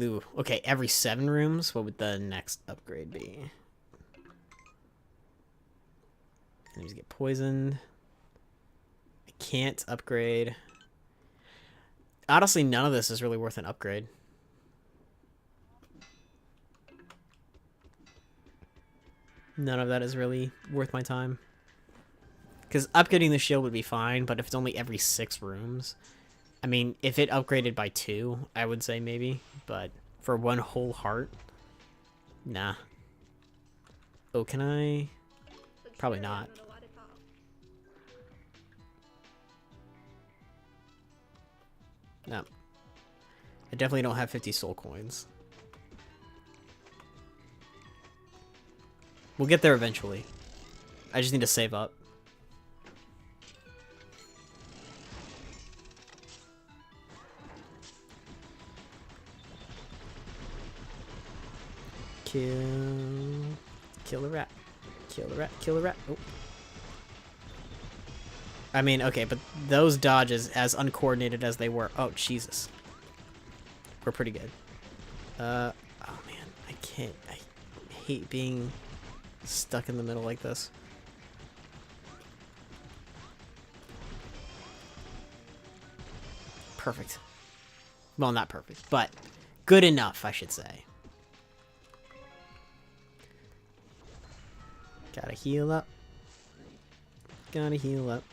Ooh, okay, every 7 rooms? What would the next upgrade be? Enemies get poisoned. I can't upgrade. Honestly, none of this is really worth an upgrade. None of that is really worth my time. Because upgrading the shield would be fine, but if it's only every 6 rooms... I mean, if it upgraded by 2, I would say maybe. But for 1 whole heart? Nah. Oh, can I? Probably not. No. I definitely don't have 50 soul coins. We'll get there eventually. I just need to save up. Kill the rat. Kill the rat. Kill the rat. Oh. I mean, okay, but those dodges, as uncoordinated as they were... Oh, Jesus. We're pretty good. Oh, man. I can't... I hate being stuck in the middle like this. Perfect. Well, not perfect, but good enough, I should say. Gotta heal up. Gotta heal up.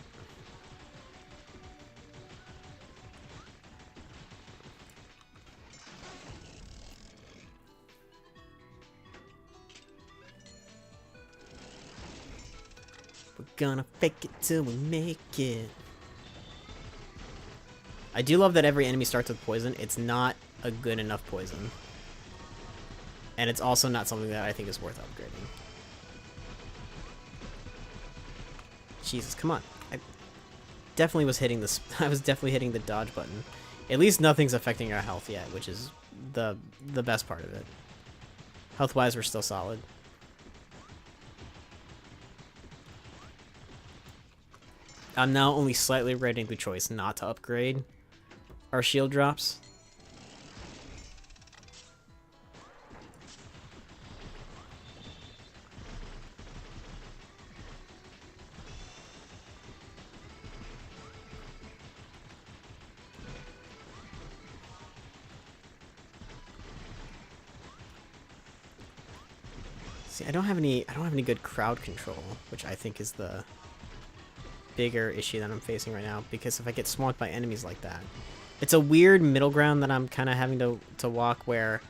We're gonna fake it till we make it. I do love that every enemy starts with poison. It's not a good enough poison. And it's also not something that I think is worth upgrading. Jesus, come on. I definitely was hitting this. I was definitely hitting the dodge button. At least nothing's affecting our health yet, which is the best part of it. Health-wise, we're still solid. I'm now only slightly regretting the choice not to upgrade our shield drops. See, I don't have any good crowd control, which I think is the bigger issue that I'm facing right now, because if I get swamped by enemies like that, it's a weird middle ground that I'm kind of having to walk, where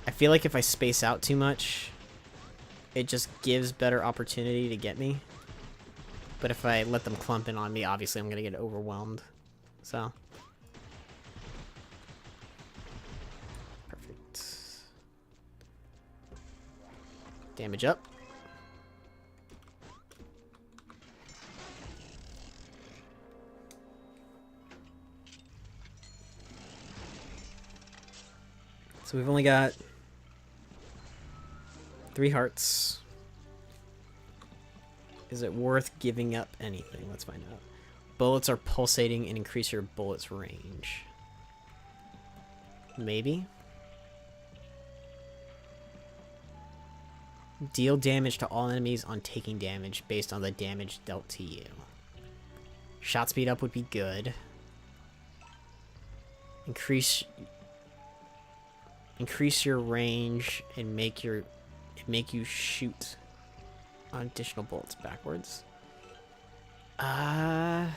I feel like if I space out too much, it just gives better opportunity to get me. But if I let them clump in on me, obviously I'm gonna get overwhelmed. So perfect. Damage up. So we've only got 3 hearts. Is it worth giving up anything? Let's find out. Bullets are pulsating and increase your bullet's range. Maybe. Deal damage to all enemies on taking damage based on the damage dealt to you. Shot speed up would be good. Increase your range and make you shoot additional bullets backwards. I'll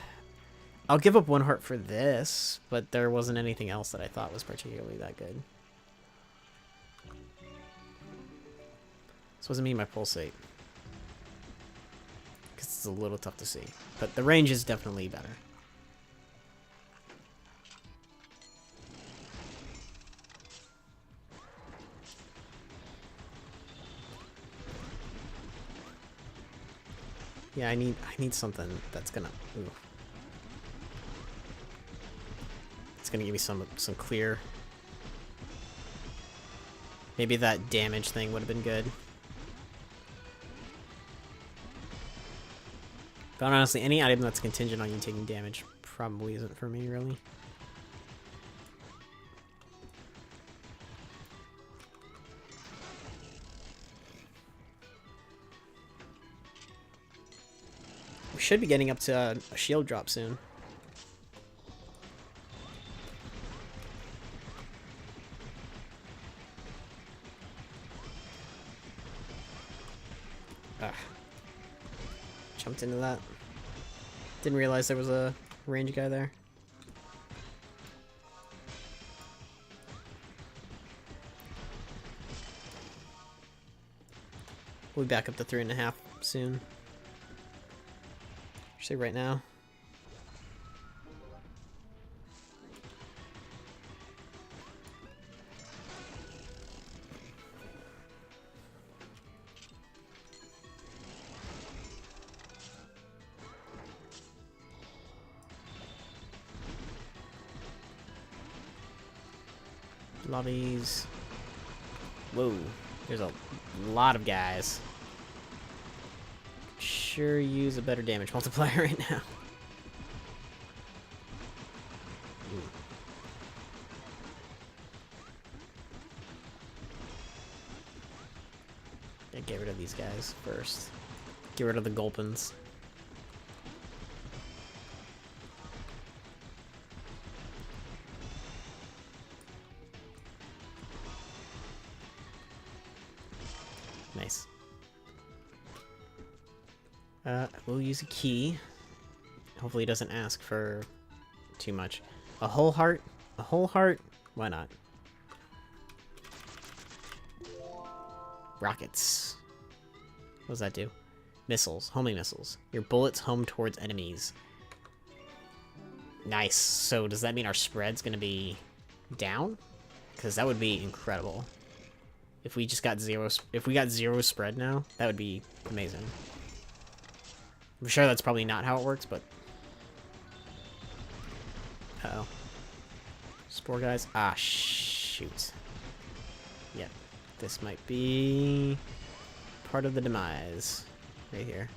give up 1 heart for this, but there wasn't anything else that I thought was particularly that good. So what does it mean by pulsate? Because it's a little tough to see, but the range is definitely better. Yeah, I need something that's gonna. Ooh. It's gonna give me some clear. Maybe that damage thing would have been good. But honestly, any item that's contingent on you taking damage probably isn't for me, really. We should be getting up to a shield drop soon. Ah. Jumped into that. Didn't realize there was a range guy there. We'll be back up to 3.5 soon. Say right now. Lobbies. Whoa, there's a lot of guys. Sure use a better damage multiplier right now. Ooh. Yeah, get rid of these guys first. Get rid of the Gulpins. Nice. We'll use a key. Hopefully it doesn't ask for too much. A whole heart? A whole heart? Why not? Rockets. What does that do? Missiles. Homing missiles. Your bullets home towards enemies. Nice. So does that mean our spread's gonna be down? Because that would be incredible. If we just got zero spread now, that would be amazing. I'm sure that's probably not how it works, but... Uh-oh. Spore guys. Ah, shoot. Yep. This might be part of the demise. Right here.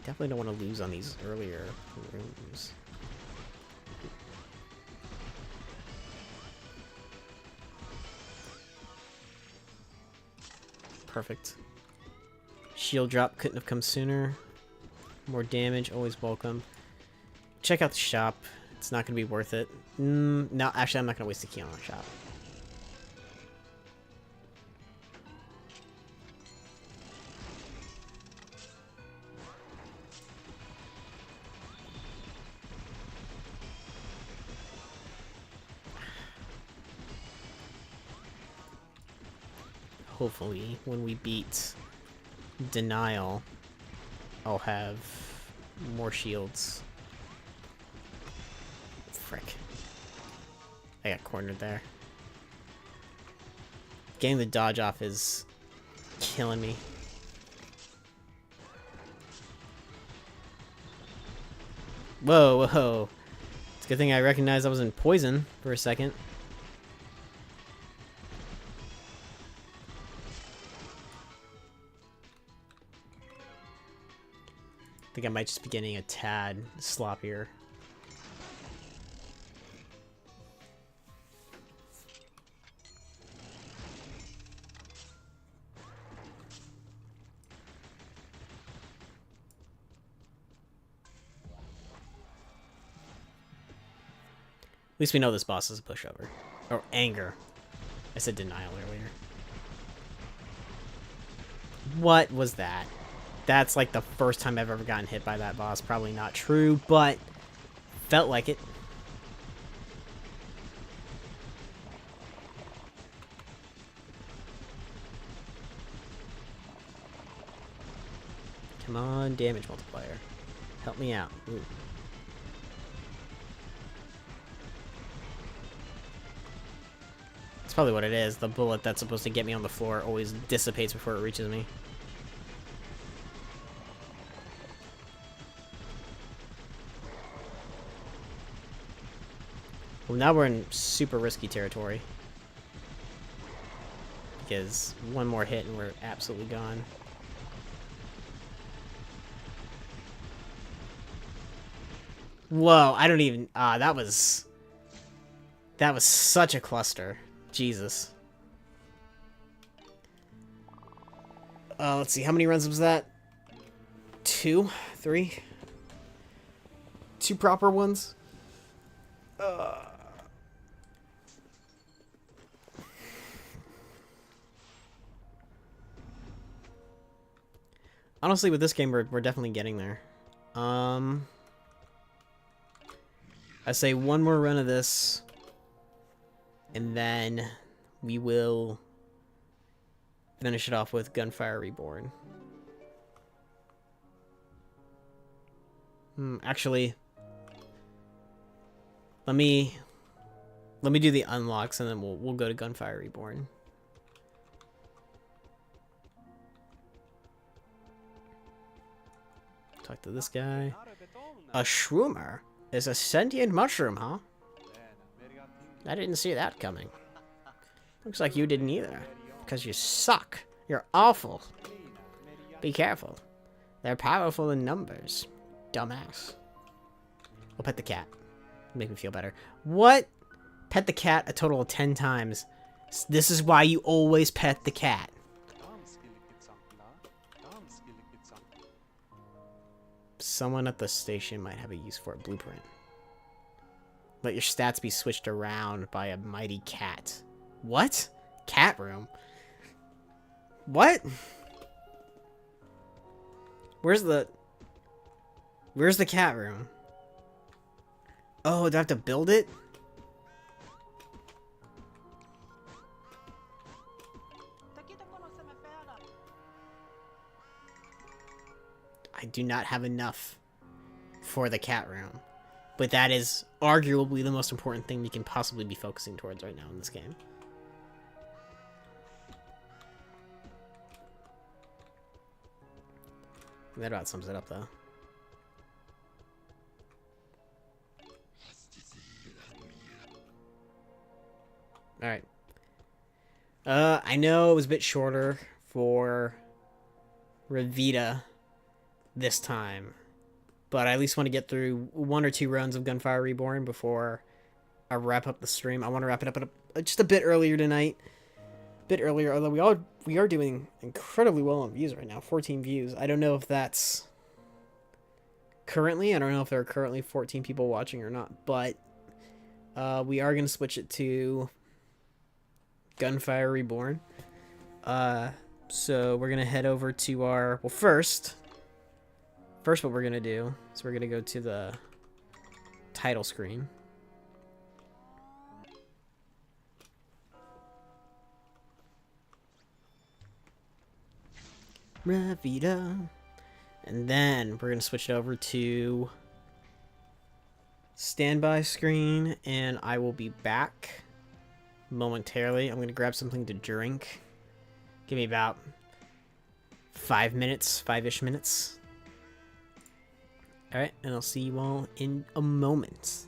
Definitely don't want to lose on these earlier rooms. Perfect. Shield drop couldn't have come sooner. More damage, always welcome. Check out the shop. It's not going to be worth it. No, actually, I'm not going to waste the key on the shop. Hopefully, when we beat Denial, I'll have more shields. Frick. I got cornered there. Getting the dodge off is killing me. Whoa, whoa. It's a good thing I recognized I was in poison for a second. I think I might just be getting a tad sloppier. At least we know this boss is a pushover. Or anger. I said denial earlier. What was that? That's like the first time I've ever gotten hit by that boss. Probably not true, but felt like it. Come on, damage multiplier. Help me out. Ooh. That's probably what it is. The bullet that's supposed to get me on the floor always dissipates before it reaches me. Well, now we're in super risky territory. Because one more hit and we're absolutely gone. Whoa, I don't even... that was such a cluster. Jesus. Let's see, how many runs was that? 2? 3? 2 proper ones? Honestly, with this game, we're definitely getting there. I say one more run of this, and then we will finish it off with Gunfire Reborn. Actually, let me do the unlocks, and then we'll go to Gunfire Reborn. Talk to this guy. A shroomer is a sentient mushroom, huh? I didn't see that coming. Looks like you didn't either. Because you suck. You're awful. Be careful. They're powerful in numbers. Dumbass. I'll pet the cat. Make me feel better. What Pet the cat a total of 10 times. This is why you always pet the cat. Someone at the station might have a use for a blueprint. Let your stats be switched around by a mighty cat. What? Cat room? What? Where's the cat room? Oh, do I have to build it? I do not have enough for the cat room. But that is arguably the most important thing we can possibly be focusing towards right now in this game. That about sums it up, though. Alright. I know it was a bit shorter for Revita this time, but I at least want to get through 1 or 2 runs of Gunfire Reborn before I wrap up the stream. I want to wrap it up at just a bit earlier tonight. A bit earlier, although we are doing incredibly well on views right now. 14 views. I don't know if that's currently. I don't know if there are currently 14 people watching or not, but we are going to switch it to Gunfire Reborn. So we're going to head over to our... Well, first what we're going to do is we're going to go to the title screen. Revita. And then we're going to switch it over to standby screen, and I will be back momentarily. I'm going to grab something to drink. Give me about 5 minutes, 5-ish minutes. Alright, and I'll see you all in a moment.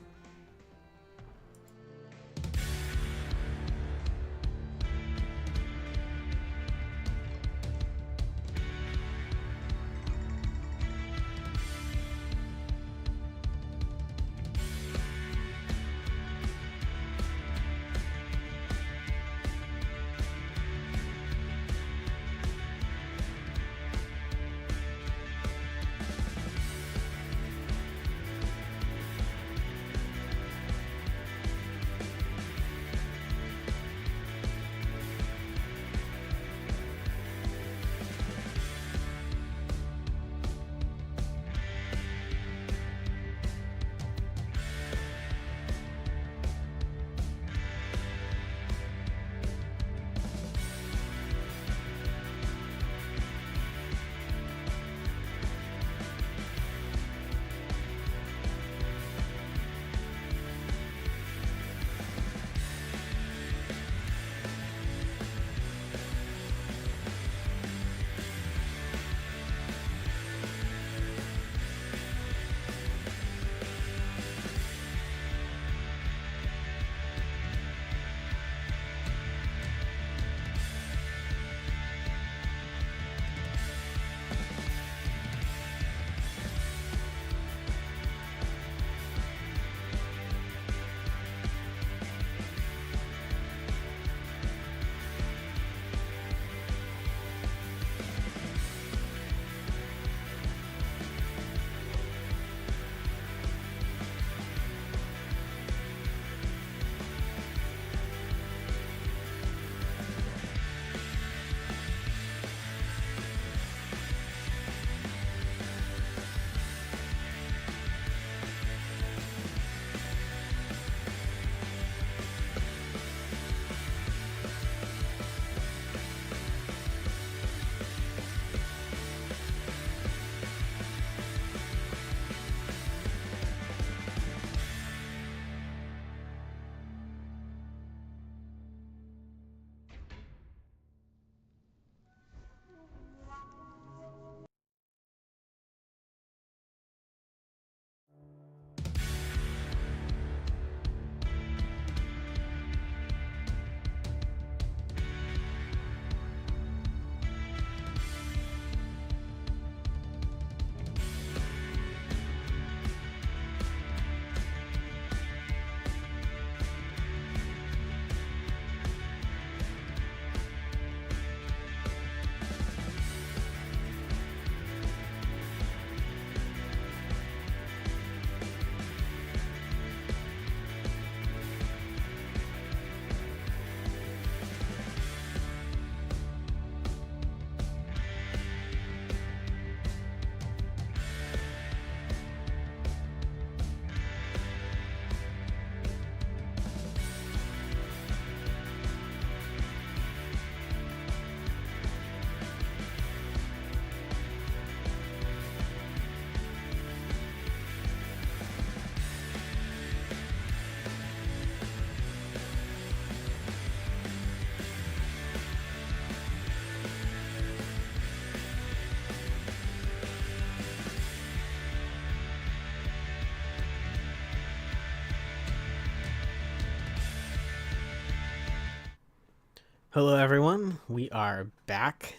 Hello everyone, we are back.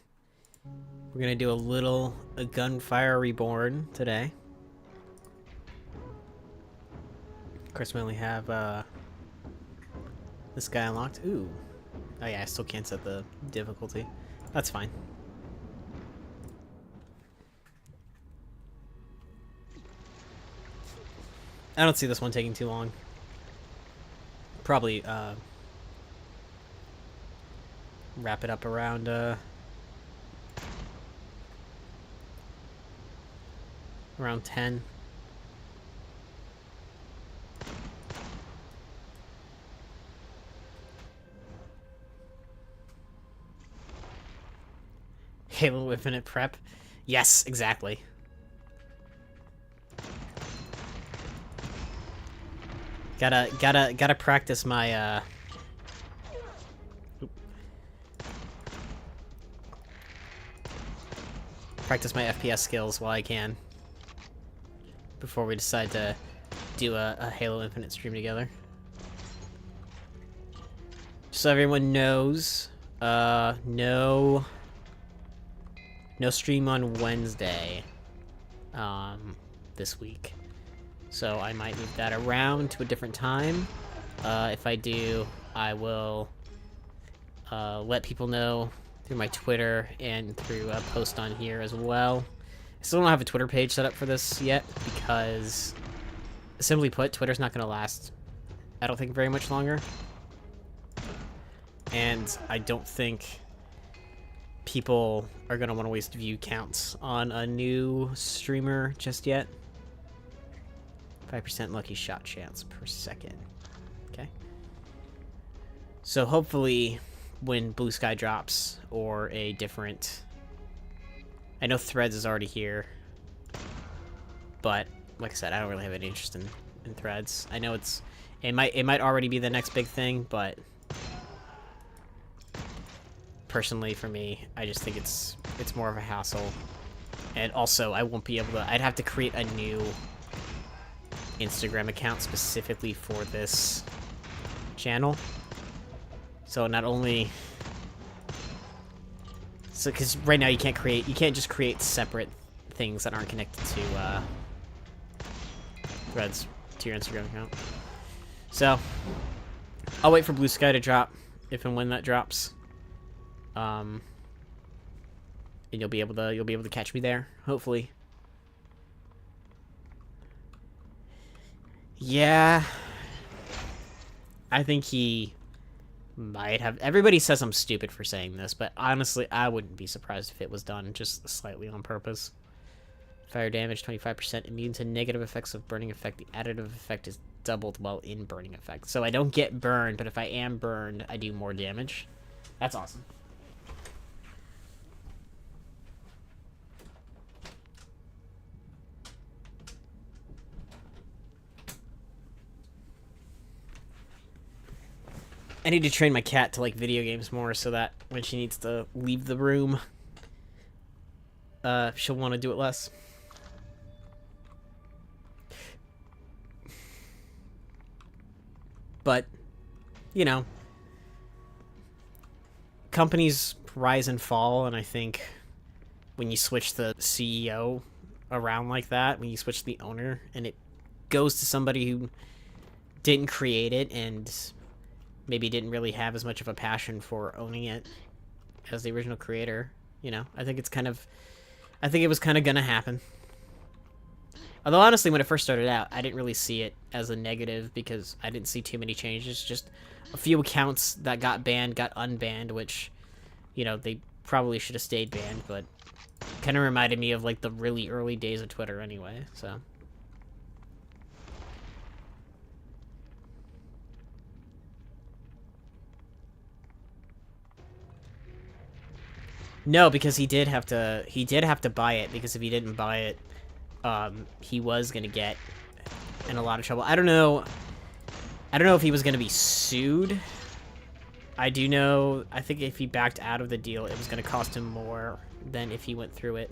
We're gonna do a Gunfire Reborn today. Of course, we only have this guy unlocked. Ooh. Oh yeah, I still can't set the difficulty. That's fine. I don't see this one taking too long. Probably wrap it up around around 10. Halo Infinite prep. Yes, exactly. Gotta practice my practice my FPS skills while I can before we decide to do a Halo Infinite stream together. Just so everyone knows, no stream on Wednesday this week. So I might move that around to a different time. If I do, I will let people know through my Twitter and through a post on here as well. I still don't have a Twitter page set up for this yet because, simply put, Twitter's not going to last, I don't think, very much longer. And I don't think people are going to want to waste view counts on a new streamer just yet. 5% lucky shot chance per second. Okay. So hopefully when Blue Sky drops or a different... I know Threads is already here. But like I said, I don't really have any interest in Threads. I know it might already be the next big thing, but personally for me, I just think it's more of a hassle. And also I won't be able to... I'd have to create a new Instagram account specifically for this channel. So not only... So, because right now you can't just create separate things that aren't connected to Threads to your Instagram account. So I'll wait for Blue Sky to drop if and when that drops. And you'll be able to catch me there, hopefully. Yeah, I think he might have... Everybody says I'm stupid for saying this, but honestly, I wouldn't be surprised if it was done just slightly on purpose. Fire damage, 25%. Immune to negative effects of burning effect. The additive effect is doubled while in burning effect. So I don't get burned, but if I am burned, I do more damage. That's awesome. I need to train my cat to like video games more so that when she needs to leave the room, she'll want to do it less. But, you know, companies rise and fall, and I think when you switch the CEO around like that, when you switch the owner, and it goes to somebody who didn't create it and maybe didn't really have as much of a passion for owning it as the original creator, you know, I think it was kind of gonna happen. Although honestly, when it first started out, I didn't really see it as a negative because I didn't see too many changes. Just a few accounts that got banned got unbanned, which, you know, they probably should have stayed banned, but kind of reminded me of like the really early days of Twitter anyway, so. No, because he did have to buy it, because if he didn't buy it, he was gonna get in a lot of trouble. I don't know if he was gonna be sued. I do know, I think if he backed out of the deal, it was gonna cost him more than if he went through it.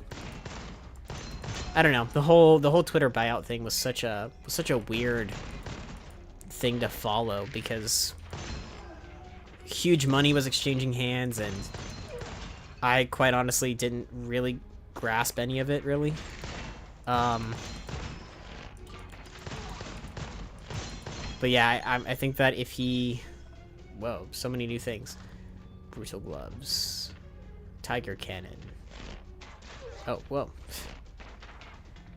I don't know. The whole Twitter buyout thing was such a weird thing to follow, because huge money was exchanging hands, and I quite honestly didn't really grasp any of it, really. But yeah, I think that if he... Whoa, so many new things. Brutal gloves. Tiger cannon. Oh, whoa.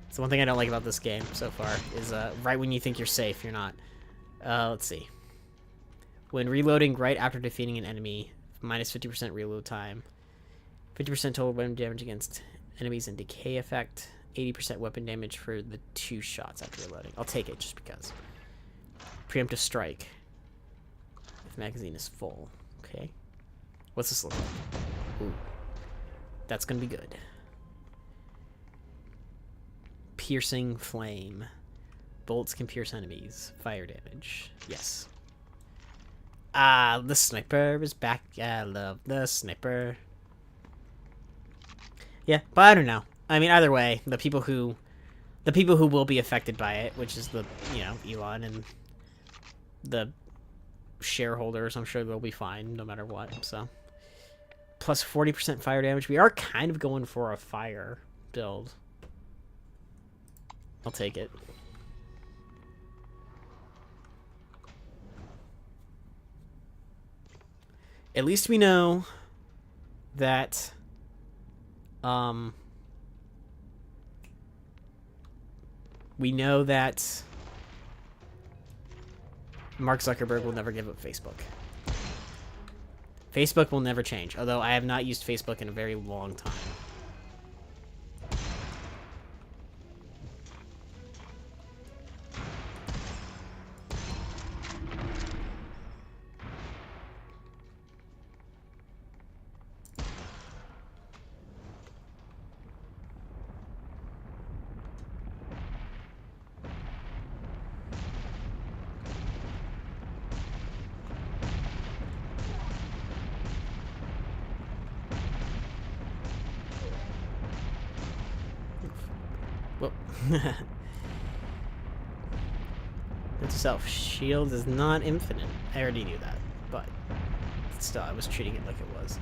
It's the one thing I don't like about this game so far, is right when you think you're safe, you're not. Let's see. When reloading right after defeating an enemy, minus 50% reload time. 50% total weapon damage against enemies and decay effect. 80% weapon damage for the 2 shots after reloading. I'll take it just because. Preemptive strike. If magazine is full. Okay. What's this look like? Ooh. That's gonna be good. Piercing flame. Bolts can pierce enemies. Fire damage. Yes. Ah, the sniper is back. I love the sniper. Yeah, but I don't know. I mean, either way, the people who will be affected by it, which is the, you know, Elon and the shareholders, I'm sure they'll be fine no matter what. So, plus 40% fire damage. We are kind of going for a fire build. I'll take it. At least we know that Mark Zuckerberg will never give up Facebook. Facebook will never change, although I have not used Facebook in a very long time. Whoa. Note to self, shield is not infinite. I already knew that, but still, I was treating it like it was.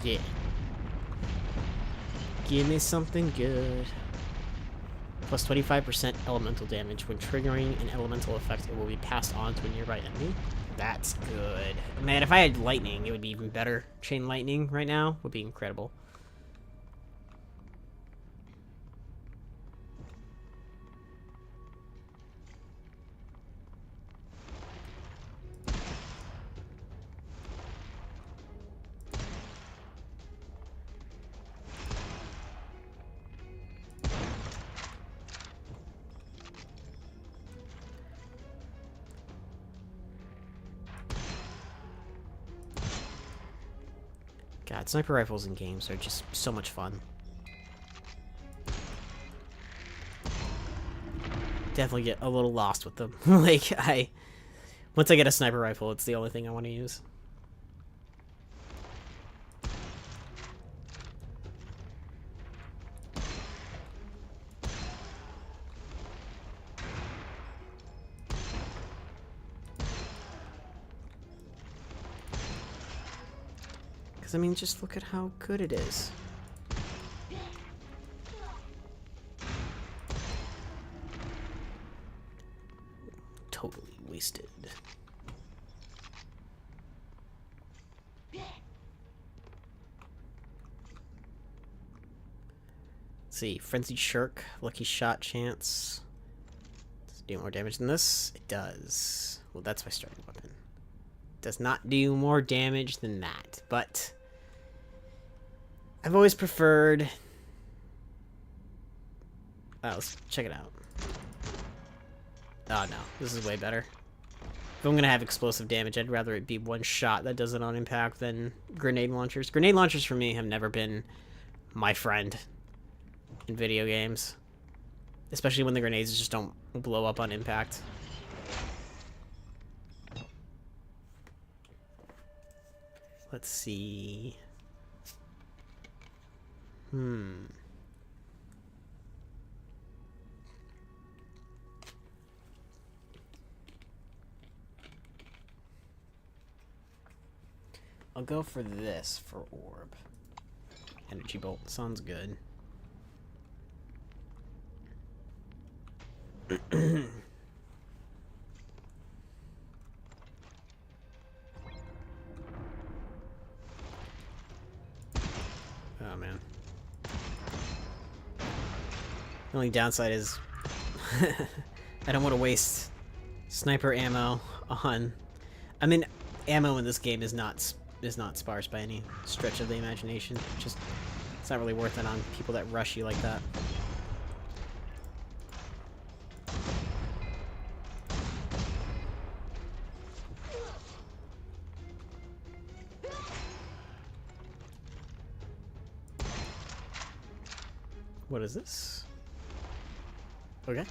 Yeah. Give me something good. Plus 25% elemental damage. When triggering an elemental effect, it will be passed on to a nearby enemy. That's good. Man, if I had lightning, it would be even better. Chain lightning right now would be incredible. God, sniper rifles in games are just so much fun. Definitely get a little lost with them. Like, once I get a sniper rifle, it's the only thing I want to use. I mean, just look at how good it is. Totally wasted. Let's see, Frenzied Shirk, Lucky Shot chance. Does it do more damage than this? It does. Well, that's my starting weapon. Does not do more damage than that, but I've always preferred... Oh, let's check it out. Oh no, this is way better. If I'm gonna have explosive damage, I'd rather it be one shot that does it on impact than grenade launchers. Grenade launchers for me have never been my friend in video games. Especially when the grenades just don't blow up on impact. Let's see... I'll go for this for orb. Energy bolt sounds good. Oh man. The only downside is I don't want to waste sniper ammo on. I mean, ammo in this game is not sparse by any stretch of the imagination. Just it's not really worth it on people that rush you like that. What is this? Okay.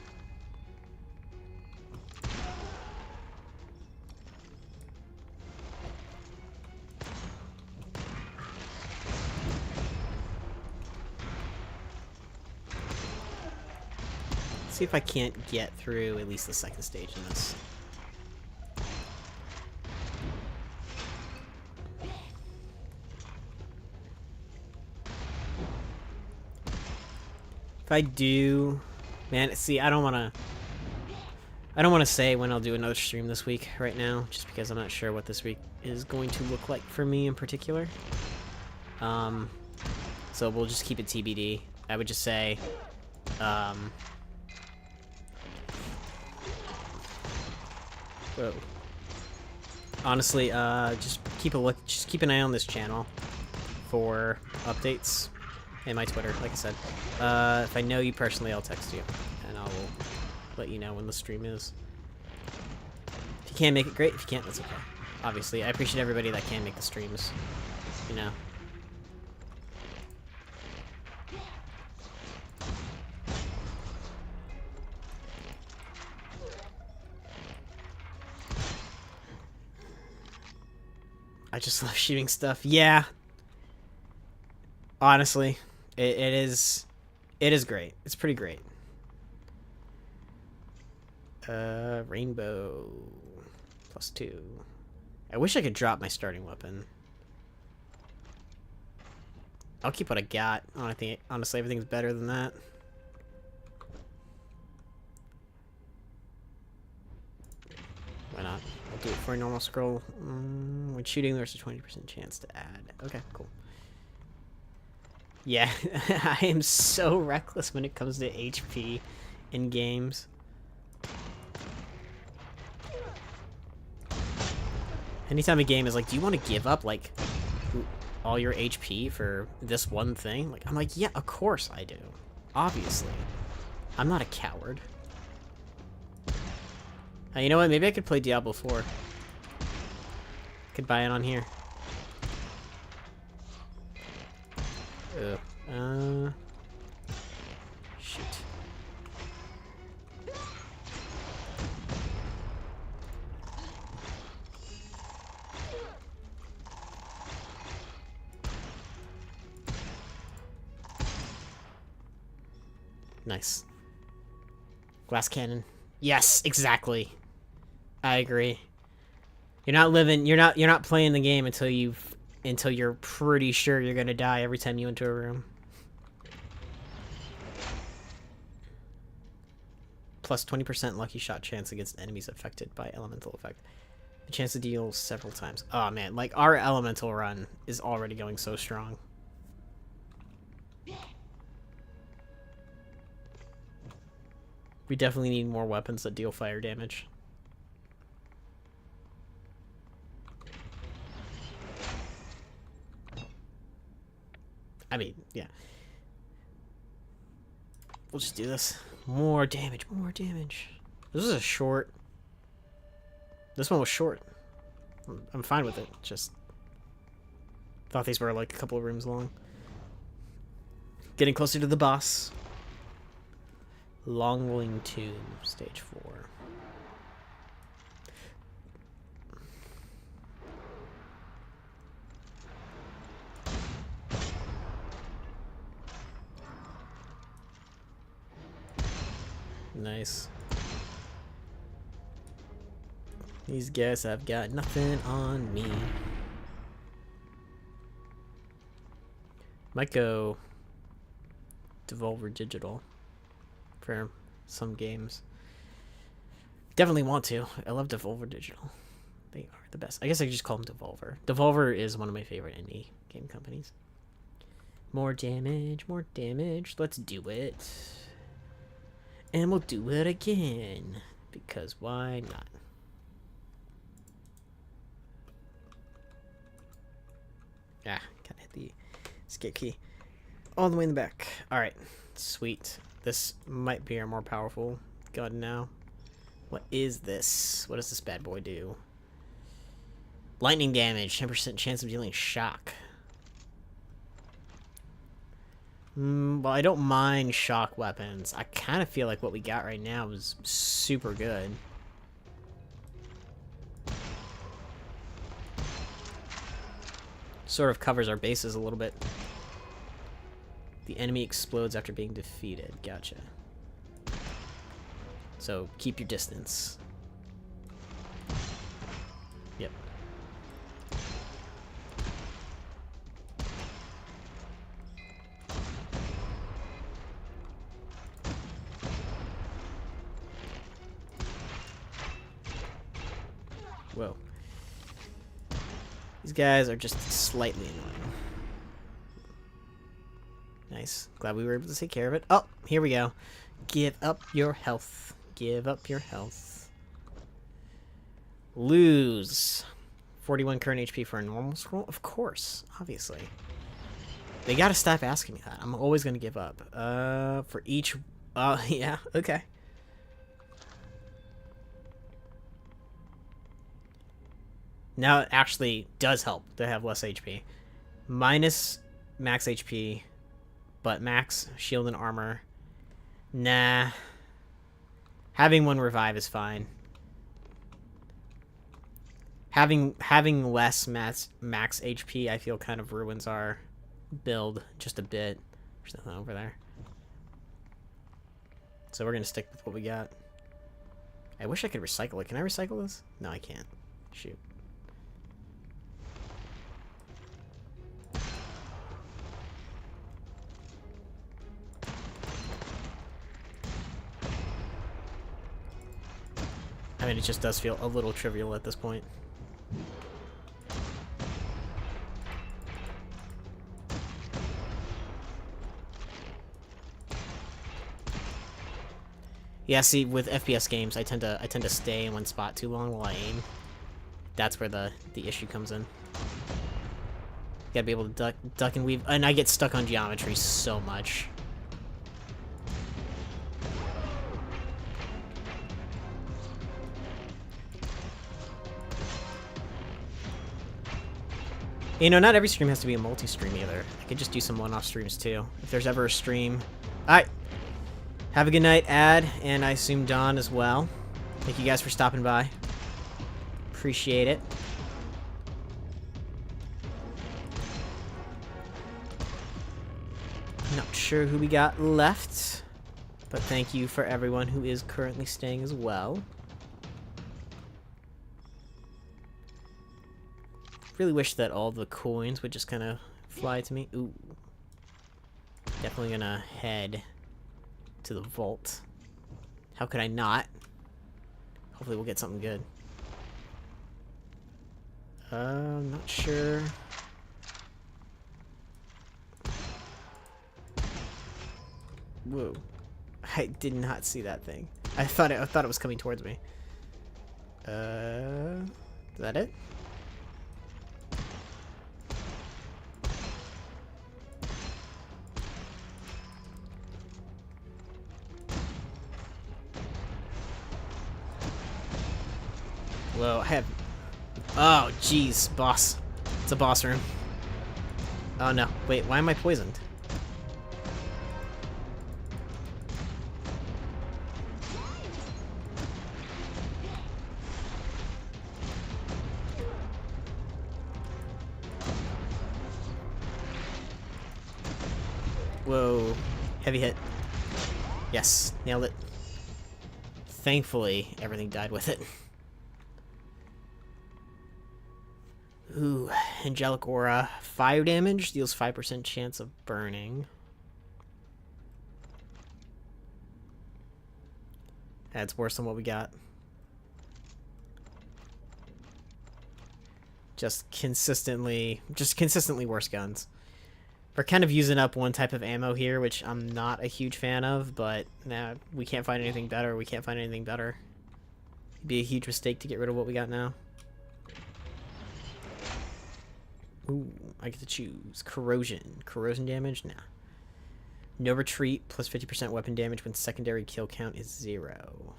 See if I can't get through at least the second stage in this. If I do, man, see, I don't want to say when I'll do another stream this week right now, just because I'm not sure what this week is going to look like for me in particular. So we'll just keep it TBD. I would just say, whoa. Honestly, just keep an eye on this channel for updates, and my Twitter, like I said. If I know you personally, I'll text you, and I'll let you know when the stream is. If you can't make it, great. If you can't, that's okay. Obviously, I appreciate everybody that can make the streams, you know. I just love shooting stuff. Yeah. Honestly, it is great. It's pretty great. Rainbow +2. I wish I could drop my starting weapon. I'll keep what I got. Honestly, everything's better than that. Why not? I'll do it for a normal scroll. When shooting, there's a 20% chance to add. Okay, cool. Yeah, I am so reckless when it comes to HP in games. Anytime a game is like, do you want to give up, like, all your HP for this one thing? Like, I'm like, yeah, of course I do. Obviously. I'm not a coward. You know what? Maybe I could play Diablo 4. Could buy it on here. Shoot. Nice. Glass cannon. Yes, exactly. I agree. You're not playing the game until you're pretty sure you're gonna die every time you enter a room. Plus 20% lucky shot chance against enemies affected by elemental effect. The chance to deal several times. Oh man, like our elemental run is already going so strong. We definitely need more weapons that deal fire damage. I mean, yeah. We'll just do this. More damage, more damage. This is a short. This one was short. I'm fine with it. Just thought these were like a couple of rooms long. Getting closer to the boss. Longling Tomb, stage 4. Nice. These guys have got nothing on me. Might go Devolver Digital for some games. Definitely want to. I love Devolver Digital. They are the best. I guess I could just call them Devolver. Devolver is one of my favorite indie game companies. More damage, more damage. Let's do it. And we'll do it again. Because why not? Ah, gotta hit the escape key. All the way in the back. Alright, sweet. This might be our more powerful gun now. What is this? What does this bad boy do? Lightning damage, 10% chance of dealing shock. Well, I don't mind shock weapons. I kind of feel like what we got right now is super good. Sort of covers our bases a little bit. The enemy explodes after being defeated. Gotcha. So keep your distance. Yep. Whoa. These guys are just slightly annoying. Nice. Glad we were able to take care of it. Oh, here we go. Give up your health. Give up your health. Lose. 41 current HP for a normal scroll? Of course. Obviously. They gotta stop asking me that. I'm always gonna give up. For each... yeah, okay. Now it actually does help to have less HP. Minus max HP, but max shield and armor. Nah. Having one revive is fine. Having less max HP, I feel kind of ruins our build just a bit. There's nothing over there. So we're gonna stick with what we got. I wish I could recycle it. Can I recycle this? No, I can't. Shoot. I mean, it just does feel a little trivial at this point. Yeah, see, with FPS games, I tend to stay in one spot too long while I aim. That's where the issue comes in. Gotta be able to duck and weave, and I get stuck on geometry so much. You know, not every stream has to be a multi-stream either. I could just do some one-off streams too. If there's ever a stream. Alright. Have a good night, Ad, and I assume Dawn as well. Thank you guys for stopping by. Appreciate it. Not sure who we got left, but thank you for everyone who is currently staying as well. Really wish that all the coins would just kind of fly to me. Ooh. Definitely gonna head to the vault. How could I not? Hopefully we'll get something good. I'm not sure. Whoa. I did not see that thing. I thought it was coming towards me. Is that it? Whoa, I have... Oh, jeez, boss. It's a boss room. Oh, no. Wait, why am I poisoned? Whoa. Heavy hit. Yes, nailed it. Thankfully, everything died with it. Ooh, Angelic Aura. Fire damage deals 5% chance of burning. That's worse than what we got. Just consistently worse guns. We're kind of using up one type of ammo here, which I'm not a huge fan of, but nah, we can't find anything better. We can't find anything better. It'd be a huge mistake to get rid of what we got now. Ooh, I get to choose. Corrosion. Corrosion damage? Nah. No retreat, plus 50% weapon damage when secondary kill count is 0.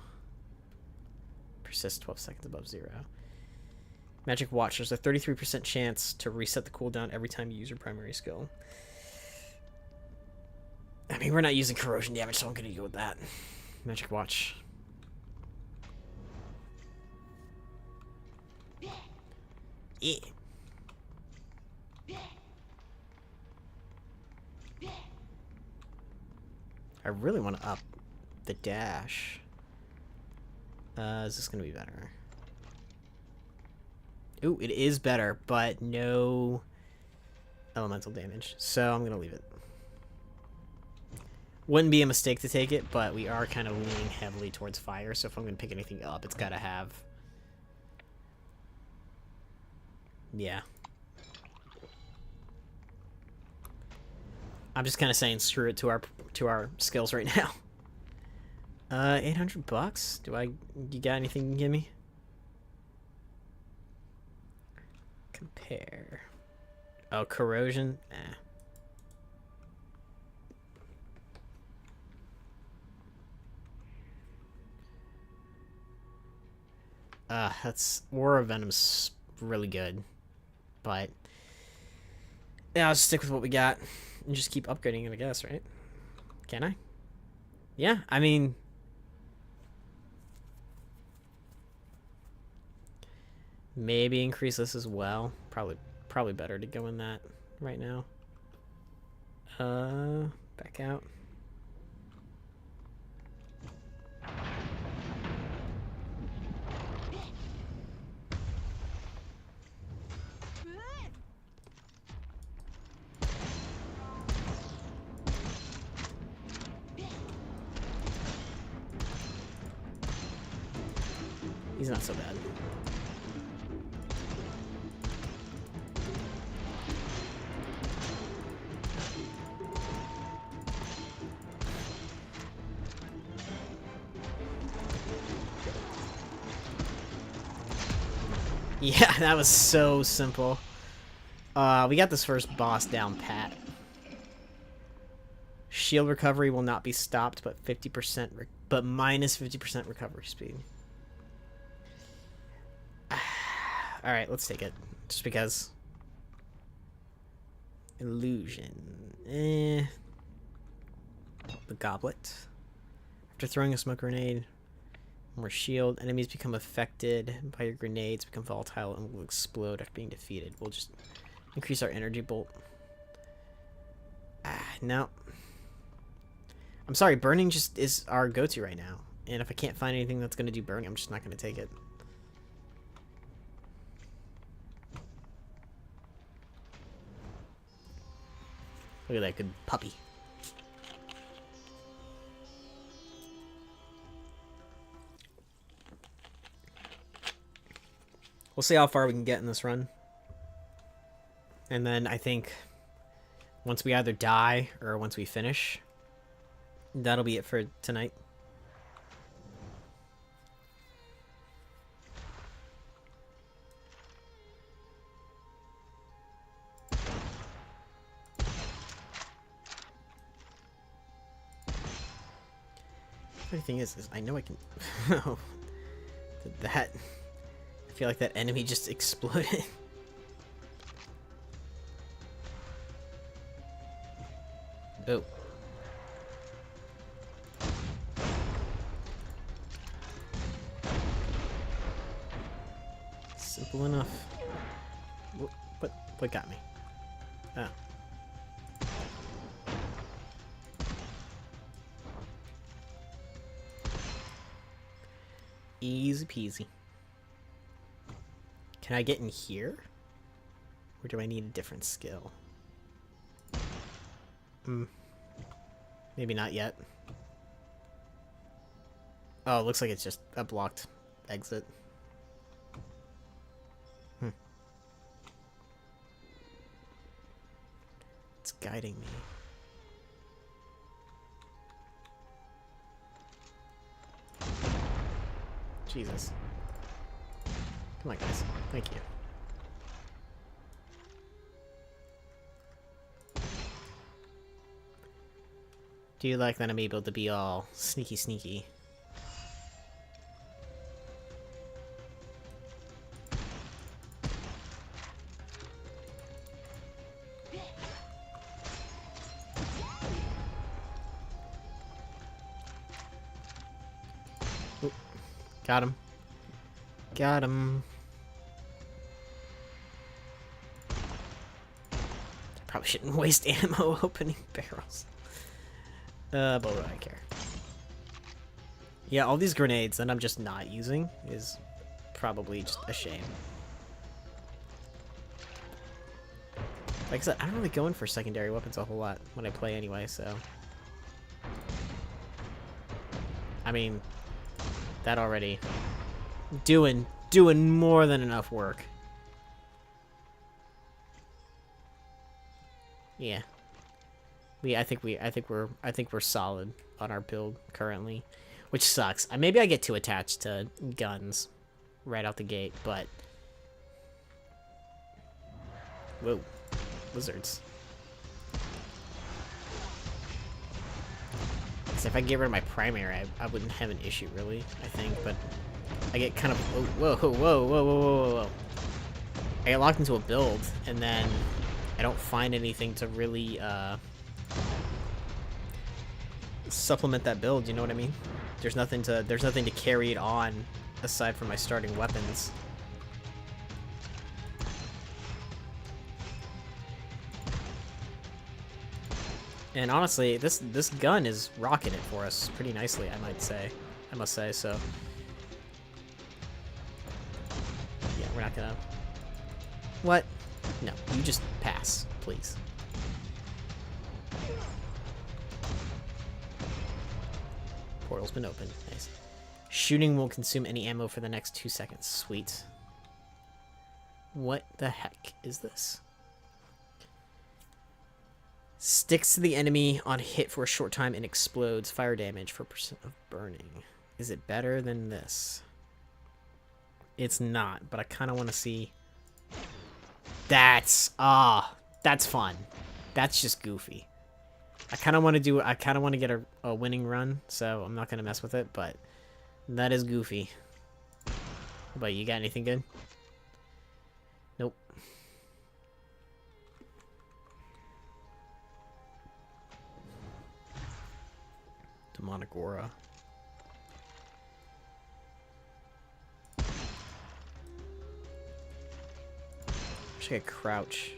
Persist 12 seconds above 0. Magic Watch. There's a 33% chance to reset the cooldown every time you use your primary skill. I mean, we're not using corrosion damage, so I'm going to go with that. Magic Watch. Yeah. I really want to up the dash. Is this going to be better? Ooh, it is better, but no elemental damage. So I'm going to leave it. Wouldn't be a mistake to take it, but we are kind of leaning heavily towards fire, so if I'm going to pick anything up, it's got to have... Yeah. I'm just kind of saying screw it to our skills right now. 800 bucks? You got anything you can give me? Compare. Oh, corrosion? That's Aura of Venom's really good. But yeah, I'll just stick with what we got and just keep upgrading it, I guess, right? Can I? Yeah, I mean, maybe increase this as well. Probably better to go in that right now. Back out. He's not so bad. Yeah, that was so simple. We got this first boss down pat. Shield recovery will not be stopped, but minus 50% recovery speed. Alright, let's take it. Just because. Illusion. The goblet. After throwing a smoke grenade, more shield. Enemies become affected by your grenades, become volatile, and will explode after being defeated. We'll just increase our energy bolt. No. I'm sorry, burning just is our go-to right now. And if I can't find anything that's going to do burning, I'm just not going to take it. Look at that good puppy. We'll see how far we can get in this run. And then I think once we either die or once we finish, that'll be it for tonight. The thing is I know I can... Oh, that... I feel like that enemy just exploded. Oh. Simple enough. What got me? Oh. Easy peasy. Can I get in here? Or do I need a different skill? Maybe not yet. Oh, it looks like it's just a blocked exit. It's guiding me. Jesus. Come on, guys. Thank you. Do you like that I'm able to be all sneaky sneaky? Oop. Got him. Got him. Probably shouldn't waste ammo opening barrels. But what do I care? Yeah, all these grenades that I'm just not using is probably just a shame. Like I said, I don't really go in for secondary weapons a whole lot when I play anyway, so... I mean, that already... Doing more than enough work. Yeah. I think we're solid on our build currently, which sucks. Maybe I get too attached to guns right out the gate, but whoa, lizards. Because if I get rid of my primary, I wouldn't have an issue really. I think, but I get kind of whoa. I get locked into a build, and then I don't find anything to really supplement that build, you know what I mean? There's nothing to carry it on aside from my starting weapons. And honestly, this gun is rocking it for us pretty nicely, I must say so. Yeah, we're not gonna... What? No, you just pass, please. Portal's been opened. Nice. Shooting will consume any ammo for the next 2 seconds. Sweet. What the heck is this? Sticks to the enemy on hit for a short time and explodes. Fire damage for % of burning. Is it better than this? It's not, but I kind of want to see... That's fun. That's just goofy. I kind of want to get a winning run, so I'm not going to mess with it, but that is goofy. But you got anything good? Nope. Demonic Aura. Wish I could crouch.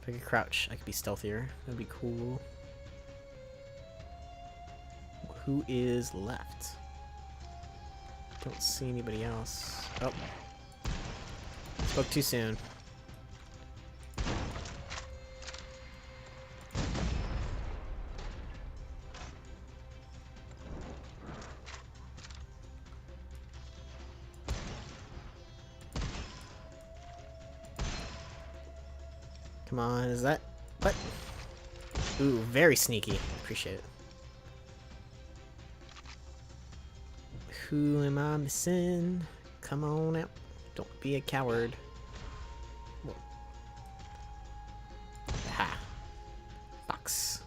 If I could crouch, I could be stealthier. That'd be cool. Who is left? Don't see anybody else. Oh. Spoke too soon. Come on, is that... What? Ooh, very sneaky. Appreciate it. Who am I missing? Come on out. Don't be a coward. Whoa. Ha. Box.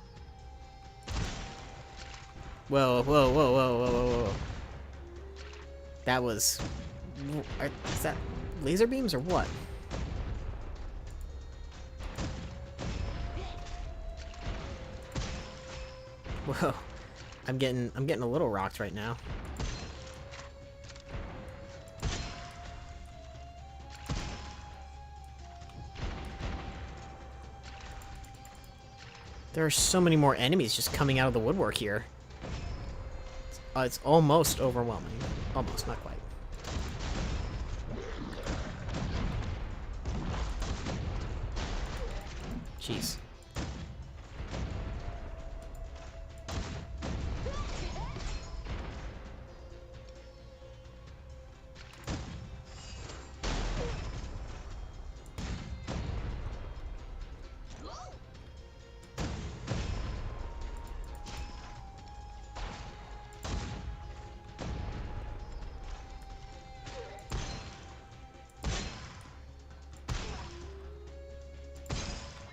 Whoa, whoa, whoa, whoa, whoa, whoa, whoa. That was... Is that laser beams or what? Whoa, I'm getting a little rocked right now. There are so many more enemies just coming out of the woodwork here. It's almost overwhelming. Almost, not quite. Jeez.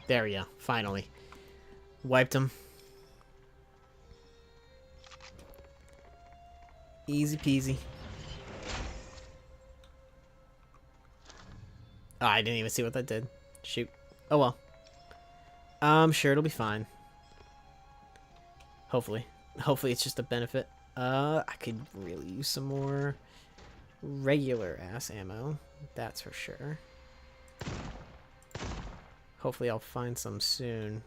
There we go. Finally. Wiped him. Easy peasy. Oh, I didn't even see what that did. Shoot. Oh well. I'm sure it'll be fine. Hopefully. Hopefully it's just a benefit. I could really use some more regular ass ammo. That's for sure. Hopefully I'll find some soon.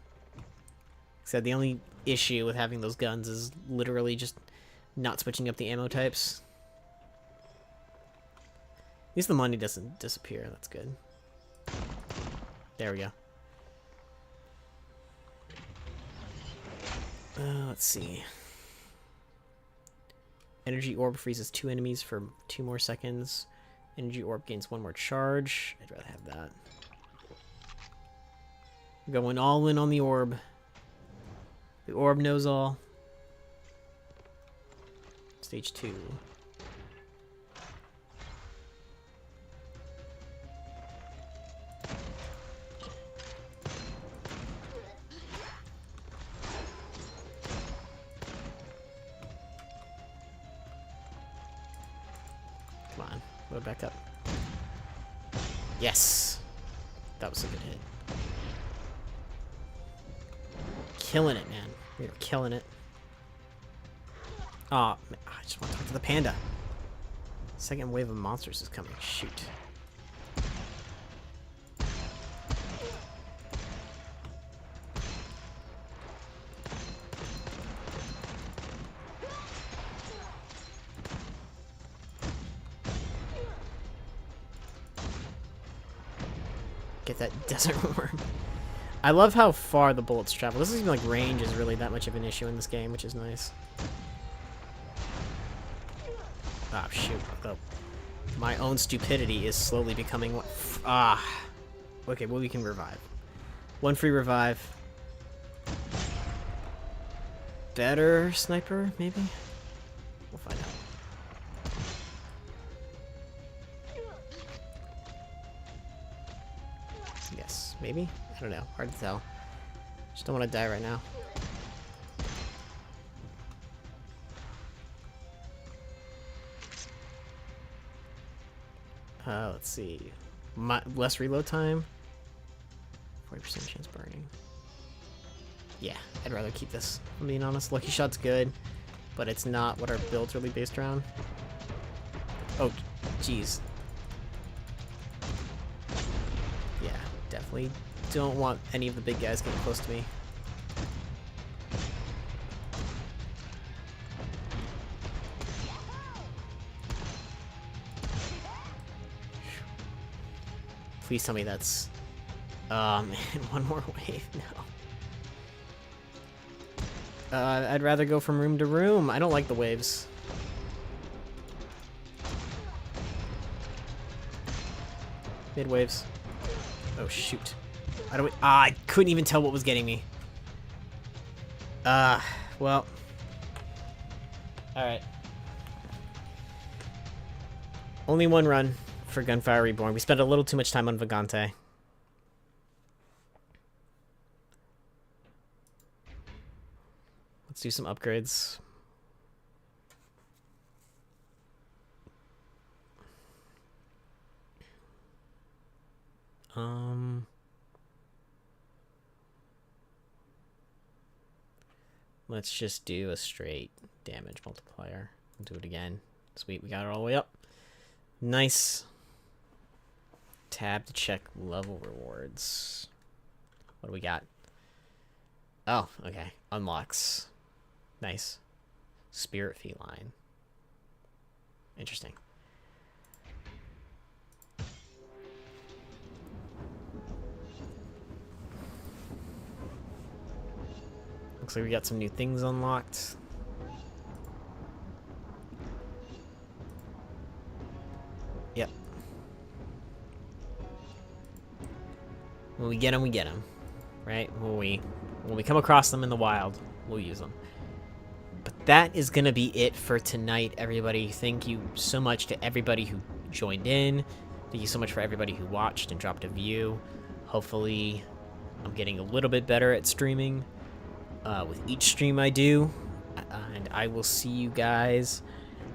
Said the only issue with having those guns is literally just not switching up the ammo types. At least the money doesn't disappear. That's good. There we go. Let's see. Energy orb freezes 2 enemies for 2 more seconds. Energy orb gains 1 more charge. I'd rather have that. Going all in on the orb. The orb knows all. Stage 2. Come on, load back up. Yes! That was a good hit. Killing it, man. We are killing it. Aw, oh, I just want to talk to the panda. Second wave of monsters is coming. Shoot. Get that desert worm. I love how far the bullets travel. This isn't even like range is really that much of an issue in this game, which is nice. Ah, oh, shoot. Oh. My own stupidity is slowly becoming what... Okay, well, we can revive. 1 free revive. Better sniper, maybe? We'll find out. Yes, maybe? I don't know. Hard to tell. Just don't want to die right now. Let's see. Less reload time. 40% chance burning. Yeah, I'd rather keep this, if I'm being honest. Lucky Shot's good, but it's not what our build's really based around. Oh, jeez. Yeah, definitely don't want any of the big guys getting close to me. Please tell me that's... man, 1 more wave. No. I'd rather go from room to room. I don't like the waves. Mid waves. Oh, shoot. I couldn't even tell what was getting me. Well. Alright. Only 1 run for Gunfire Reborn. We spent a little too much time on Vagante. Let's do some upgrades. Let's just do a straight damage multiplier. Do it again. Sweet, we got it all the way up. Nice. Tab to check level rewards. What do we got? Oh, okay. Unlocks. Nice. Spirit feline. Interesting. Looks like we got some new things unlocked. Yep. When we get them, we get them. Right? When we come across them in the wild, we'll use them. But that is going to be it for tonight, everybody. Thank you so much to everybody who joined in. Thank you so much for everybody who watched and dropped a view. Hopefully, I'm getting a little bit better at streaming with each stream I do. And I will see you guys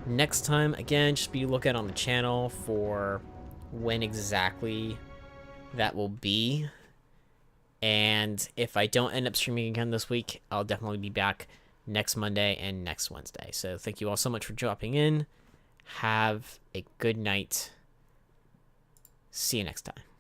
next time. Again, just be looking on the channel for when exactly that will be. And if I don't end up streaming again this week, I'll definitely be back next Monday and next Wednesday. So thank you all so much for dropping in. Have a good night. See you next time.